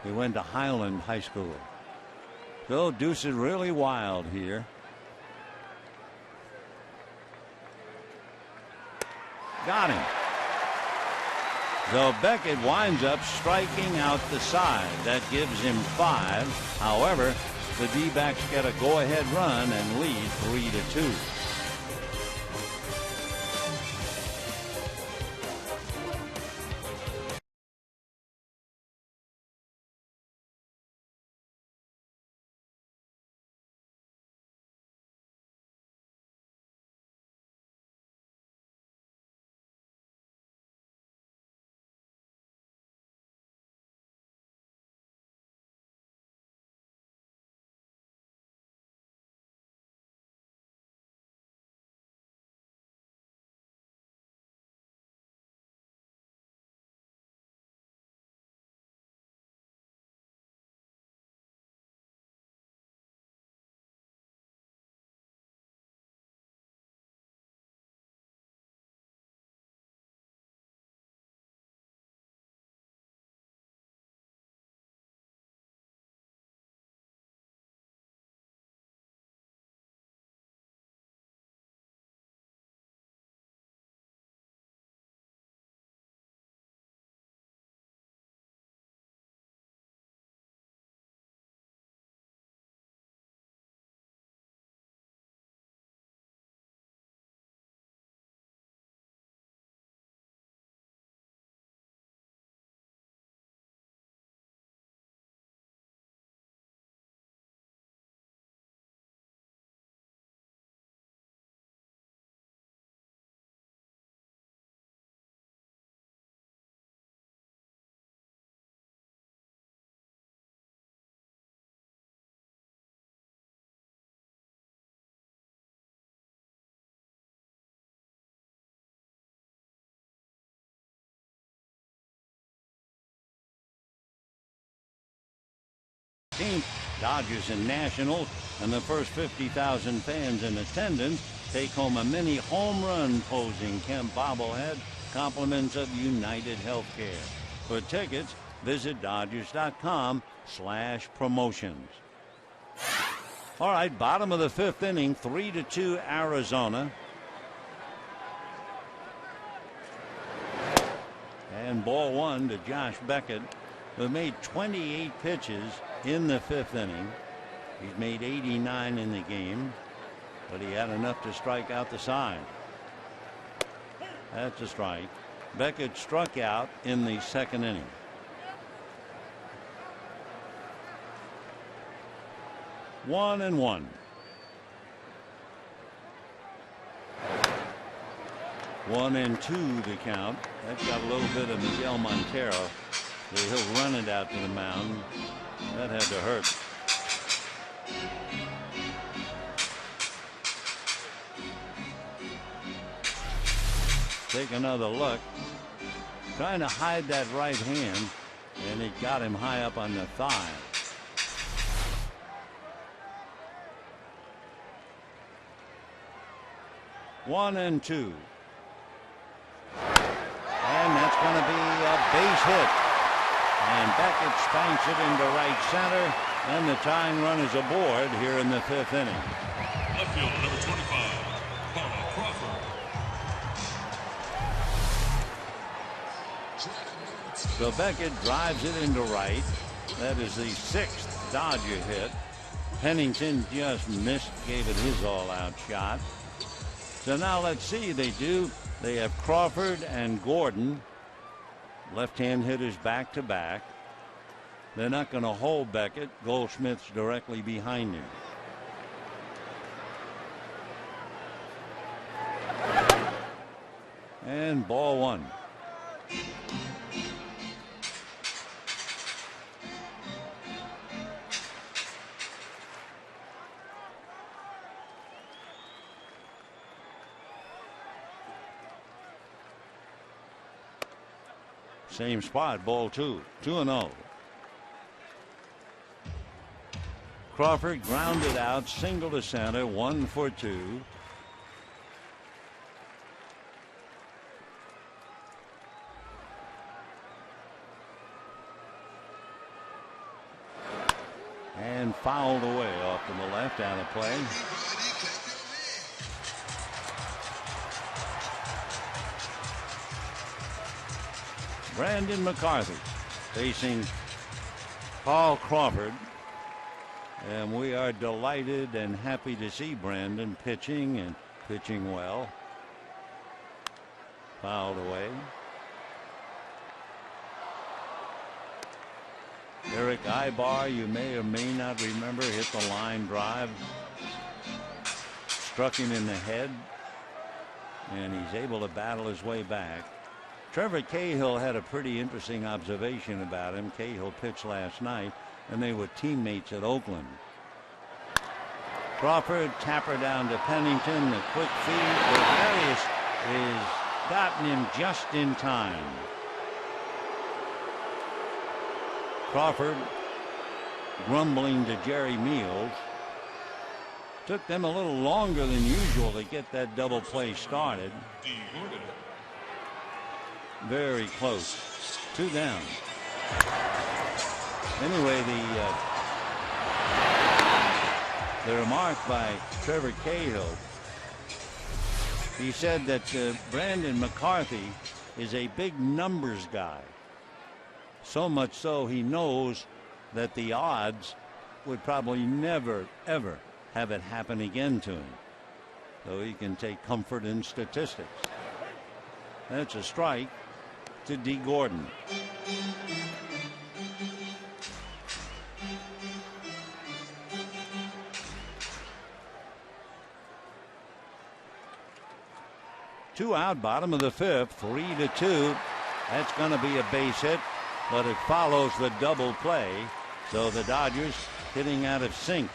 [SPEAKER 1] He went to Highland High School. So Deuce is really wild here. Got him. So Beckett winds up striking out the side. That gives him 5. However, the D-backs get a go-ahead run and lead 3-2. 15th, Dodgers and Nationals, and the first 50,000 fans in attendance take home a mini home run posing Kemp bobblehead, compliments of United Healthcare. For tickets, visit Dodgers.com/promotions. All right, bottom of the 5th inning, 3-2 Arizona. And ball 1 to Josh Beckett, who made 28 pitches in the 5th inning. He's made 89 in the game, but he had enough to strike out the side. That's a strike. Beckett struck out in the 2nd inning. One and one. One and two the count. That's got a little bit of Miguel Montero. So he'll run it out to the mound. That had to hurt. Take another look. Trying to hide that right hand, and it got him high up on the thigh. One and two. And that's going to be a base hit. And Beckett spanks it into right center, and the tying run is aboard here in the 5th inning.
[SPEAKER 4] Left fielder, number 25, Paul Crawford.
[SPEAKER 1] So Beckett drives it into right. That is the 6th Dodger hit. Pennington just missed, gave it his all-out shot. So now let's see. They have Crawford and Gordon, left-hand hitters back to back. They're not going to hold Beckett. Goldschmidt's directly behind him. And ball 1. Same spot, ball 2. 2-0. Crawford grounded out, single to center, 1 for 2. And fouled away off to the left, out of play. Brandon McCarthy facing Paul Crawford. And we are delighted and happy to see Brandon pitching and pitching well. Fouled away. Eric Ibar, you may or may not remember, hit the line drive. Struck him in the head. And he's able to battle his way back. Trevor Cahill had a pretty interesting observation about him. Cahill pitched last night, and they were teammates at Oakland. Crawford, tapper down to Pennington. The quick feed. Rogerius is gotten him just in time. Crawford grumbling to Jerry Meals. Took them a little longer than usual to get that double play started. Very close. 2 down. Anyway, the remark by Trevor Cahill, he said that Brandon McCarthy is a big numbers guy. So much so he knows that the odds would probably never, ever have it happen again to him. So he can take comfort in statistics. That's a strike to D. Gordon. Two out, bottom of the 5th, 3-2. That's going to be a base hit, but it follows the double play. So the Dodgers hitting out of sync.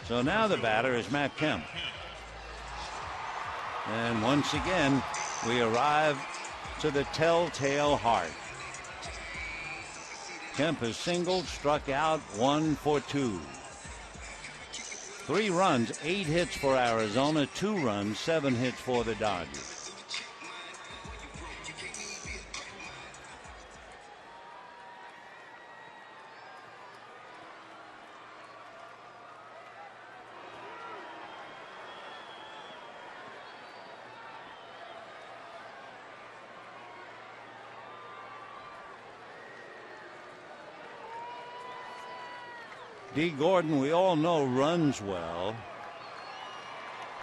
[SPEAKER 1] So now the batter is Matt Kemp. And once again, we arrive to the telltale heart. Kemp has singled, struck out, 1 for 2. 3 runs, 8 hits for Arizona, 2 runs, 7 hits for the Dodgers. D. Gordon, we all know, runs well.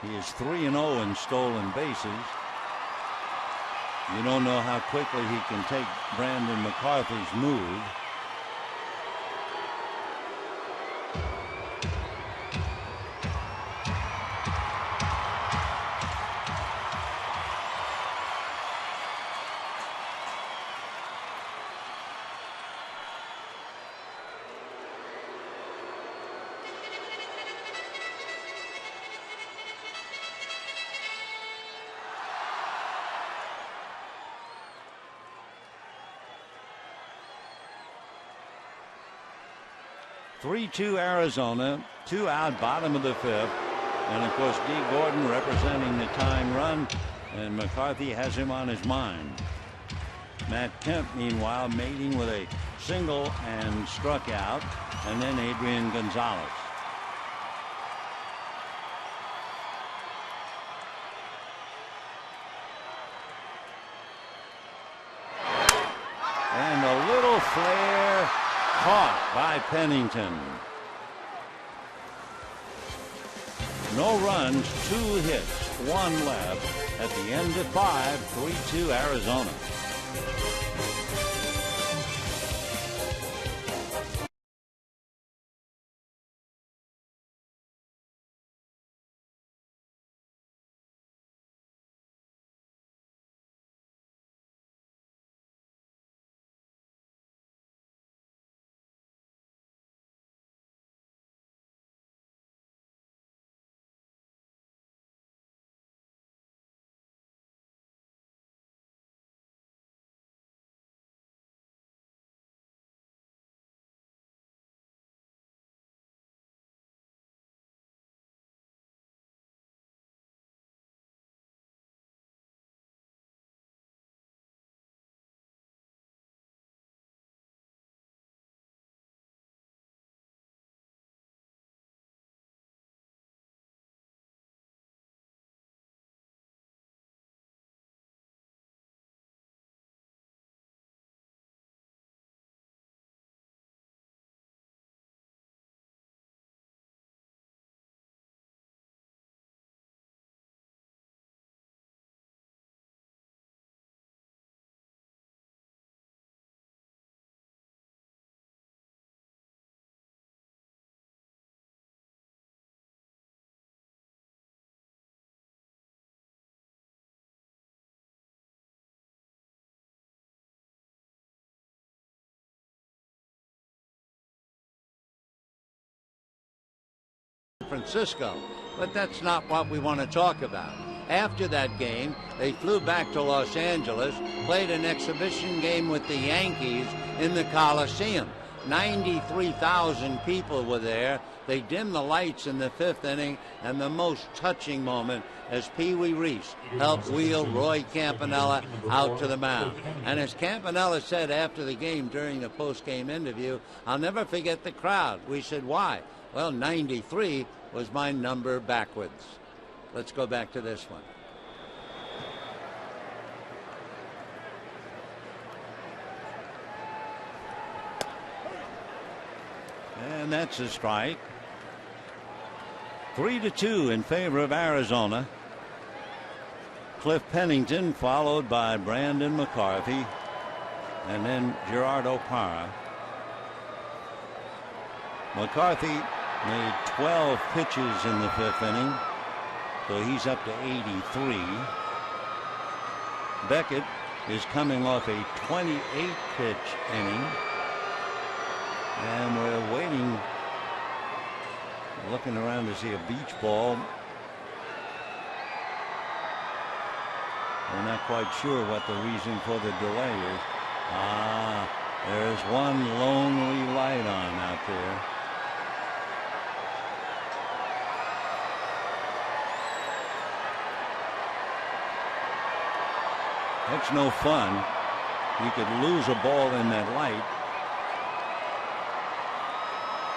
[SPEAKER 1] He is 3-0 in stolen bases. You don't know how quickly he can take Brandon McCarthy's move. Three-2 Arizona, 2 out, bottom of the 5th. And of course, D. Gordon representing the tying run, and McCarthy has him on his mind. Matt Kemp, meanwhile, mating with a single and struck out, and then Adrian Gonzalez. And a little flare caught by Pennington. No runs, 2 hits, 1 left at the end of 5, 3-2 Arizona. Francisco, but that's not what we want to talk about. After that game, they flew back to Los Angeles, played an exhibition game with the Yankees in the Coliseum. 93,000 people were there. They dimmed the lights in the 5th inning, and the most touching moment as Pee Wee Reese helped wheel Roy Campanella out to the mound. And as Campanella said after the game during the post-game interview, "I'll never forget the crowd." We said, "Why?" "Well, 93 was my number backwards." Let's go back to this one. And that's a strike. 3-2 in favor of Arizona. Cliff Pennington followed by Brandon McCarthy and then Gerardo Parra. McCarthy made 12 pitches in the 5th inning, so he's up to 83. Beckett is coming off a 28-pitch inning, and we're waiting, looking around to see a beach ball. We're not quite sure what the reason for the delay is. There's one lonely light on out there. That's no fun. You could lose a ball in that light.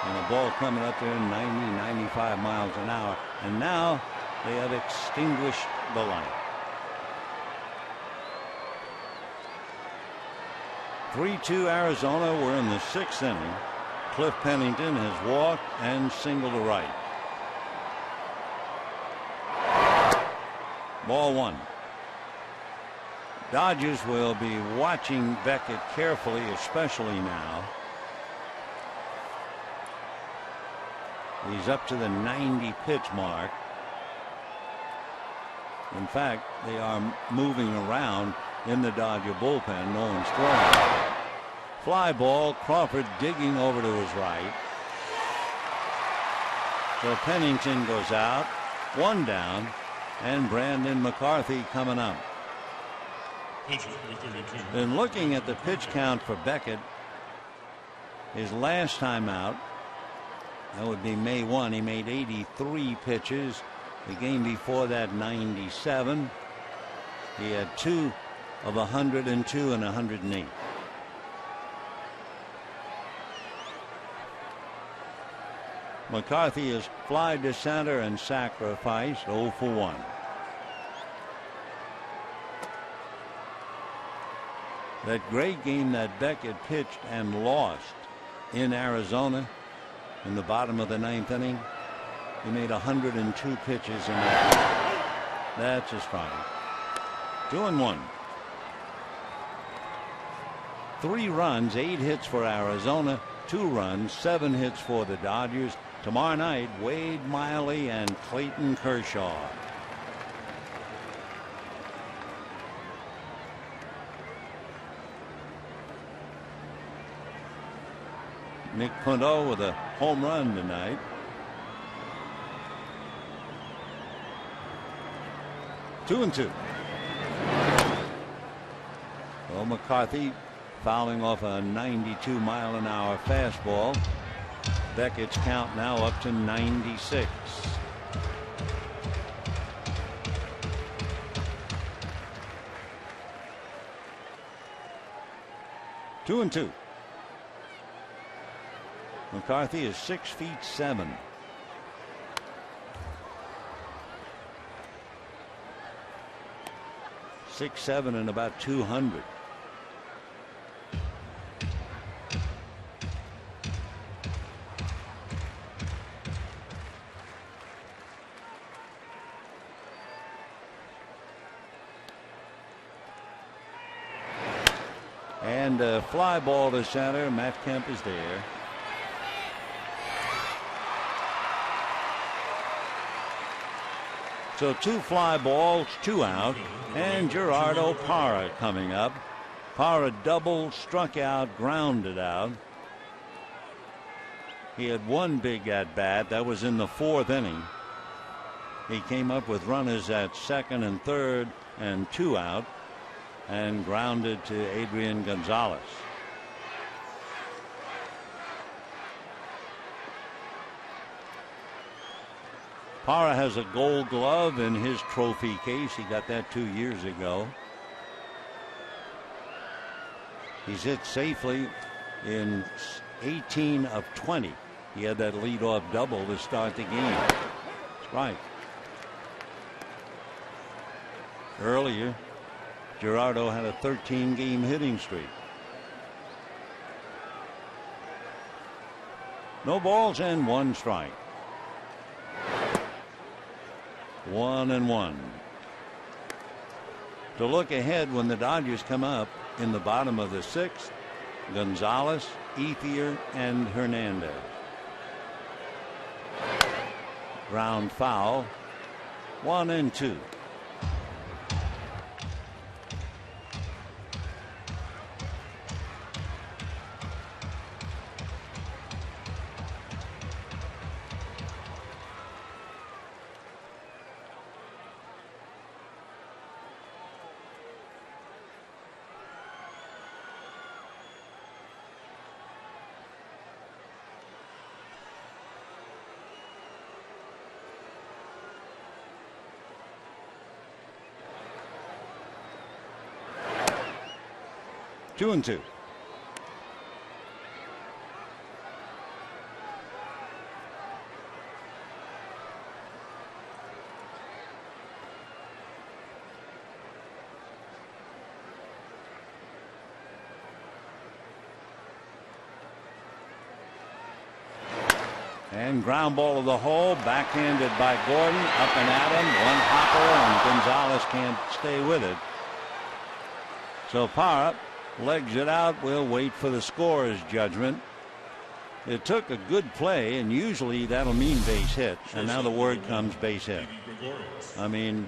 [SPEAKER 1] And a ball coming up there 90, 95 miles an hour. And now they have extinguished the light. 3-2 Arizona. We're in the 6th inning. Cliff Pennington has walked and singled to right. Ball 1. Dodgers will be watching Beckett carefully, especially now. He's up to the 90 pitch mark. In fact, they are moving around in the Dodger bullpen. No one's throwing. Fly ball. Crawford digging over to his right. So Pennington goes out. One down. And Brandon McCarthy coming up. And looking at the pitch count for Beckett, his last time out, that would be May 1. He made 83 pitches. The game before that, 97. He had 2 of 102 and 108. McCarthy is fly to center and sacrificed 0 for 1. That great game that Beckett pitched and lost in Arizona in the bottom of the 9th inning, he made 102 pitches in that. That's a strike. 2-1. 3 runs, 8 hits for Arizona, 2 runs, 7 hits for the Dodgers. Tomorrow night, Wade Miley and Clayton Kershaw. Nick Punto with a home run tonight. Two and 2. Well, McCarthy fouling off a 92-mile-an-hour fastball. Beckett's count now up to 96. Two and 2. McCarthy is 6'7". 6'7" and about 200. And a fly ball to center. Matt Kemp is there. So 2 fly balls, 2 out, and Gerardo Parra coming up. Parra double, struck out, grounded out. He had 1 big at bat. That was in the 4th inning. He came up with runners at 2nd and 3rd and 2 out, and grounded to Adrian Gonzalez. Parra has a Gold Glove in his trophy case. He got that 2 years ago. He's hit safely in 18 of 20. He had that leadoff double to start the game. Strike. Earlier, Gerardo had a 13-game hitting streak. No balls and 1 strike. 1-1. To look ahead when the Dodgers come up in the bottom of the 6th, Gonzalez, Ethier, and Hernandez. Ground foul. 1-2. 2-2. And ground ball to the hole, backhanded by Gordon, up and at him, one hopper, and Gonzalez can't stay with it. So Parra legs it out. We'll wait for the scorer's judgment. It took a good play, and usually that'll mean base hit, and now the word comes base hit. I mean,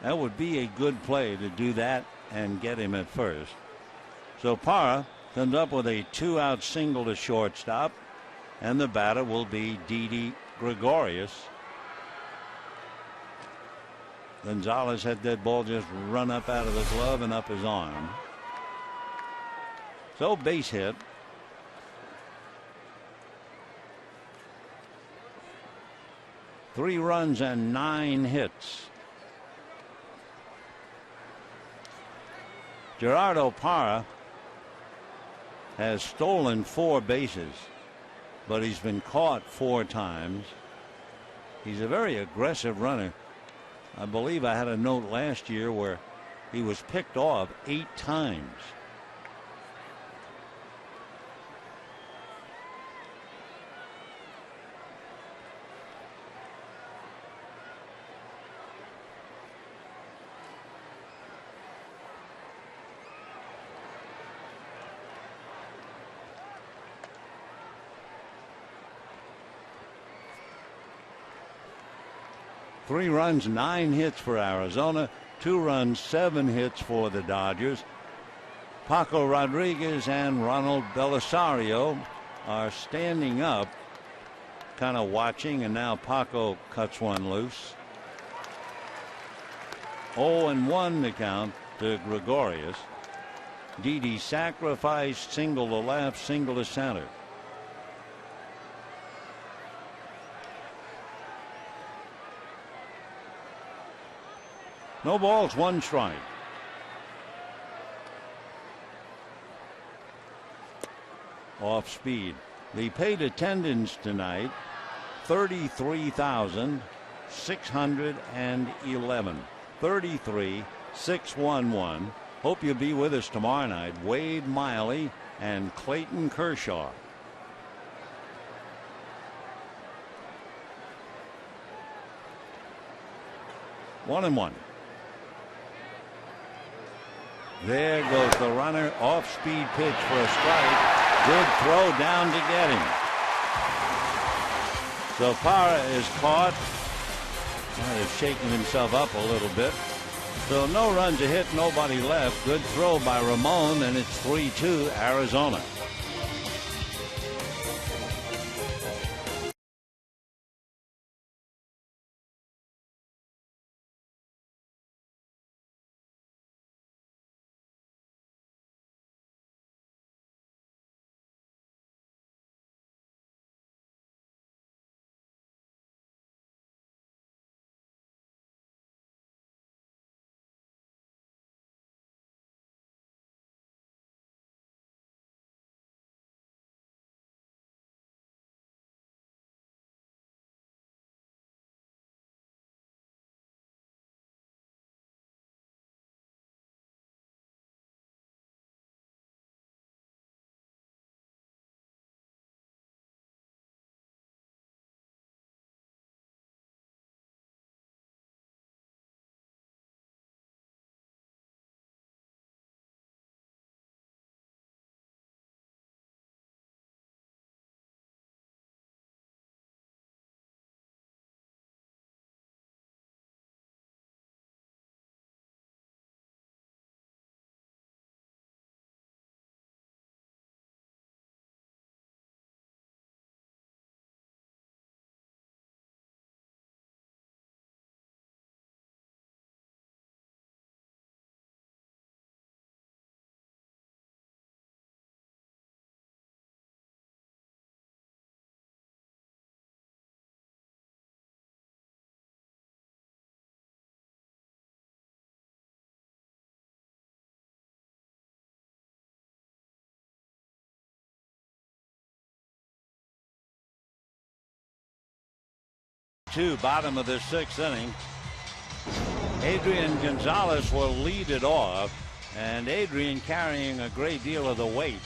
[SPEAKER 1] that would be a good play to do that and get him at first. So Parra comes up with a 2-out single to shortstop. And the batter will be Didi Gregorius. Gonzalez had that ball just run up out of the glove and up his arm. So base hit. Three runs and 9 hits. Gerardo Parra has stolen 4 bases, but he's been caught 4 times. He's a very aggressive runner. I believe I had a note last year where he was picked off 8 times. Three runs, 9 hits for Arizona. 2 runs, 7 hits for the Dodgers. Paco Rodriguez and Ronald Belisario are standing up, kind of watching, and now Paco cuts one loose. 0-1 the count to Gregorius. Didi sacrificed, single to left, single to center. No balls, 1 strike. Off speed. The paid attendance tonight, 33,611. 33,611. Hope you'll be with us tomorrow night. Wade Miley and Clayton Kershaw. One and one. There goes the runner. Off-speed pitch for a strike. Good throw down to get him. So Parra is caught. Might have shaken himself up a little bit. So no runs a hit, nobody left. Good throw by Ramon, and it's 3-2 Arizona. 3-2, bottom of the 6th inning. Adrian Gonzalez will lead it off, and Adrian carrying a great deal of the weight.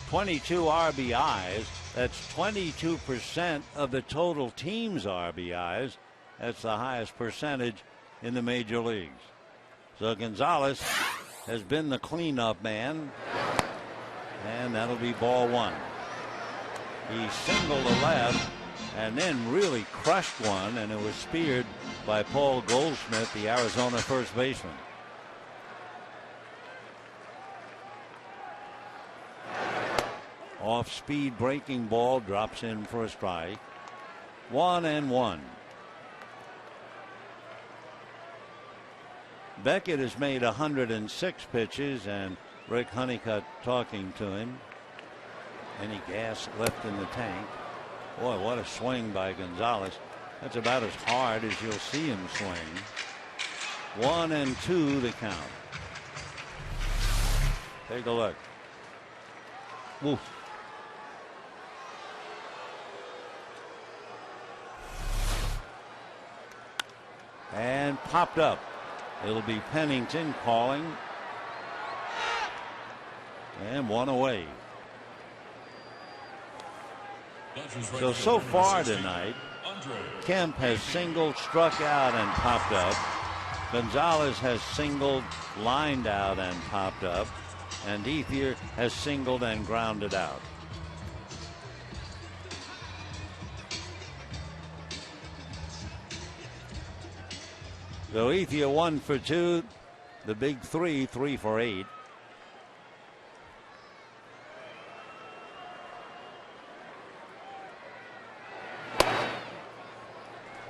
[SPEAKER 1] 22 RBIs. That's 22% of the total team's RBIs. That's the highest percentage in the major leagues. So Gonzalez has been the cleanup man, and that'll be ball one. He singled the left and then really crushed one, and it was speared by Paul Goldschmidt, the Arizona first baseman. Off speed breaking ball, drops in for a strike. 1-1. Beckett has made 106 pitches, and Rick Honeycutt talking to him. Any gas left in the tank? Boy, what a swing by Gonzalez. That's about as hard as you'll see him swing. 1-2 the count. Take a look. Woof. And popped up. It'll be Pennington calling. And one away. So far tonight, Kemp has singled, struck out, and popped up. Gonzalez has singled, lined out, and popped up. And Ethier has singled and grounded out. So Ethier 1 for 2. The big 3 for 8.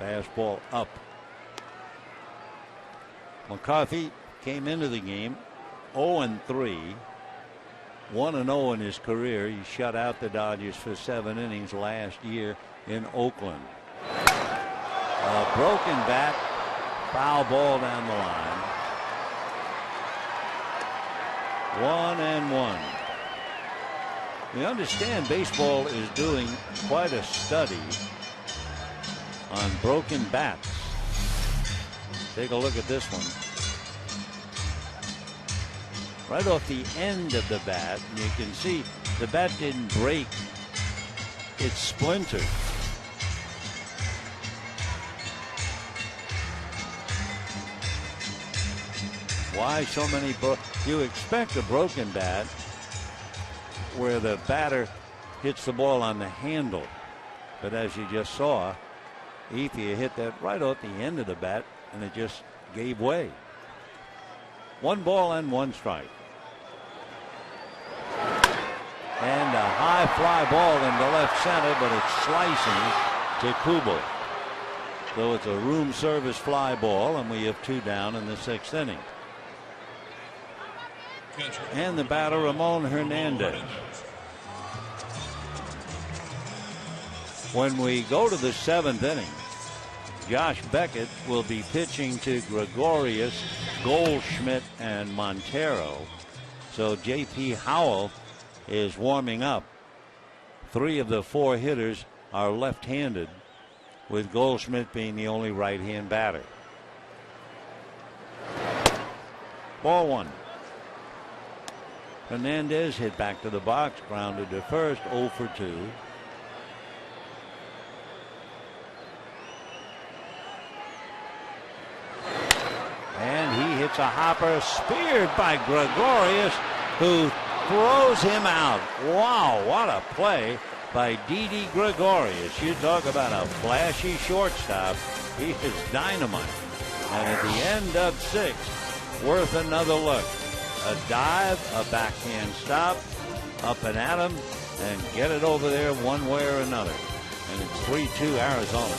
[SPEAKER 1] Fastball up. McCarthy came into the game 0-3. 1-0 in his career. He shut out the Dodgers for 7 innings last year in Oakland. A broken bat. Foul ball down the line. 1-1. We understand baseball is doing quite a study on broken bats. Take a look at this one. Right off the end of the bat, you can see the bat didn't break. It splintered. Why so many? You expect a broken bat where the batter hits the ball on the handle. But as you just saw, Ethier hit that right off the end of the bat, and it just gave way. 1 ball and 1 strike. And a high fly ball into left center, but it's slicing to Kubel. So it's a room service fly ball, and we have 2 down in the 6th inning. And the batter, Ramon Hernandez. When we go to the 7th inning, Josh Beckett will be pitching to Gregorius, Goldschmidt, and Montero. So J.P. Howell is warming up. 3 of the 4 hitters are left-handed, with Goldschmidt being the only right-hand batter. Ball 1. Hernandez hit back to the box, grounded to first, 0 for 2. And he hits a hopper, speared by Gregorius, who throws him out. Wow, what a play by Didi Gregorius. You talk about a flashy shortstop. He is dynamite. And at the end of 6, worth another look. A dive, a backhand stop, up and at him, and get it over there one way or another. And it's 3-2 Arizona.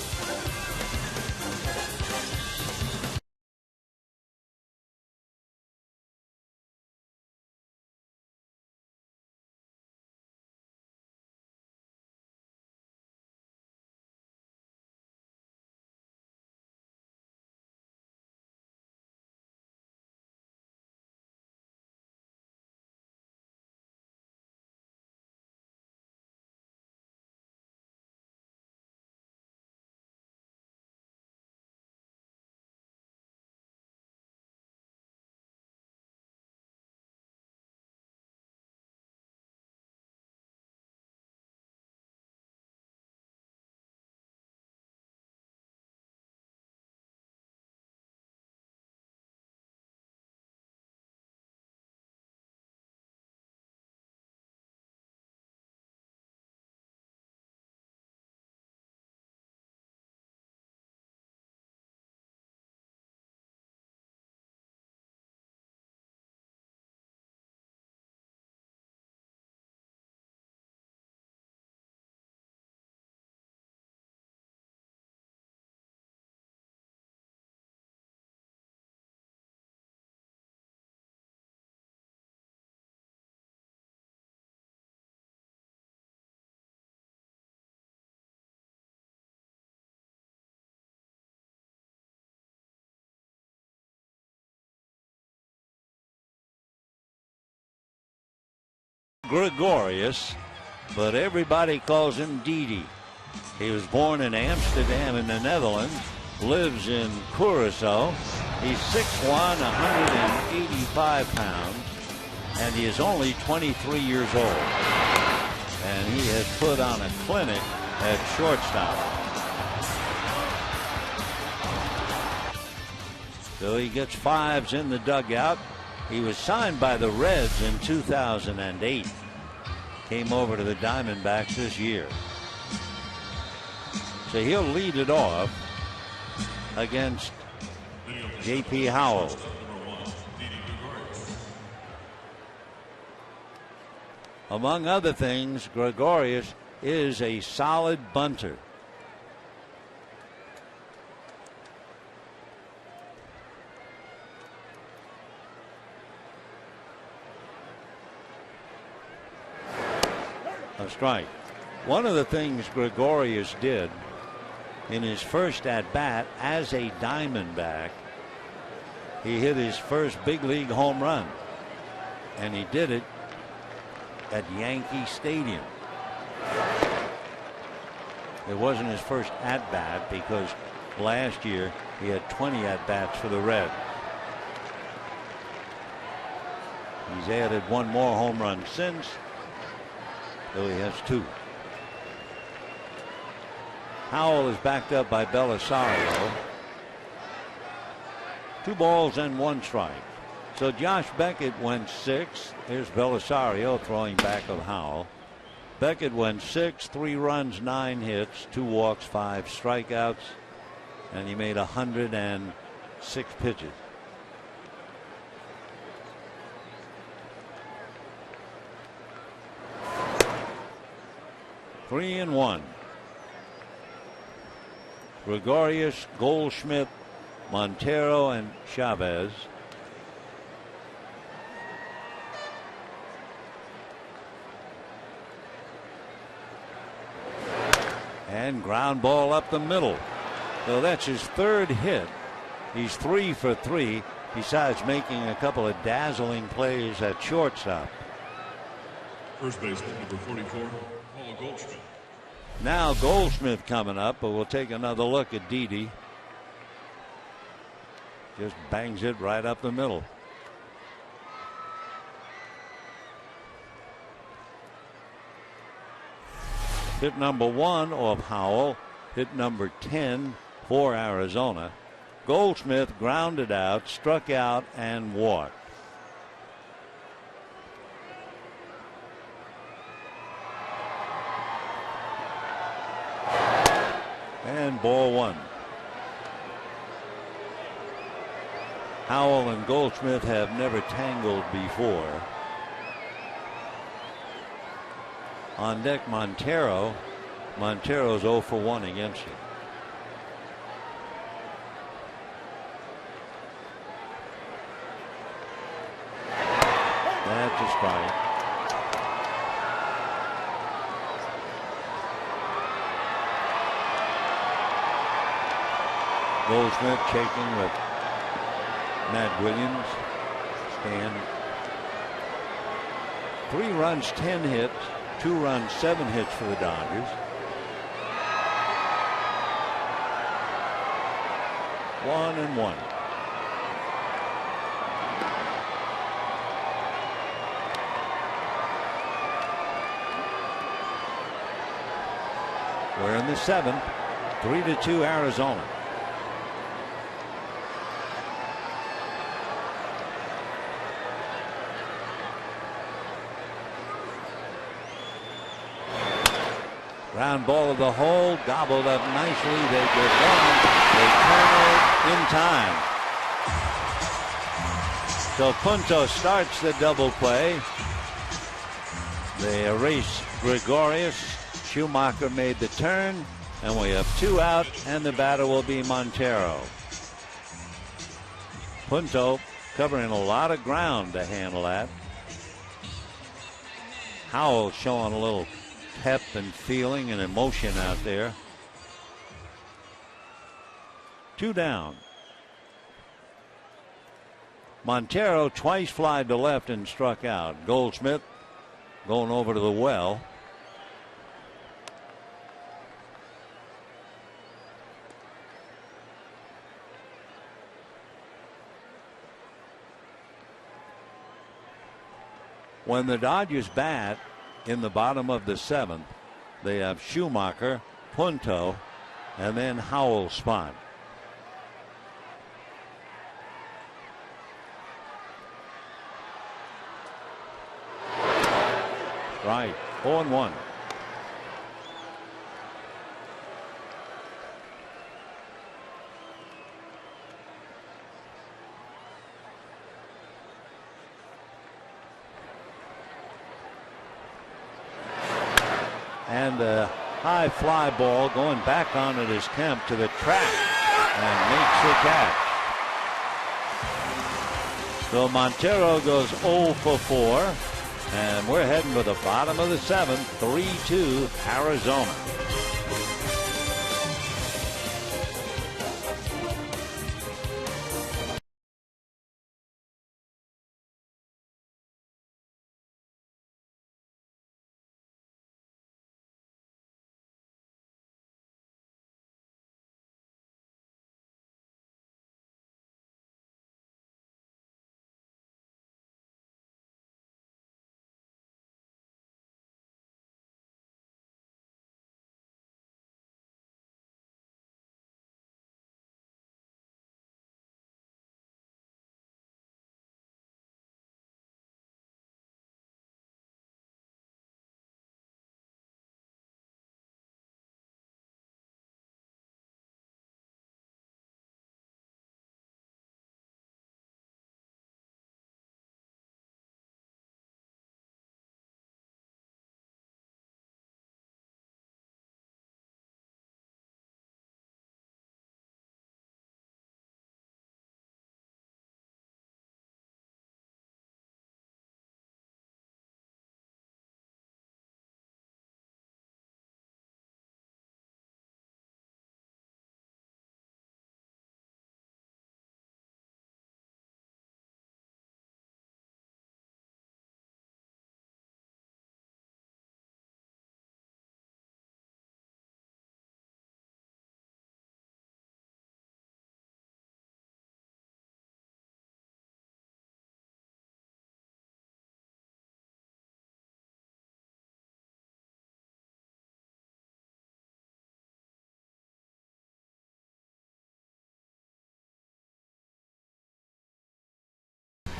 [SPEAKER 1] Gregorius, but everybody calls him Didi. He was born in Amsterdam in the Netherlands, lives in Curaçao. He's 6'1", 185 pounds, and he is only 23 years old. And he has put on a clinic at shortstop. So he gets fives in the dugout. He was signed by the Reds in 2008. Came over to the Diamondbacks this year. So he'll lead it off against J.P. Howell. Among other things, Gregorius is a solid bunter. A strike. One of the things Gregorius did in his first at-bat as a Diamondback, he hit his first big league home run, and he did it at Yankee Stadium. It wasn't his first at-bat because last year he had 20 at-bats for the Reds. He's added one more home run since, so he has two. Howell is backed up by Belisario. 2 balls and 1 strike. So Josh Beckett went 6. Here's Belisario throwing back of Howell. Beckett went 6, 3 runs, 9 hits, 2 walks, 5 strikeouts, and he made 106 pitches. Three and 1. Gregorius, Goldschmidt, Montero, and Chavez. And ground ball up the middle. So that's his 3rd hit. He's 3 for 3, besides making a couple of dazzling plays at shortstop.
[SPEAKER 4] First baseman, number 44, Paul Goldschmidt.
[SPEAKER 1] Now Goldschmidt coming up, but we'll take another look at Didi. Just bangs it right up the middle. Hit number 1 off Howell. Hit number 10 for Arizona. Goldschmidt grounded out, struck out, and walked. And ball 1. Howell and Goldschmidt have never tangled before. On deck, Montero. Montero's 0 for 1 against it. That's a strike. Goldschmidt shaking with Matt Williams. Stand. 3 runs, 10 hits. 2 runs, 7 hits for the Dodgers. 1 and 1. We're in the 7th. 3-2 Arizona. Ground ball of the hole, gobbled up nicely. They get 1. They turn it in time. So Punto starts the double play. They erase Gregorius. Schumacher made the turn, and we have 2 out, and the batter will be Montero. Punto covering a lot of ground to handle that. Howell showing a little pep and feeling and emotion out there. 2 down. Montero twice flied to left and struck out. Goldschmidt going over to the well. When the Dodgers bat in the bottom of the 7th, they have Schumacher, Punto, and then Howell spot. Right, 0-1. And a high fly ball going back on it is Kemp to the track and makes the catch. So Montero goes 0 for 4. And we're heading for the bottom of the 7th, 3-2 Arizona.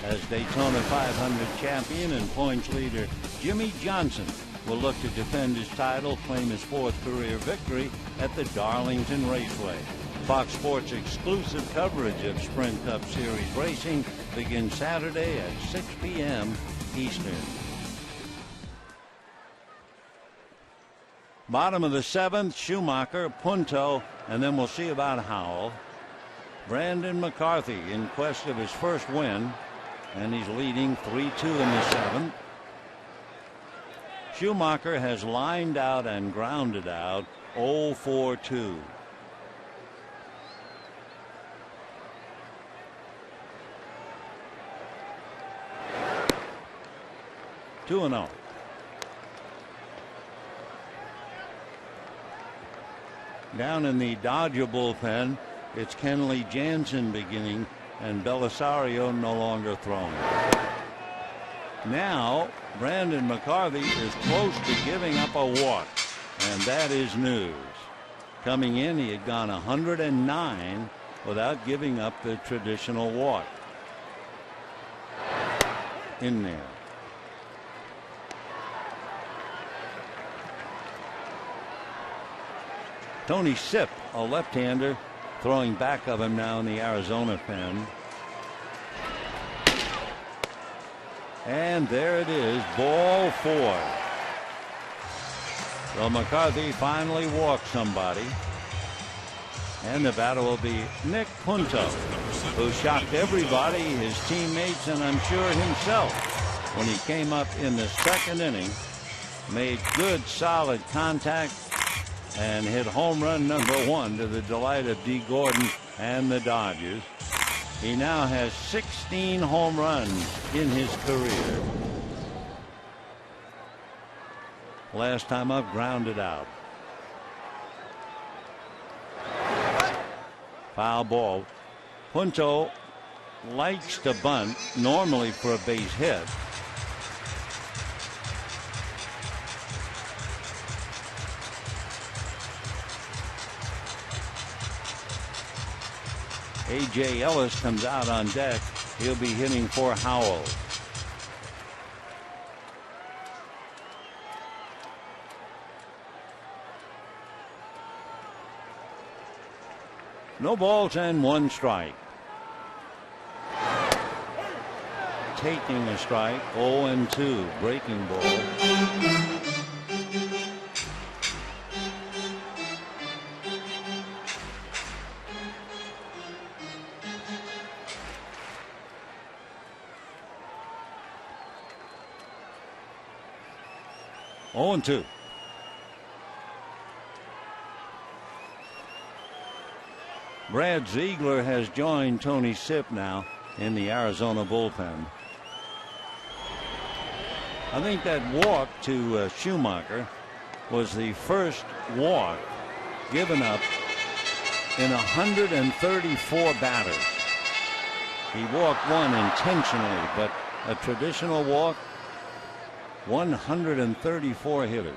[SPEAKER 1] As Daytona 500 champion and points leader Jimmy Johnson will look to defend his title, claim his 4th career victory at the Darlington Raceway. Fox Sports exclusive coverage of Sprint Cup Series racing begins Saturday at 6 p.m. Eastern. Bottom of the 7th, Schumacher, Punto, and then we'll see about Howell. Brandon McCarthy in quest of his first win, and he's leading 3-2 in the 7th. Schumacher has lined out and grounded out 0-4-2. Two and 0. Down in the Dodger bullpen, it's Kenley Jansen beginning, and Belisario no longer throwing. Now, Brandon McCarthy is close to giving up a walk, and that is news. Coming in, he had gone 109 without giving up the traditional walk. In there. Tony Sipp, a left-hander, throwing back of him now in the Arizona pen. And there it is, ball 4. So McCarthy finally walked somebody. And the batter will be Nick Punto, who shocked everybody, his teammates, and I'm sure himself, when he came up in the 2nd inning, made good, solid contact, and hit home run number 1 to the delight of D. Gordon and the Dodgers. He now has 16 home runs in his career. last time up, grounded out. Foul ball. Punto likes to bunt, normally for a base hit. A.J. Ellis comes out on deck. He'll be hitting for Howell. No balls and 1 strike. Taking a strike, 0-2, breaking ball. Oh, and 2. Brad Ziegler has joined Tony Sipp now in the Arizona bullpen. I think that walk to Schumacher was the first walk given up in 134 batters. He walked 1 intentionally, but a traditional walk, 134 hitters.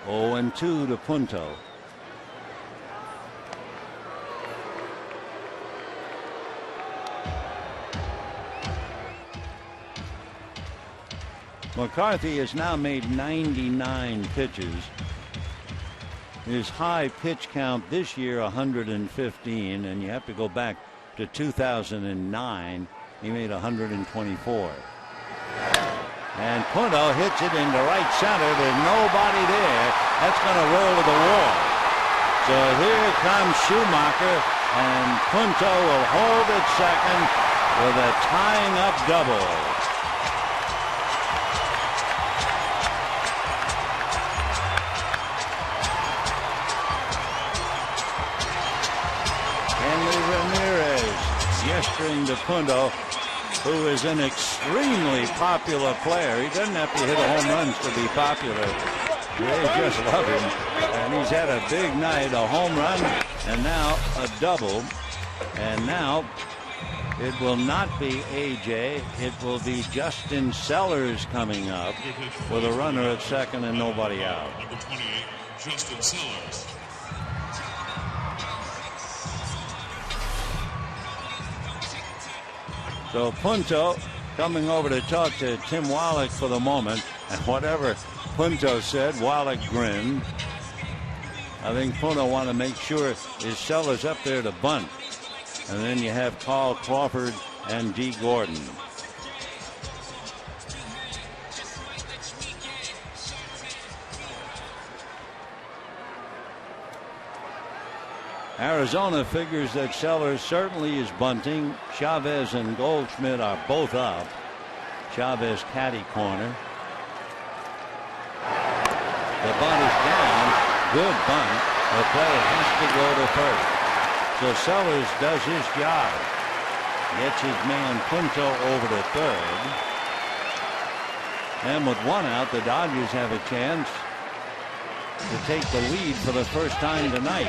[SPEAKER 1] 0-2 to Punto. McCarthy has now made 99 pitches. His high pitch count this year 115, and you have to go back to 2009. He made 124. And Punto hits it into right center. There's nobody there. That's going to roll to the wall. So here comes Schumacher, and Punto will hold at second with a tying up double. Gesturing to Punto, who is an extremely popular player. He doesn't have to hit home runs to be popular. They just love him. And he's had a big night, a home run, and now a double. And now it will not be A.J. It will be Justin Sellers coming up with a runner at second and nobody out.
[SPEAKER 4] Number 28, Justin Sellers.
[SPEAKER 1] So Punto coming over to talk to Tim Wallach for the moment, and whatever Punto said, Wallach grinned. I think Punto want to make sure his Sellers up there to bunt, and then you have Carl Crawford and D. Gordon. Arizona figures that Sellers certainly is bunting. Chavez and Goldschmidt are both up. Chavez caddy corner. The bunt is down. Good bunt. The play has to go to first. So Sellers does his job. Gets his man Punto over to third. And with 1 out, the Dodgers have a chance to take the lead for the first time tonight.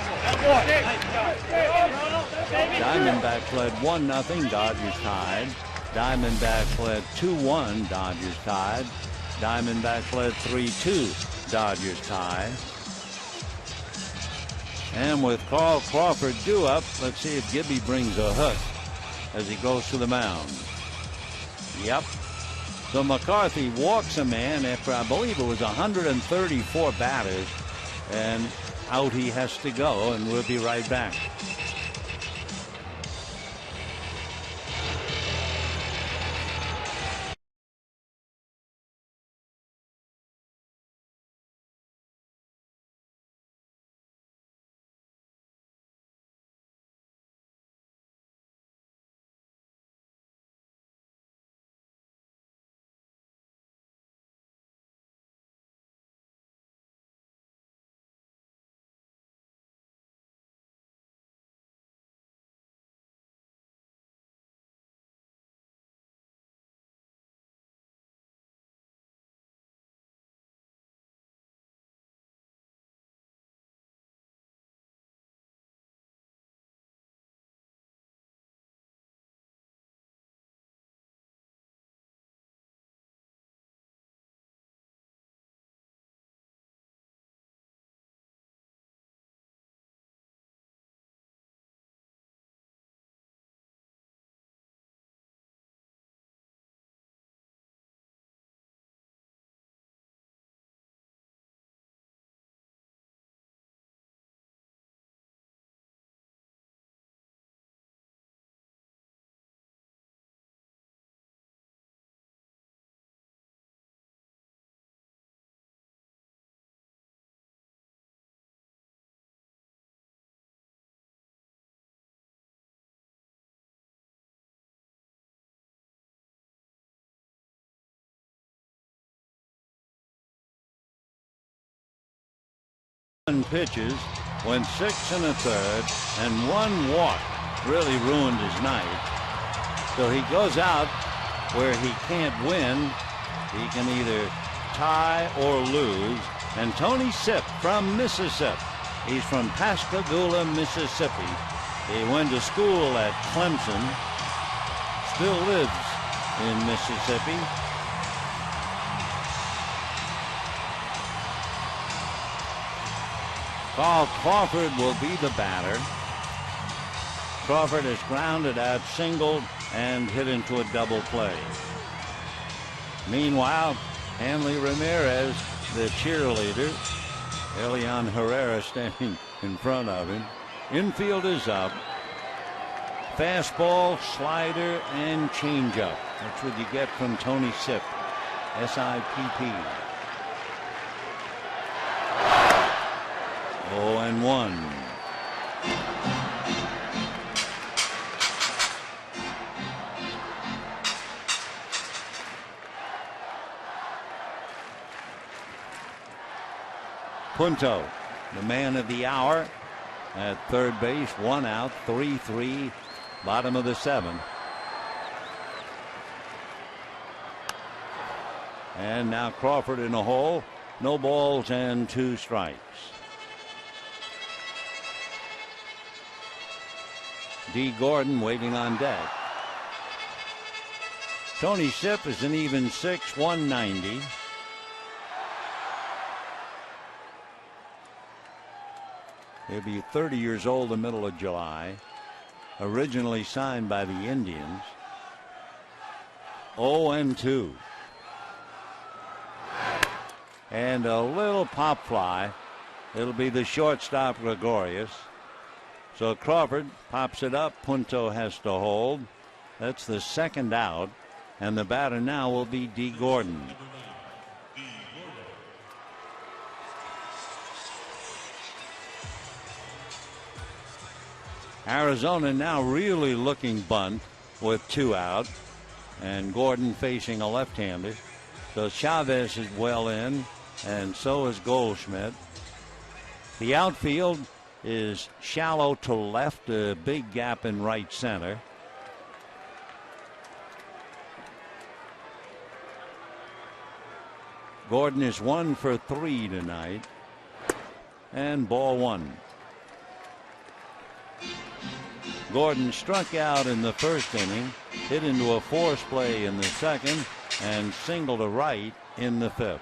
[SPEAKER 1] Diamondbacks led 1-0. Dodgers tied. Diamondbacks led 2-1. Dodgers tied. Diamondbacks led 3-2. Dodgers tied. And with Carl Crawford due up, let's see if Gibby brings a hook as he goes to the mound. Yep. So McCarthy walks a man after, I believe it was 134 batters, and out he has to go, and we'll be right back. pitches, went 6 1/3, and 1 walk. Really ruined his night. So he goes out where he can't win. He can either tie or lose. And Tony Sipp from Mississippi. He's from Pascagoula, Mississippi. He went to school at Clemson. Still lives in Mississippi. Carl Crawford will be the batter. Crawford is grounded out, singled, and hit into a double play. Meanwhile, Hanley Ramirez, the cheerleader, Elian Herrera standing in front of him. Infield is up. Fastball, slider, and changeup. That's what you get from Tony Sipp. S-I-P-P. 0-1. Punto, the man of the hour at third base. 1 out, 3-3, bottom of the 7th. And now Crawford in a hole. No balls and 2 strikes. D. Gordon waiting on deck. Tony Sipp is an even 6, 190. He'll be 30 years old the middle of July. Originally signed by the Indians. 0-2. And a little pop fly. It'll be the shortstop Gregorius. So Crawford pops it up. Punto has to hold. That's the 2nd out. And the batter now will be D. Gordon. Arizona now really looking bunt with 2 out. And Gordon facing a left-hander. So Chavez is well in. And so is Goldschmidt. The outfield is shallow to left, a big gap in right center. Gordon is 1 for 3 tonight. And ball 1. Gordon struck out in the 1st inning, hit into a force play in the 2nd, and singled to right in the 5th.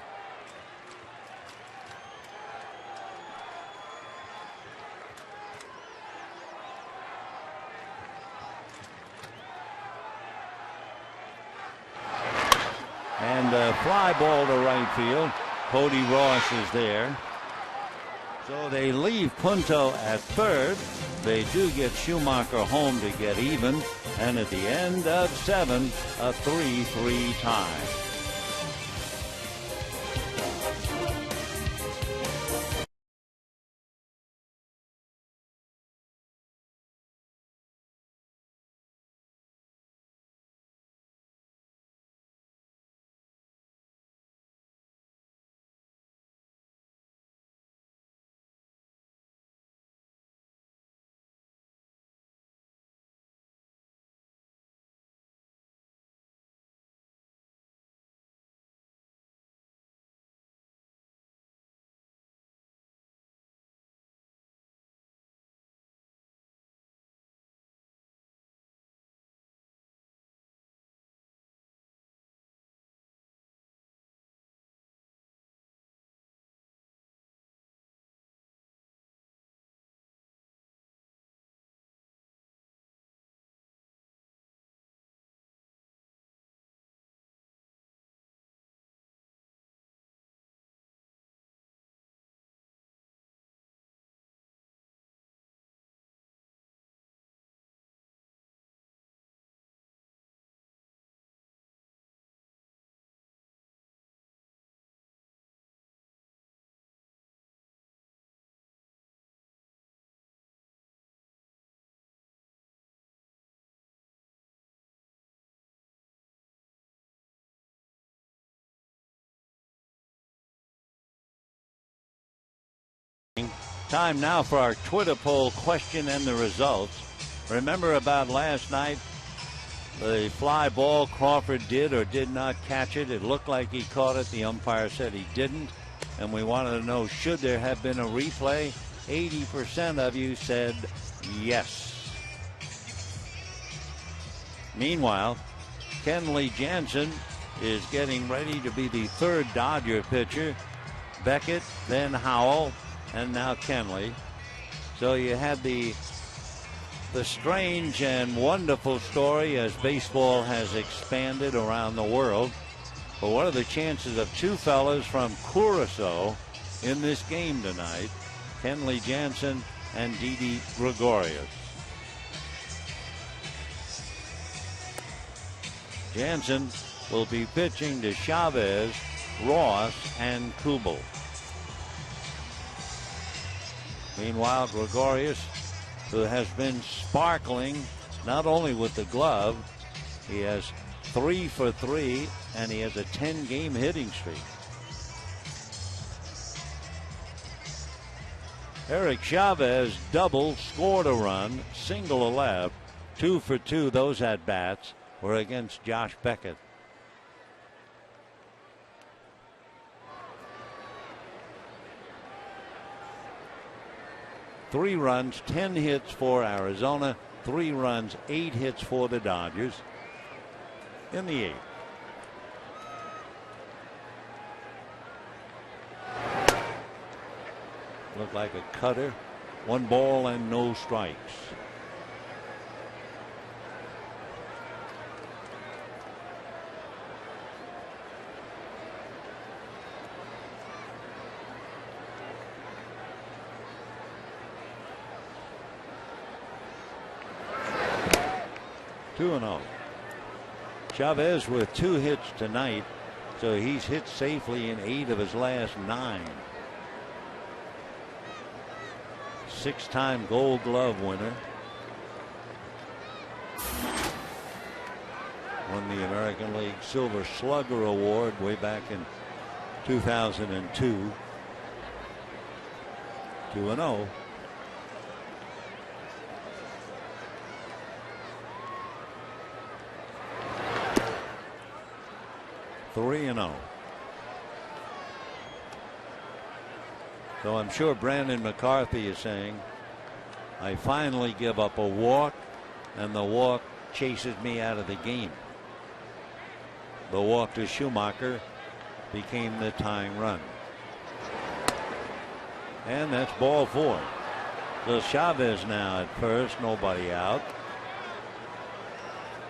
[SPEAKER 1] And a fly ball to right field. Cody Ross is there. So they leave Punto at 3rd. They do get Schumacher home to get even. And at the end of 7, a 3-3 tie. Time now for our Twitter poll question and the results. Remember about last night? The fly ball, Crawford did or did not catch it. It looked like he caught it. The umpire said he didn't. And we wanted to know, should there have been a replay? 80% of you said yes. Meanwhile, Kenley Jansen is getting ready to be the third Dodger pitcher. Beckett, then Howell, and now Kenley. So you had the strange and wonderful story as baseball has expanded around the world. But what are the chances of two fellas from Curacao in this game tonight? Kenley Jansen and Didi Gregorius. Jansen will be pitching to Chavez, Ross, and Kubel. Meanwhile, Gregorius, who has been sparkling not only with the glove, he has 3 for 3, and he has a 10-game hitting streak. Eric Chavez double, scored a run, single a left, 2 for 2. Those at bats were against Josh Beckett. Three runs, 10 hits for Arizona. 3 runs, 8 hits for the Dodgers in the 8th. Looked like a cutter. 1 ball and no strikes. Two and 0. Chavez with 2 hits tonight, so he's hit safely in 8 of his last 9. 6-time Gold Glove winner. Won the American League Silver Slugger Award way back in 2002. 2 and 0. Three and 0. So I'm sure Brandon McCarthy is saying, I finally give up a walk, and the walk chases me out of the game. The walk to Schumacher became the tying run. And that's ball 4. So Chavez now at first, nobody out.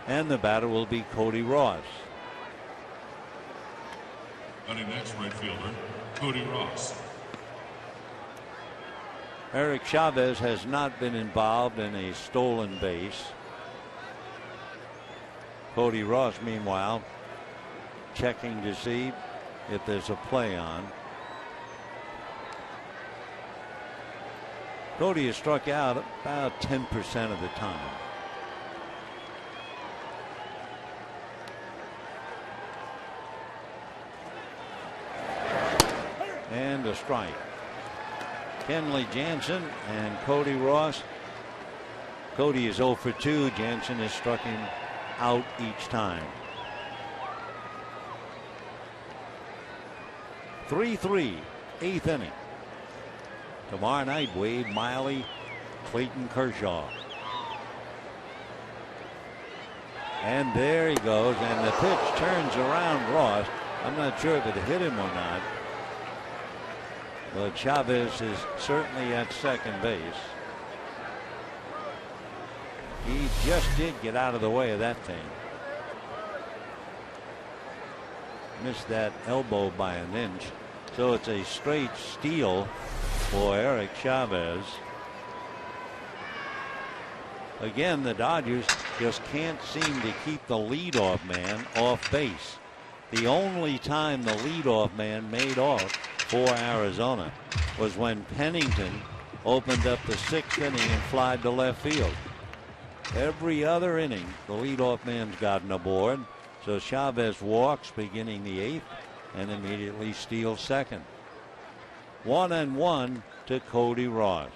[SPEAKER 1] And the batter will be Cody Ross.
[SPEAKER 4] Batting next, right fielder, Cody Ross.
[SPEAKER 1] Eric Chavez has not been involved in a stolen base. Cody Ross, meanwhile, checking to see if there's a play on. Cody has struck out about 10% of the time. And a strike. Kenley Jansen and Cody Ross. Cody is 0 for 2. Jansen has struck him out each time. 3-3, 8th inning. Tomorrow night, Wade Miley, Clayton Kershaw. And there he goes, and the pitch turns around Ross. I'm not sure if it hit him or not. But Chavez is certainly at second base. He just did get out of the way of that thing. Missed that elbow by an inch. So it's a straight steal for Eric Chavez. Again, the Dodgers just can't seem to keep the leadoff man off base. The only time the leadoff man made off for Arizona was when Pennington opened up the 6th inning and flied to left field. Every other inning, the leadoff man's gotten aboard. So Chavez walks beginning the 8th and immediately steals second. 1-1 to Cody Ross.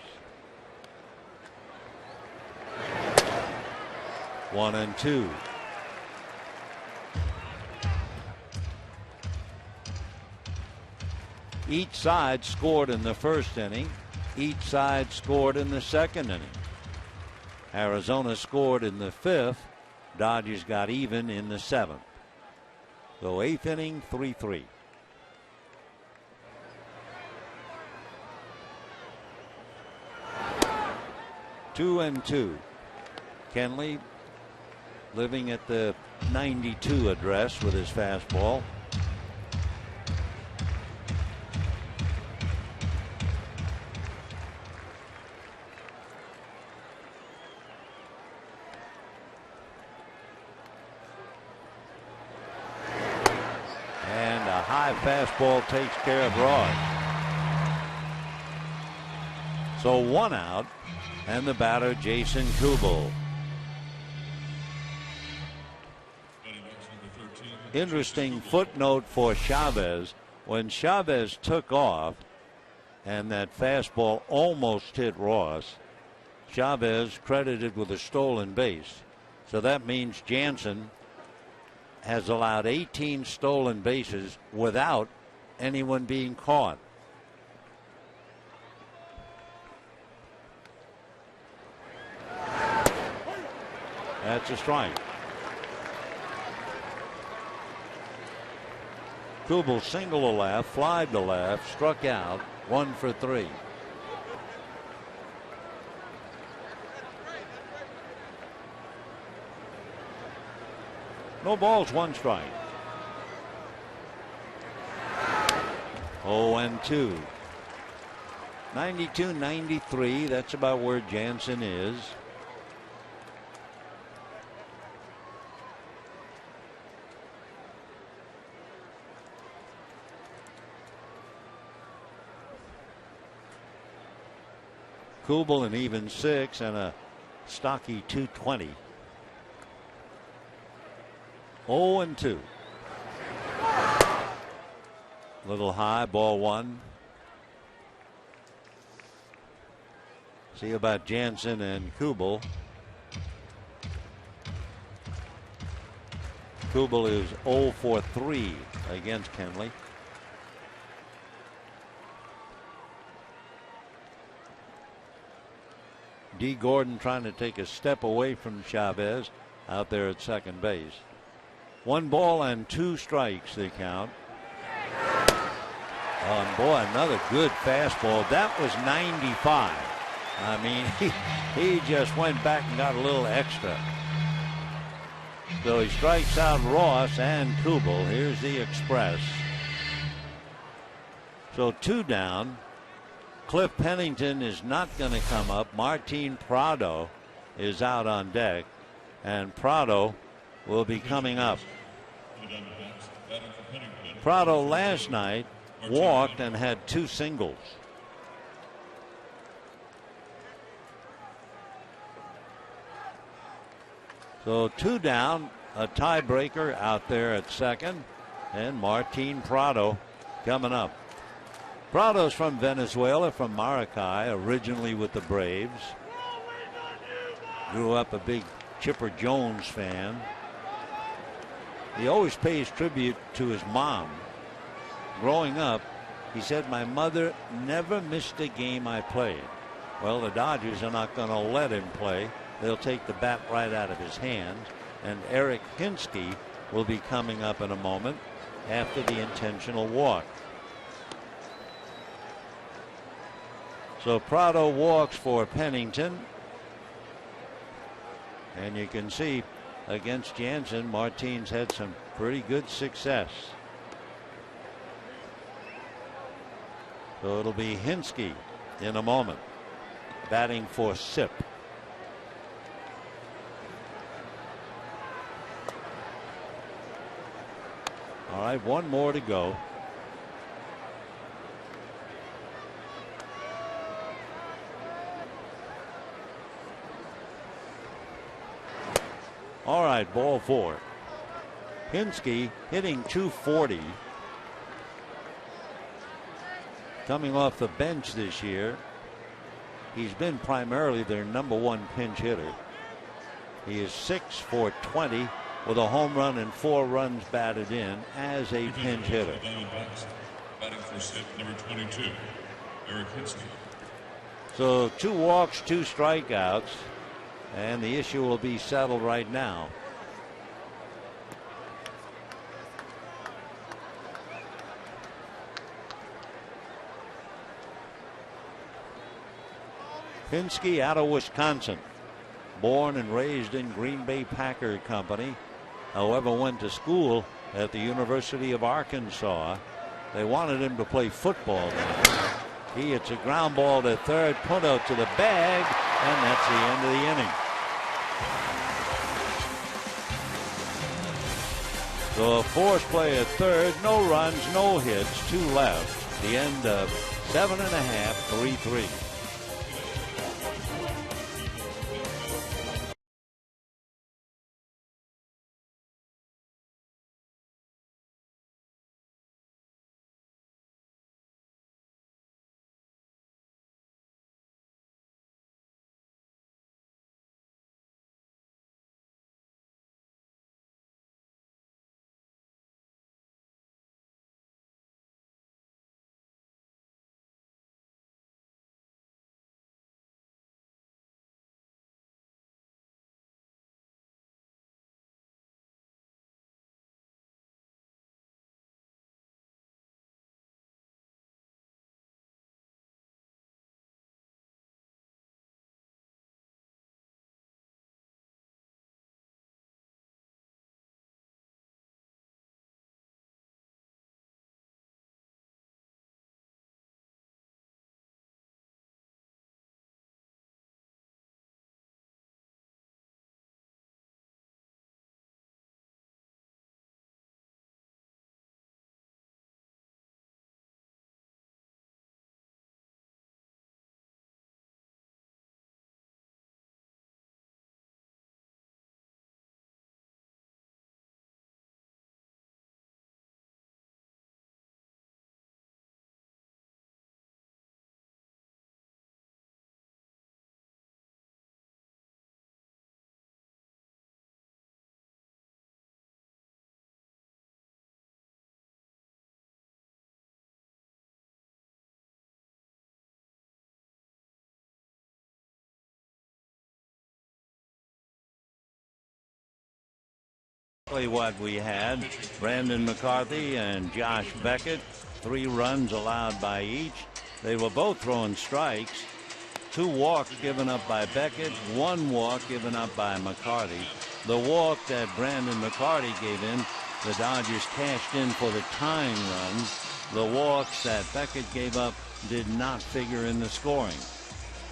[SPEAKER 1] 1-2. Each side scored in the first inning. Each side scored in the second inning. Arizona scored in the fifth. Dodgers got even in the seventh. So eighth inning, 3-3. Two and two. Kenley living at the 92 address with his fastball. And a high fastball takes care of Ross. So one out, and the batter Jason Kubel. Interesting footnote for Chavez. When Chavez took off and that fastball almost hit Ross, Chavez credited with a stolen base. So that means Jansen has allowed 18 stolen bases without anyone being caught. That's a strike. Kubel single to left, fly to left, struck out, 1 for 3. No balls, 1 strike. 0-2. 92-93, that's about where Jansen is. Kubel an even 6 and a stocky 220. 0-2. Little high, ball 1. See about Jansen and Kubel. Kubel is 0 for 3 against Kenley. D. Gordon trying to take a step away from Chavez out there at second base. 1 ball and 2 strikes they count. Oh, and boy, another good fastball. That was 95. I mean, he just went back and got a little extra. So he strikes out Ross and Kubel. Here's the Express. So 2 down. Cliff Pennington is not going to come up. Martin Prado is out on deck, and Prado will be coming up. Prado last night walked and had 2 singles. So 2 down, a tiebreaker out there at second, and Martin Prado coming up. Prado's from Venezuela, from Maracay, originally with the Braves. Grew up a big Chipper Jones fan. He always pays tribute to his mom. Growing up, he said, "My mother never missed a game I played." Well, the Dodgers are not going to let him play. They'll take the bat right out of his hands. And Eric Hinsky will be coming up in a moment after the intentional walk. So Prado walks for Pennington. And you can see against Jansen, Martin's had some pretty good success. So it'll be Hinsky in a moment, batting for Sip. All right, 1 more to go. All right, ball 4. Hinsky hitting .240. coming off the bench this year. He's been primarily their #1 pinch hitter. He is 6 for 20 with a home run and 4 runs batted in as a pinch hitter.
[SPEAKER 4] Batting first hit, number 22, Eric Hinsky.
[SPEAKER 1] So 2 walks, 2 strikeouts, and the issue will be settled right now. Hinsky out of Wisconsin, born and raised in Green Bay Packer Company, however went to school at the University of Arkansas. They wanted him to play football there. He hits a ground ball to third, put out to the bag, and that's the end of the inning. So a force play at third, no runs, no hits, 2 left. The end of 7 1/2, 3-3. What we had, Brandon McCarthy and Josh Beckett, 3 runs allowed by each. They were both throwing strikes. 2 walks given up by Beckett, 1 walk given up by McCarthy. The walk that Brandon McCarthy gave in, the Dodgers cashed in for the tying run. The walks that Beckett gave up did not figure in the scoring.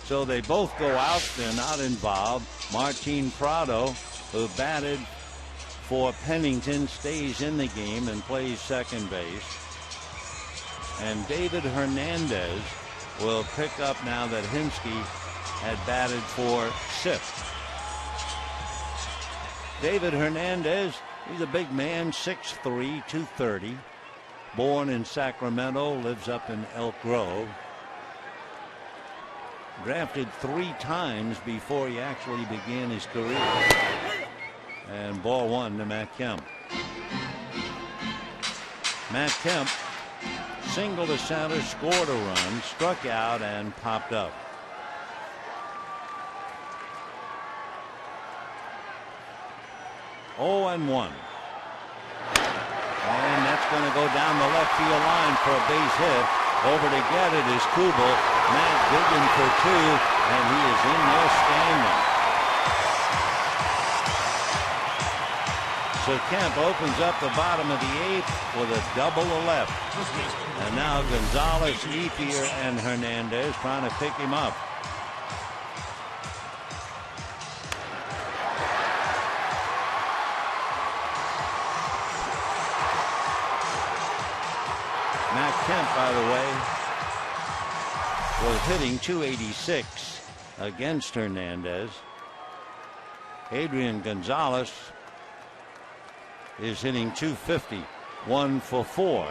[SPEAKER 1] So they both go out. They're not involved. Martin Prado, who batted for Pennington, stays in the game and plays second base. And David Hernandez will pick up now that Hinsky had batted for 6th. David Hernandez, he's a big man, 6'3", 230. Born in Sacramento, lives up in Elk Grove. Drafted 3 times before he actually began his career. And ball 1 to Matt Kemp. Matt Kemp singled to center, scored a run, struck out, and popped up. Oh, and 1. And that's going to go down the left field line for a base hit. Over to get it is Kubel. Matt digging for 2, and he is in there standing. So Kemp opens up the bottom of the 8th with a double to left. And now Gonzalez, Ethier, and Hernandez trying to pick him up. Matt Kemp, by the way, was hitting .286 against Hernandez. Adrian Gonzalez is hitting .250, 1 for 4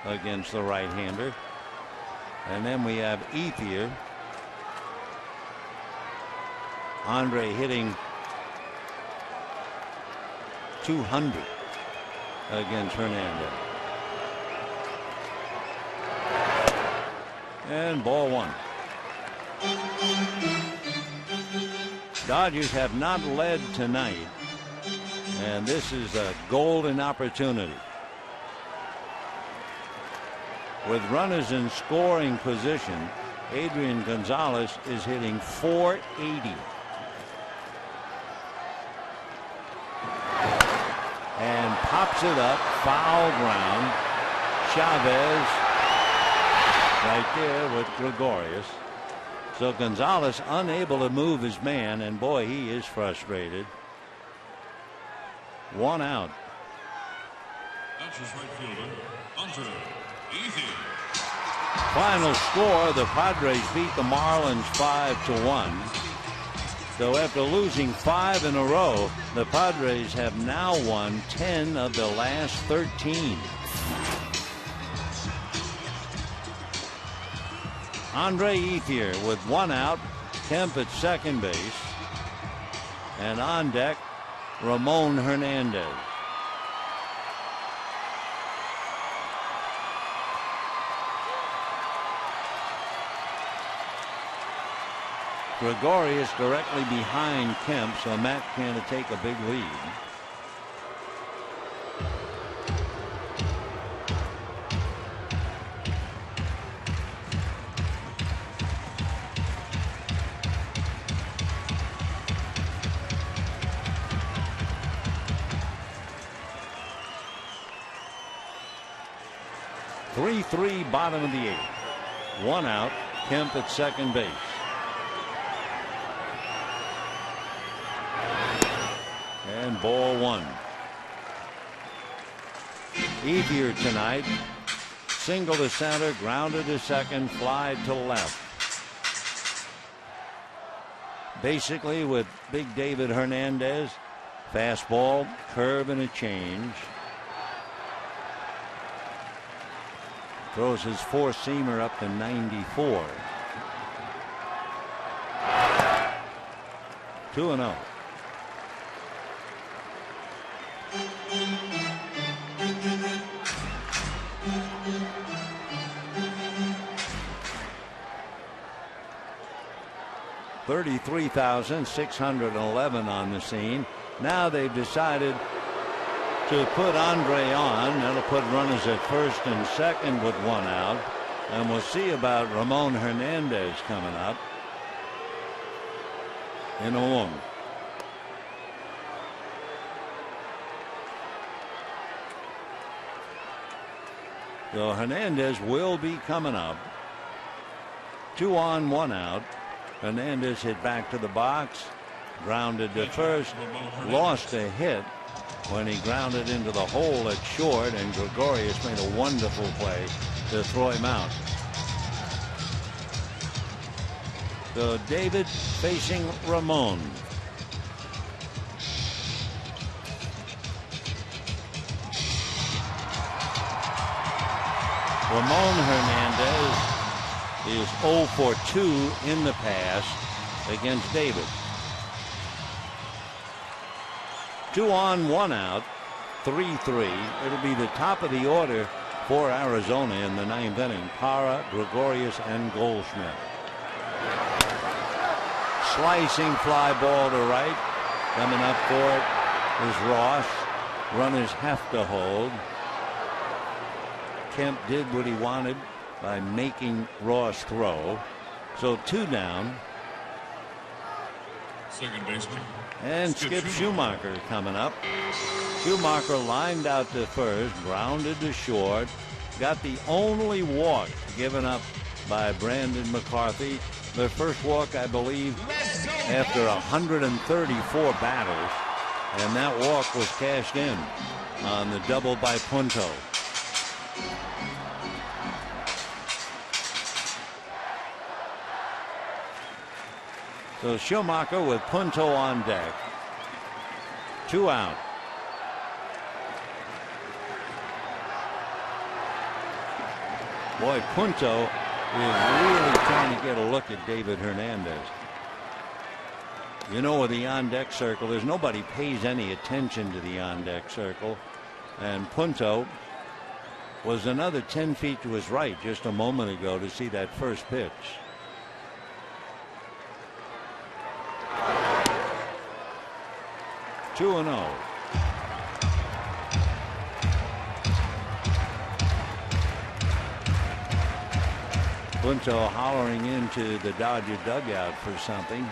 [SPEAKER 1] against the right-hander. And then we have Ethier. Andre hitting .200 against Hernandez. And ball one. Dodgers have not led tonight, and this is a golden opportunity. With runners in scoring position, Adrian Gonzalez is hitting .480. And pops it up, foul ground. Chavez right there with Gregorius. So Gonzalez unable to move his man, and boy, he is frustrated. One out.
[SPEAKER 4] Dodgers right fielder, Andre Ethier.
[SPEAKER 1] Final score, the Padres beat the Marlins 5-1. So after losing 5 in a row, the Padres have now won 10 of the last 13. Andre Ethier with one out, Kemp at second base, and on deck, Ramon Hernandez. Gregorius directly behind Kemp, so Matt can take a big lead. Three, bottom of the eighth. One out, Kemp at second base. And ball one. Ethier tonight. Single to center, grounded to second, fly to left. Basically with Big David Hernandez, fastball, curve, and a change. Throws his four-seamer up to 94. 2-0. $33,611 on the scene. Now they've decided to put Andre on. That'll put runners at first and second with one out. And we'll see about Ramon Hernandez coming up in a moment. So Hernandez will be coming up. 2 on, 1 out. Hernandez hit back to the box, grounded to first, lost a hit when he grounded into the hole at short, and Gregorius made a wonderful play to throw him out. So David facing Ramon. Ramon Hernandez is 0 for 2 in the past against David. 2 on, 1 out, 3-3. It'll be the top of the order for Arizona in the ninth inning. Parra, Gregorius, and Goldschmidt. Slicing fly ball to right. Coming up for it is Ross. Runners have to hold. Kemp did what he wanted by making Ross throw. So 2 down.
[SPEAKER 4] Second baseman.
[SPEAKER 1] And Skip Schumacher coming up. Schumacher lined out to first, grounded to short. Got the only walk given up by Brandon McCarthy. The first walk, I believe, after 134 batters. And that walk was cashed in on the double by Punto. So Schumacher with Punto on deck. 2 out. Boy, Punto really trying to get a look at David Hernandez. You know, with the on-deck circle, there's nobody pays any attention to the on-deck circle. And Punto was another 10 feet to his right just a moment ago to see that first pitch. Two 2-0. Punto hollering into the Dodger dugout for something.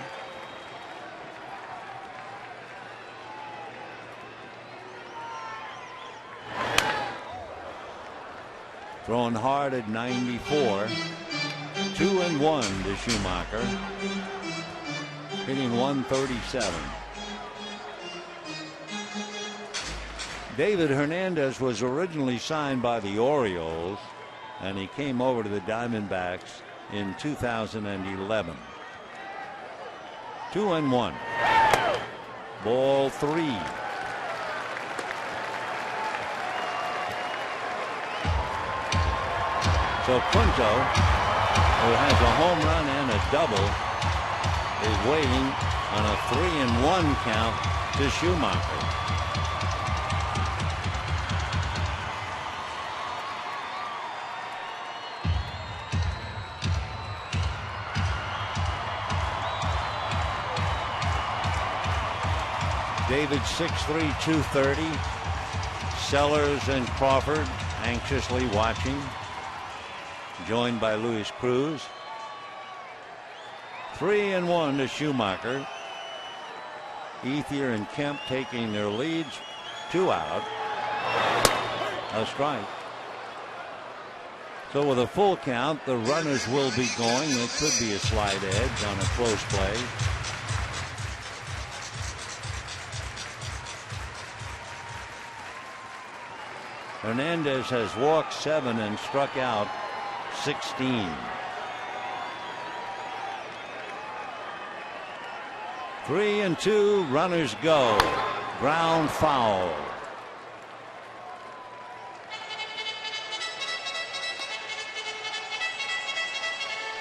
[SPEAKER 1] Throwing hard at 94. 2-1 to Schumacher. Hitting 137. David Hernandez was originally signed by the Orioles, and he came over to the Diamondbacks in 2011. 2-1. Ball 3. So Punto, who has a home run and a double, is waiting on a 3-1 count to Schumacher. David 6'3", 230. Sellers and Crawford anxiously watching, joined by Luis Cruz. 3-1 to Schumacher. Ethier and Kemp taking their leads. 2 out. A strike. So with a full count, the runners will be going. It could be a slide edge on a close play. Hernandez has walked 7 and struck out 16. 3-2, runners go. Ground foul.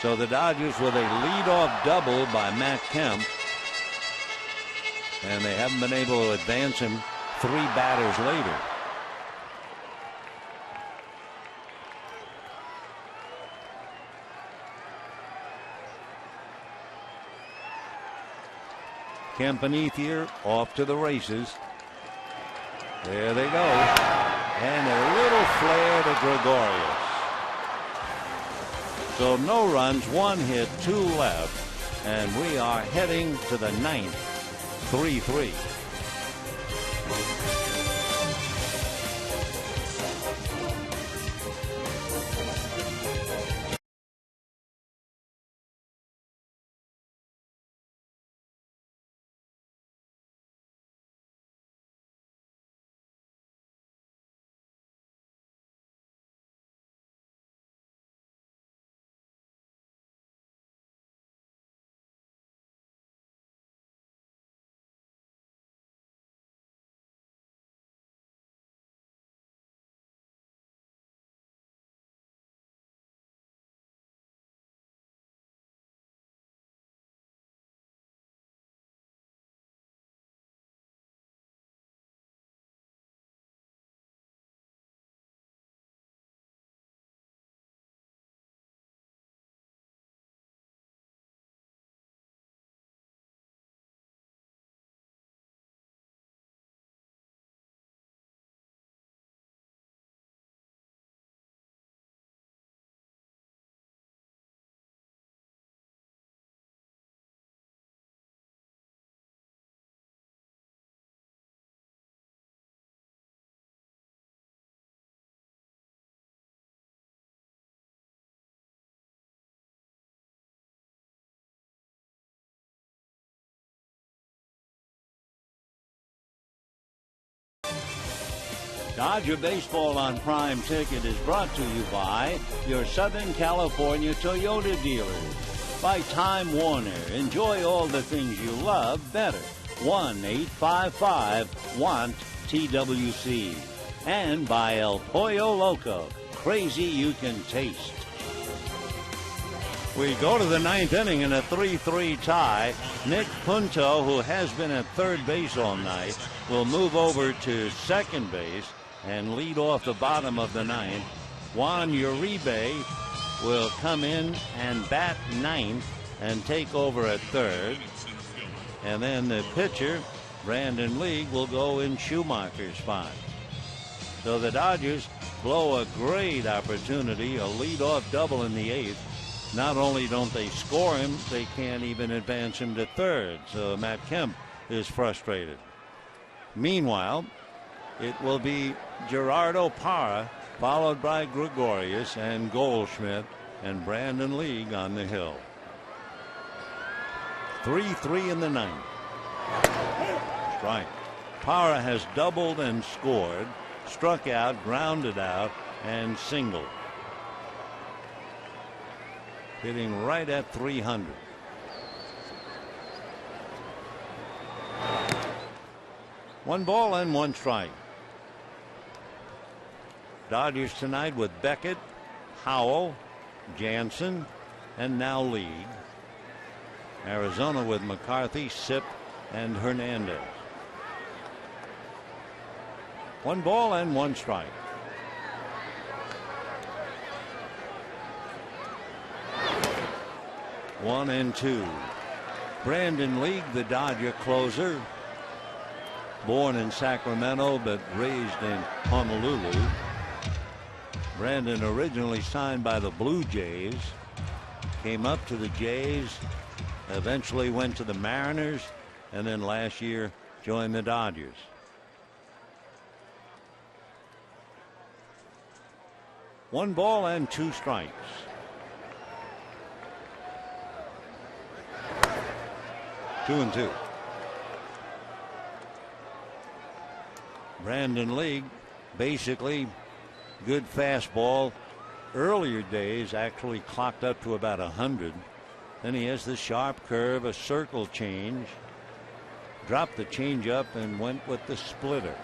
[SPEAKER 1] So the Dodgers with a leadoff double by Matt Kemp, and they haven't been able to advance him 3 batters later. Kemp and Ethier off to the races. There they go. And a little flare to Gregorius. So no runs, 1 hit, 2 left. And we are heading to the 9th. 3-3. Dodger Baseball on Prime Ticket is brought to you by your Southern California Toyota dealers. By Time Warner. Enjoy all the things you love better. 1-855-WANT-TWC. And by El Pollo Loco. Crazy you can taste. We go to the ninth inning in a 3-3 tie. Nick Punto, who has been at third base all night, will move over to second base and lead off the bottom of the ninth. Juan Uribe will come in and bat ninth and take over at third. And then the pitcher, Brandon League, will go in Schumacher's spot. So the Dodgers blow a great opportunity, a leadoff double in the eighth. Not only don't they score him, they can't even advance him to third. So Matt Kemp is frustrated. Meanwhile, it will be Gerardo Parra, followed by Gregorius and Goldschmidt and Brandon League on the hill. 3-3 in the ninth. Strike. Parra has doubled and scored, struck out, grounded out, and singled. Hitting right at 300. One ball and one strike. Dodgers tonight with Beckett, Howell, Jansen, and now League. Arizona with McCarthy, Sipp, and Hernandez. One ball and one strike. One and two. Brandon League, the Dodger closer, born in Sacramento but raised in Honolulu. Brandon originally signed by the Blue Jays, came up to the Jays, eventually went to the Mariners, and then last year joined the Dodgers. One ball and two strikes. Two and two. Brandon League, basically good fastball. Earlier days actually clocked up to about 100. Then he has the sharp curve, a circle change, dropped the change up and went with the splitter.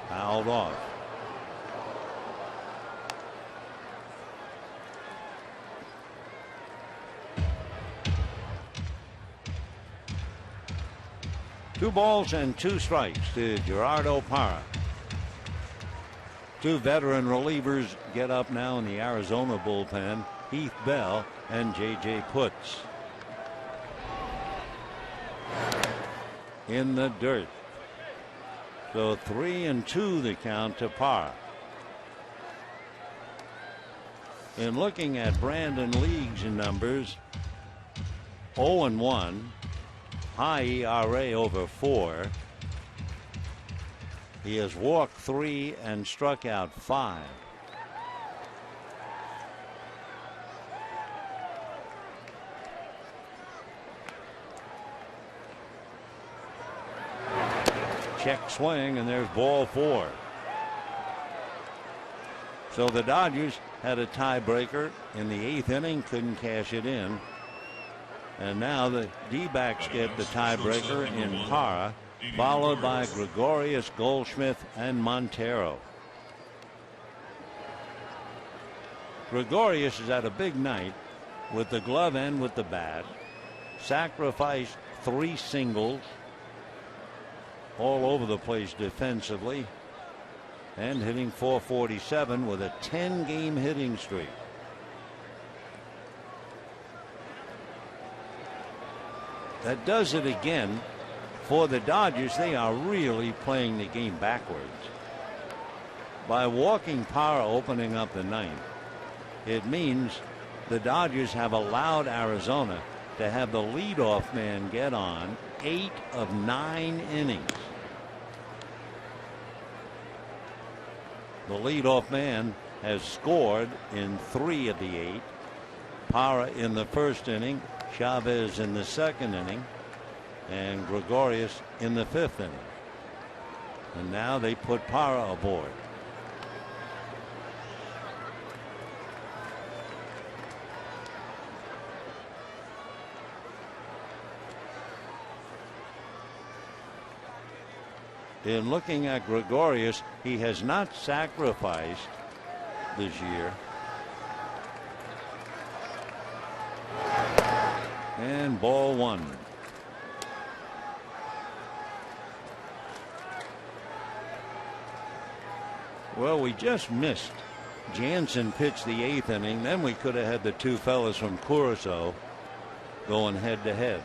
[SPEAKER 1] Fouled off. Two balls and two strikes to Gerardo Parra. Two veteran relievers get up now in the Arizona bullpen, Heath Bell and J.J. Putz. In the dirt. So 3-2 the count to Parra. In looking at Brandon League's numbers, 0-1. High ERA over 4. He has walked 3 and struck out 5. Check swing, and there's ball 4. So the Dodgers had a tiebreaker in the 8th inning, couldn't cash it in. And now the D-backs get the tiebreaker in Parra, followed by Gregorius, Goldschmidt, and Montero. Gregorius has had a big night with the glove and with the bat. Sacrificed 3 singles all over the place defensively, and hitting .447 with a 10-game hitting streak. That does it again for the Dodgers. They are really playing the game backwards. By walking Parra opening up the ninth, it means the Dodgers have allowed Arizona to have the leadoff man get on 8 of 9 innings. The leadoff man has scored in 3 of the 8. Parra in the first inning, Chavez in the second inning, and Gregorius in the 5th inning. And now they put Parra aboard. In looking at Gregorius, he has not sacrificed this year. And ball one. Well, we just missed. Jansen pitched the 8th inning. Then we could have had the two fellas from Curacao going head to head.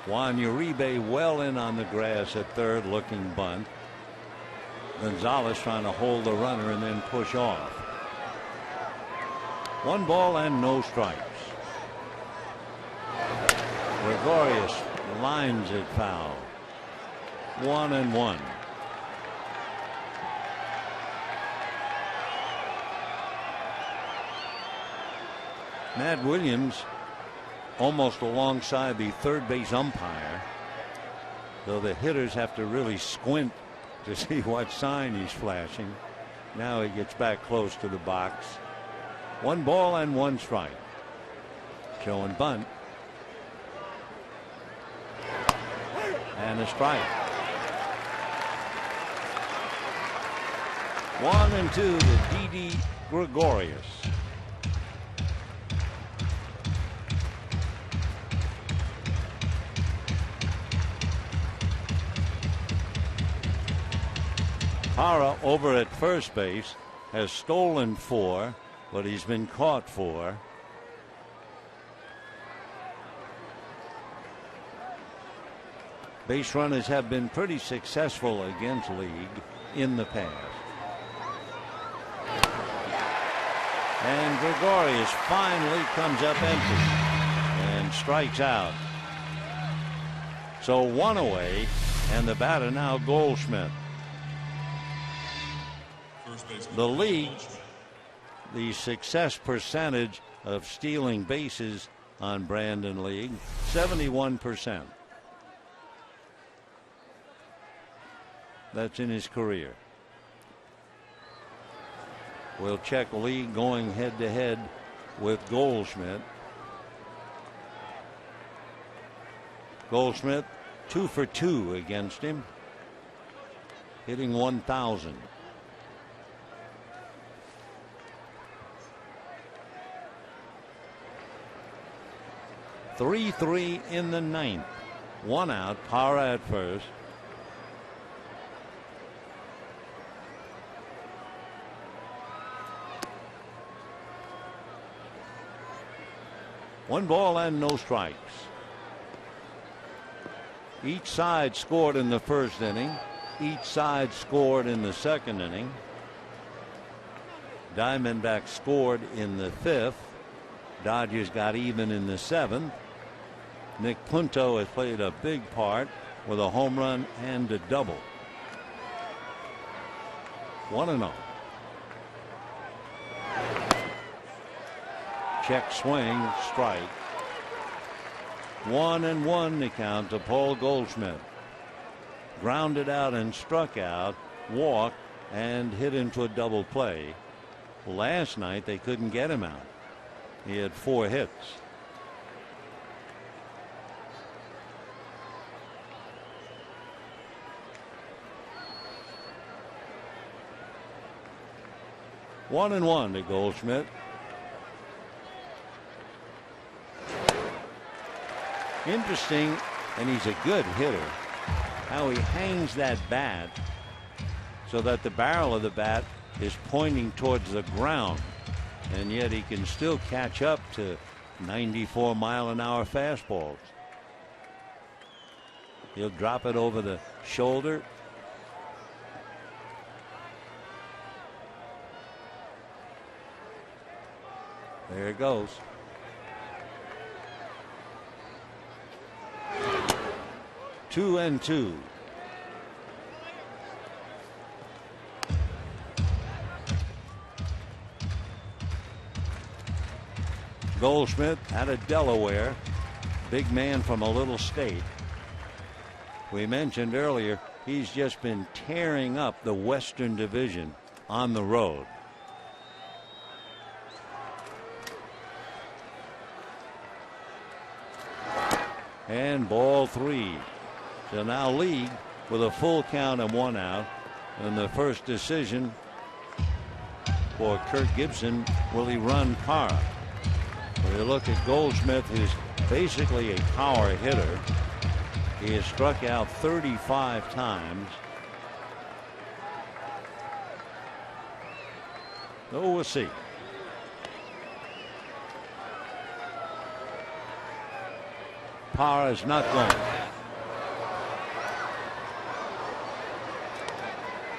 [SPEAKER 1] Juan Uribe well in on the grass at third, looking bunt. Gonzalez trying to hold the runner and then push off. 1 ball and no strikes. Gregorius lines it foul. 1-1. Matt Williams almost alongside the third base umpire, though the hitters have to really squint to see what sign he's flashing. Now he gets back close to the box. 1 ball and 1 strike. Showing bunt. And a strike. 1-2 to Didi Gregorius. Hara over at first base has stolen 4, but he's been caught 4. Base runners have been pretty successful against League in the past. And Gregorius finally comes up empty and strikes out. So 1 away, and the batter now Goldschmidt. The league, the success percentage of stealing bases on Brandon League, 71%. That's in his career. We'll check League going head to head with Goldschmidt. Goldschmidt 2 for 2 against him, hitting 1,000. Three in the 9th. 1 out. Parra at first. One ball and no strikes. Each side scored in the first inning. Each side scored in the second inning. Diamondbacks scored in the 5th. Dodgers got even in the 7th. Nick Punto has played a big part with a home run and a double. 1-0. Check swing, strike. 1-1 the count to Paul Goldschmidt. Grounded out and struck out, walked, and hit into a double play. Last night they couldn't get him out. He had 4 hits. One and one to Goldschmidt. Interesting, and he's a good hitter, how he hangs that bat so that the barrel of the bat is pointing towards the ground, and yet he can still catch up to 94-mile-an-hour fastballs. He'll drop it over the shoulder. There it goes. Two and two. Goldschmidt out of Delaware, big man from a little state. We mentioned earlier he's just been tearing up the Western Division on the road. And ball 3. So now League with a full count and 1 out. And the first decision for Kirk Gibson, will he run Parra? When you look at Goldschmidt, who's basically a power hitter, he has struck out 35 times. So we'll see. Parra is not going.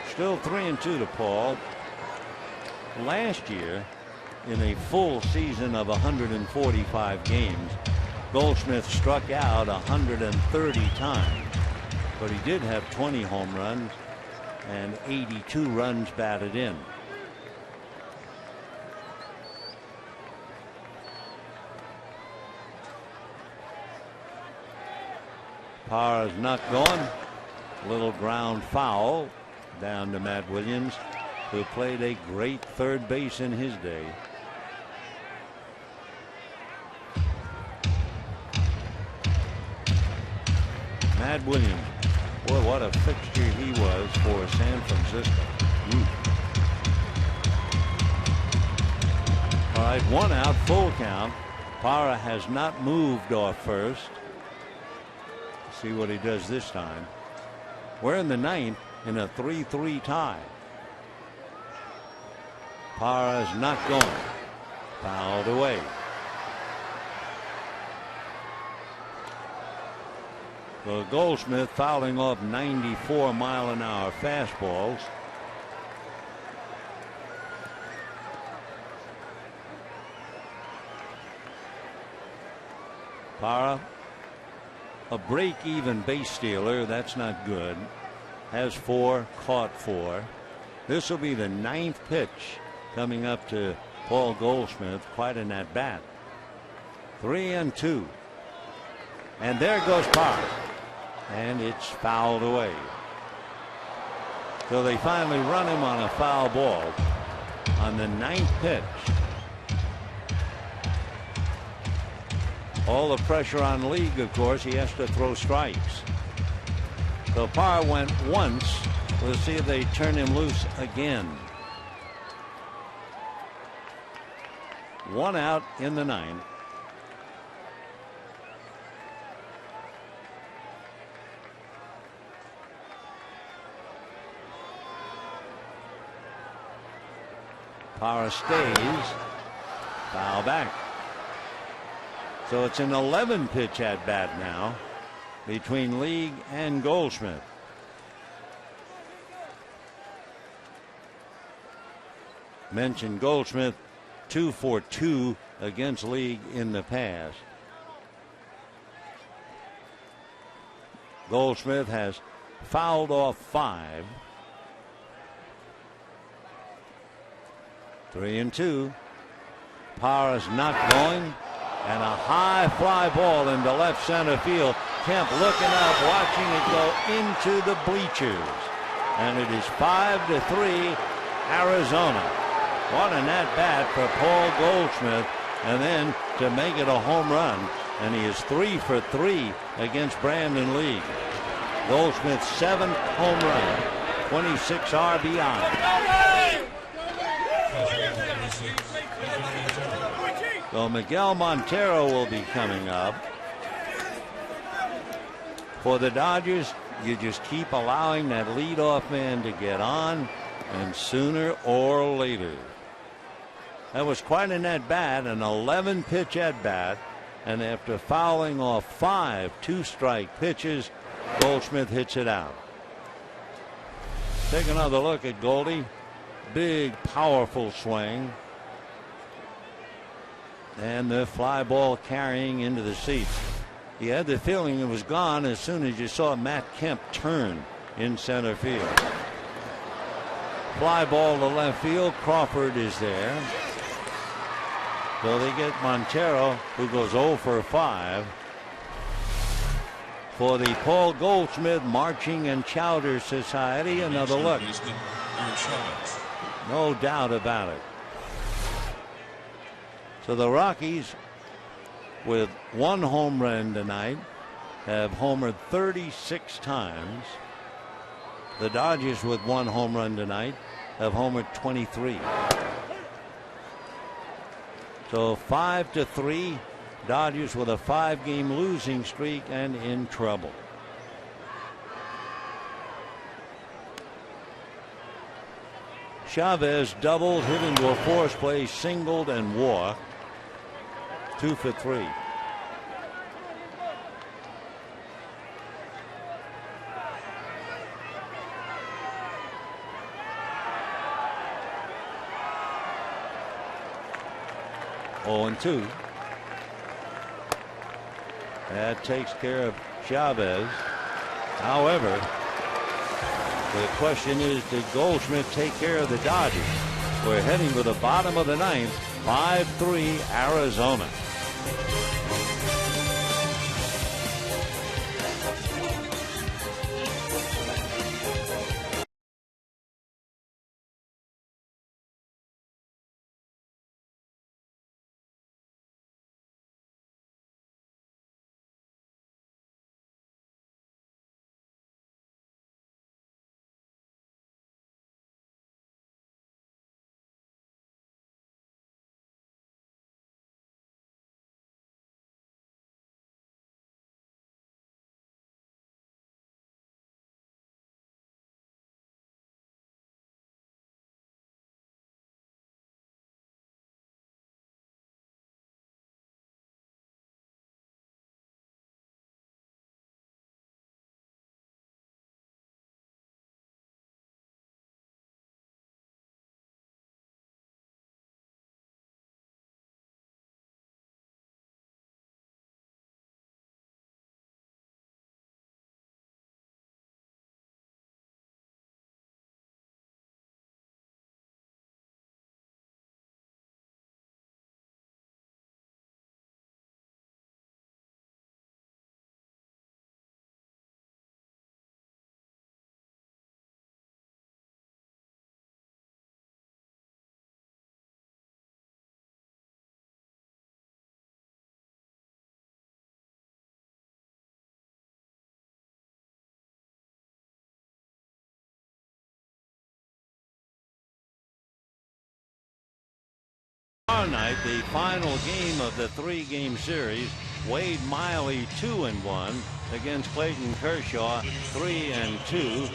[SPEAKER 1] Still 3-2 to Paul. Last year, in a full season of 145 games, Goldschmidt struck out 130 times, but he did have 20 home runs and 82 runs batted in. Parra's not going. Little ground foul down to Matt Williams, who played a great third base in his day. Matt Williams, boy, what a fixture he was for San Francisco. All right, 1 out, full count. Parra has not moved off first. See what he does this time. We're in the 9th in a 3-3 tie. Parra's not going. Fouled away. So Goldschmidt fouling off 94-mile-an-hour fastballs. Parra, a break-even base stealer. That's not good. Has 4, caught 4. This will be the 9th pitch coming up to Paul Goldschmidt. Quite an at-bat. 3-2. And there goes Parra. And it's fouled away. So they finally run him on a foul ball on the 9th pitch. All the pressure on League, of course. He has to throw strikes. So Parra went once. We'll see if they turn him loose again. 1 out in the 9th. Parra stays. Foul back. So it's an 11-pitch at bat now between League and Goldschmidt. Mentioned Goldschmidt 2 for 2 against League in the past. Goldschmidt has fouled off 5. 3-2. Parra's not going. And a high fly ball into left center field. Kemp looking up, watching it go into the bleachers. And it is 5-3 Arizona. What an at-bat for Paul Goldschmidt. And then to make it a home run. And he is 3 for 3 against Brandon League. Goldschmidt's 7th home run. 26 RBI. So Miguel Montero will be coming up. For the Dodgers, you just keep allowing that leadoff man to get on, and sooner or later. That was quite an at-bat, an 11-pitch at-bat, and after fouling off 5 2-strike pitches, Goldschmidt hits it out. Take another look at Goldie. Big, powerful swing. And the fly ball carrying into the seats. You had the feeling it was gone as soon as you saw Matt Kemp turn in center field. Fly ball to left field. Crawford is there. So they get Montero, who goes 0 for 5. For the Paul Goldschmidt Marching and Chowder Society, another look. No doubt about it. So the Rockies, with 1 home run tonight, have homered 36 times. The Dodgers, with one home run tonight, have homered 23. So 5-3. Dodgers with a 5-game losing streak and in trouble. Chavez doubled, hit into a force play, singled, and walked. 2 for 3. And 2. That takes care of Chavez. However, the question is, did Goldschmidt take care of the Dodgers? We're heading to the bottom of the ninth. 5-3 Arizona. Tomorrow night, the final game of the 3-game series. Wade Miley 2-1 against Clayton Kershaw 3-2,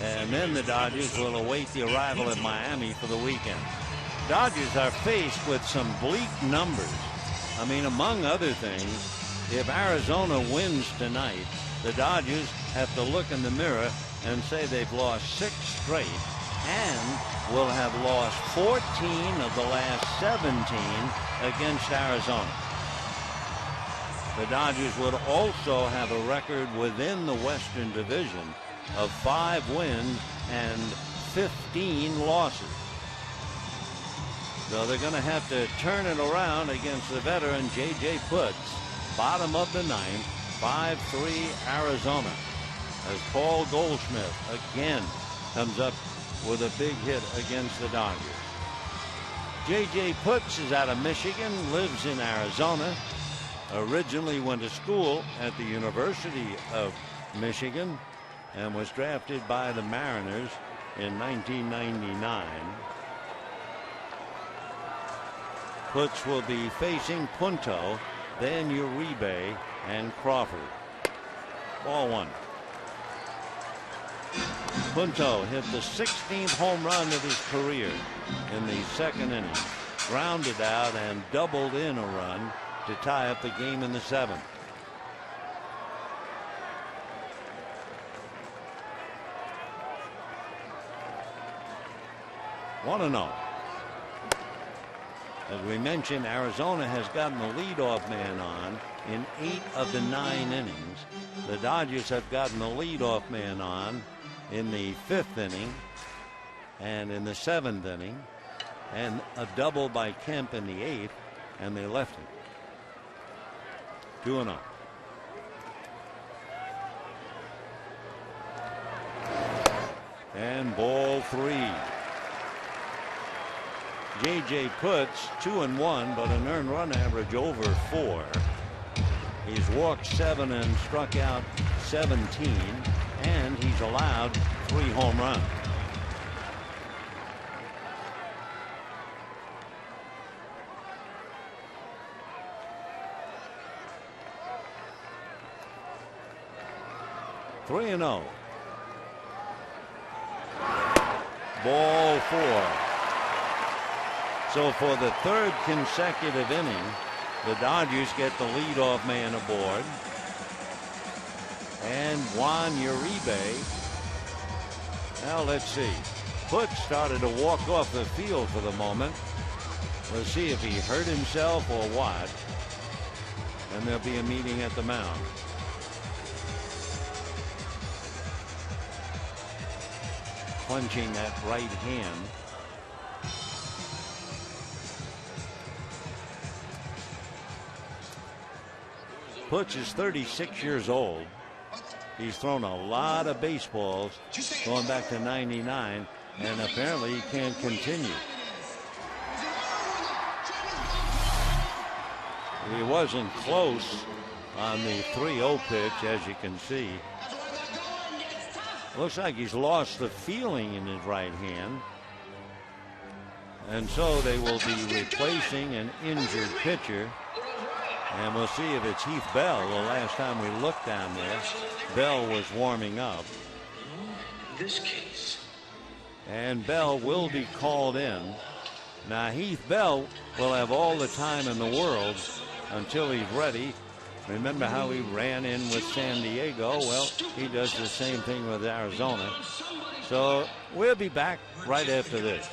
[SPEAKER 1] and then the Dodgers will await the arrival at Miami for the weekend. Dodgers are faced with some bleak numbers. I mean, among other things, if Arizona wins tonight, the Dodgers have to look in the mirror and say they've lost 6 straight and will have lost 14 of the last 17 against Arizona. The Dodgers would also have a record within the Western Division of 5 wins and 15 losses. So they're going to have to turn it around against the veteran J.J. Putz. Bottom of the ninth, 5-3 Arizona, as Paul Goldschmidt again comes up with a big hit against the Dodgers. J.J. Putz is out of Michigan, lives in Arizona, originally went to school at the University of Michigan, and was drafted by the Mariners in 1999. Putz will be facing Punto, then Uribe, and Crawford. Ball 1. Punto hit the 16th home run of his career in the second inning, grounded out and doubled in a run to tie up the game in the 7th. One and 0. As we mentioned, Arizona has gotten the leadoff man on in 8 of the 9 innings. The Dodgers have gotten the leadoff man on in the 5th inning and in the 7th inning, and a double by Kemp in the 8th, and they left him. 2-0. And ball 3. J.J. Putz 2-1, but an earned run average over 4. He's walked 7 and struck out 17. and he's allowed 3 home runs. Three and 0. Ball 4. So for the 3rd consecutive inning, the Dodgers get the leadoff man aboard. And Juan Uribe. Now let's see. Putz started to walk off the field for the moment. We'll see if he hurt himself or what. And there'll be a meeting at the mound. Clenching that right hand. Putz is 36 years old. He's thrown a lot of baseballs going back to '99, and apparently he can't continue. He wasn't close on the 3-0 pitch, as you can see. Looks like he's lost the feeling in his right hand. And so they will be replacing an injured pitcher. And we'll see if it's Heath Bell. The last time we looked down there, Bell was warming up.
[SPEAKER 5] This case.
[SPEAKER 1] And Bell will be called in. Now Heath Bell will have all the time in the world until he's ready. Remember how he ran in with San Diego? Well, he does the same thing with Arizona. So we'll be back right after this.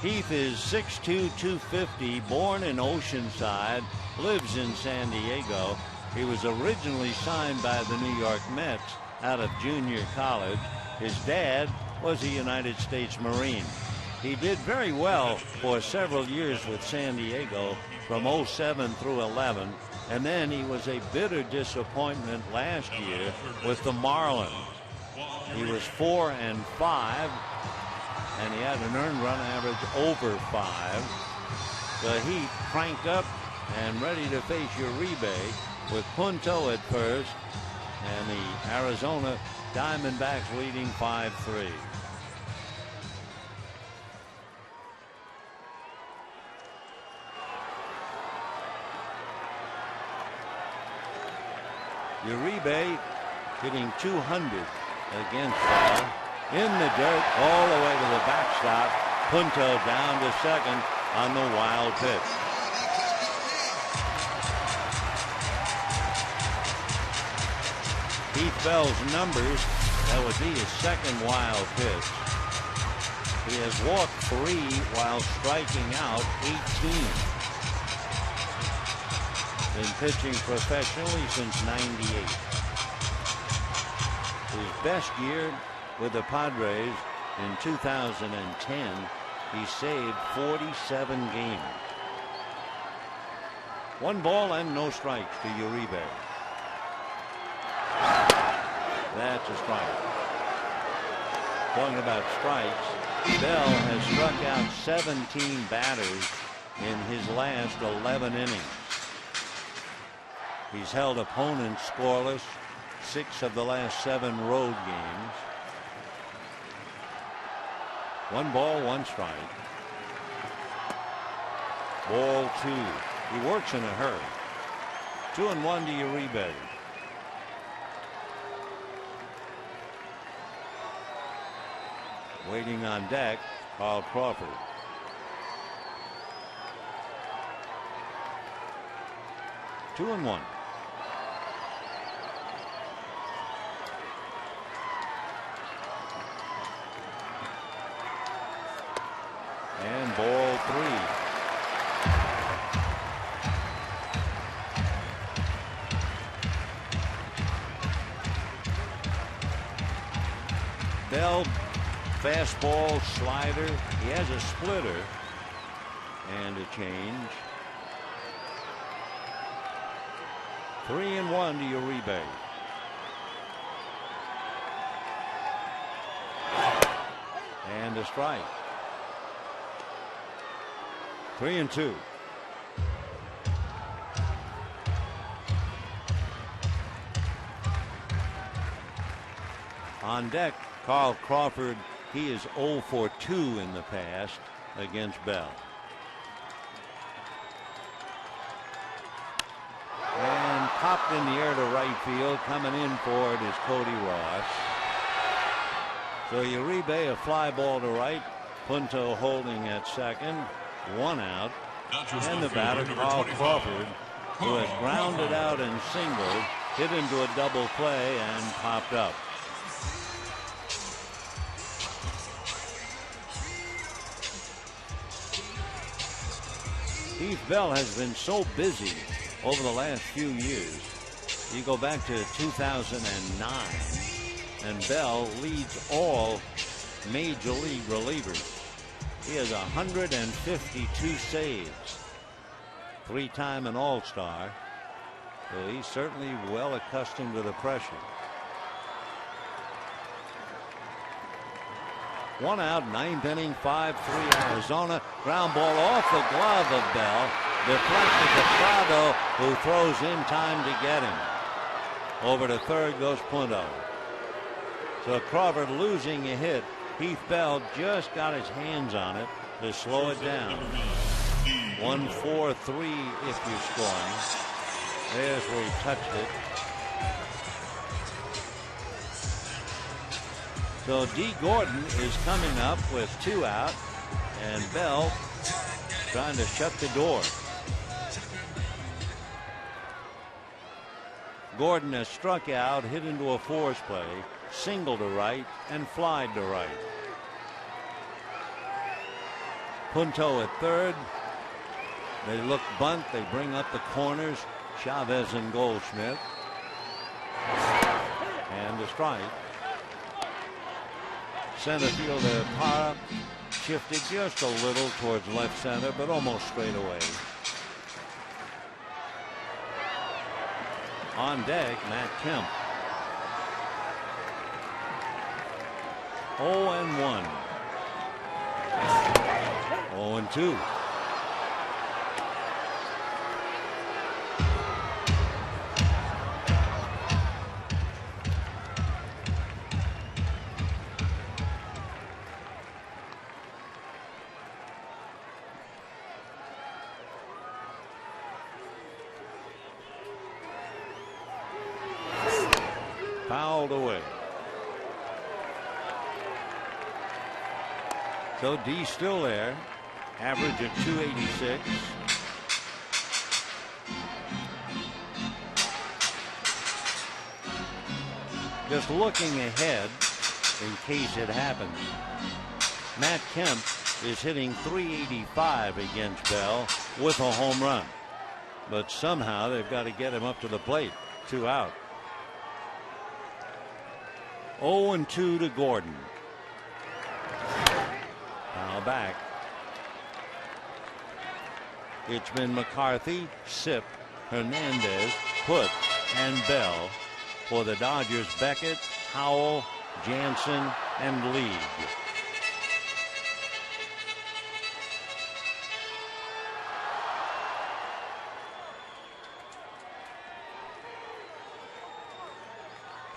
[SPEAKER 1] Heath is 6'2", 250, born in Oceanside, lives in San Diego. He was originally signed by the New York Mets out of junior college. His dad was a United States Marine. He did very well for several years with San Diego from 07 through 11, and then he was a bitter disappointment last year with the Marlins. He was 4-5, and he had an earned run average over 5. The Heat cranked up and ready to face Uribe with Punto at first, and the Arizona Diamondbacks leading 5-3. Uribe hitting 200 against Bell. In the dirt, all the way to the backstop. Punto down to second on the wild pitch. Heath Bell's numbers, that would be his second wild pitch. He has walked 3 while striking out 18. Been pitching professionally since '98. His best year with the Padres in 2010. He saved 47 games. 1 ball and no strikes to Uribe. That's a strike. Talking about strikes, Bell has struck out 17 batters in his last 11 innings. He's held opponents scoreless 6 of the last 7 road games. 1 ball, 1 strike. Ball 2. He works in a hurry. 2-1 to Uribe. Waiting on deck, Carl Crawford. Two and 1. And ball 3. Bell, fastball, slider. He has a splitter and a change. 3-1 to Uribe. And a strike. 3-2. On deck, Carl Crawford. He is 0 for 2 in the past against Bell. And popped in the air to right field. Coming in for it is Cody Ross. So Uribe, a fly ball to right. Punto holding at second. 1 out. And the batter, Carl Crawford, who has grounded out and singled, hit into a double play and popped up. Keith Bell has been so busy over the last few years. You go back to 2009, and Bell leads all major league relievers. He has 152 saves, 3-time an All-Star. So he's certainly well accustomed to the pressure. 1 out, 9th inning, 5-3 Arizona. Ground ball off the glove of Bell. Deflected to Prado, who throws in time to get him. Over to third goes Punto. So Crawford losing a hit. Heath Bell just got his hands on it to slow it down. 1-4-3 if you're scoring. There's where he touched it. So D. Gordon is coming up with 2 out, and Bell trying to shut the door. Gordon has struck out, hit into a force play, single to right, and flied to right. Punto at third. They look bunt. They bring up the corners. Chavez and Goldschmidt. And a strike. Center fielder Parra shifted just a little towards left center, but almost straight away. On deck, Matt Kemp. 0-1. 0-2. Fouled away. So D still there. Average of 286. Just looking ahead in case it happens. Matt Kemp is hitting .385 against Bell with a home run. But somehow they've got to get him up to the plate. 2 out. 0-2 to Gordon. Now back. It's been McCarthy, Sip, Hernandez, Put, and Bell. For the Dodgers, Beckett, Howell, Jansen, and League.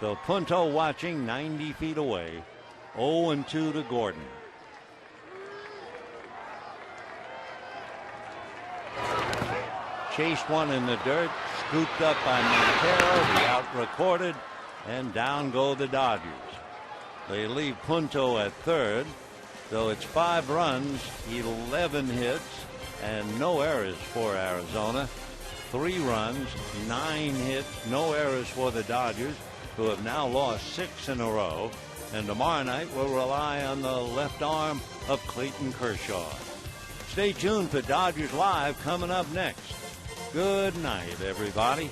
[SPEAKER 1] So Punto watching 90 feet away. 0-2 to Gordon. Chased one in the dirt, scooped up by Montero, the out recorded, and down go the Dodgers. They leave Punto at third, so it's 5 runs, 11 hits, and no errors for Arizona. 3 runs, 9 hits, no errors for the Dodgers, who have now lost 6 in a row. And tomorrow night will rely on the left arm of Clayton Kershaw. Stay tuned for Dodgers Live coming up next. Good night, everybody.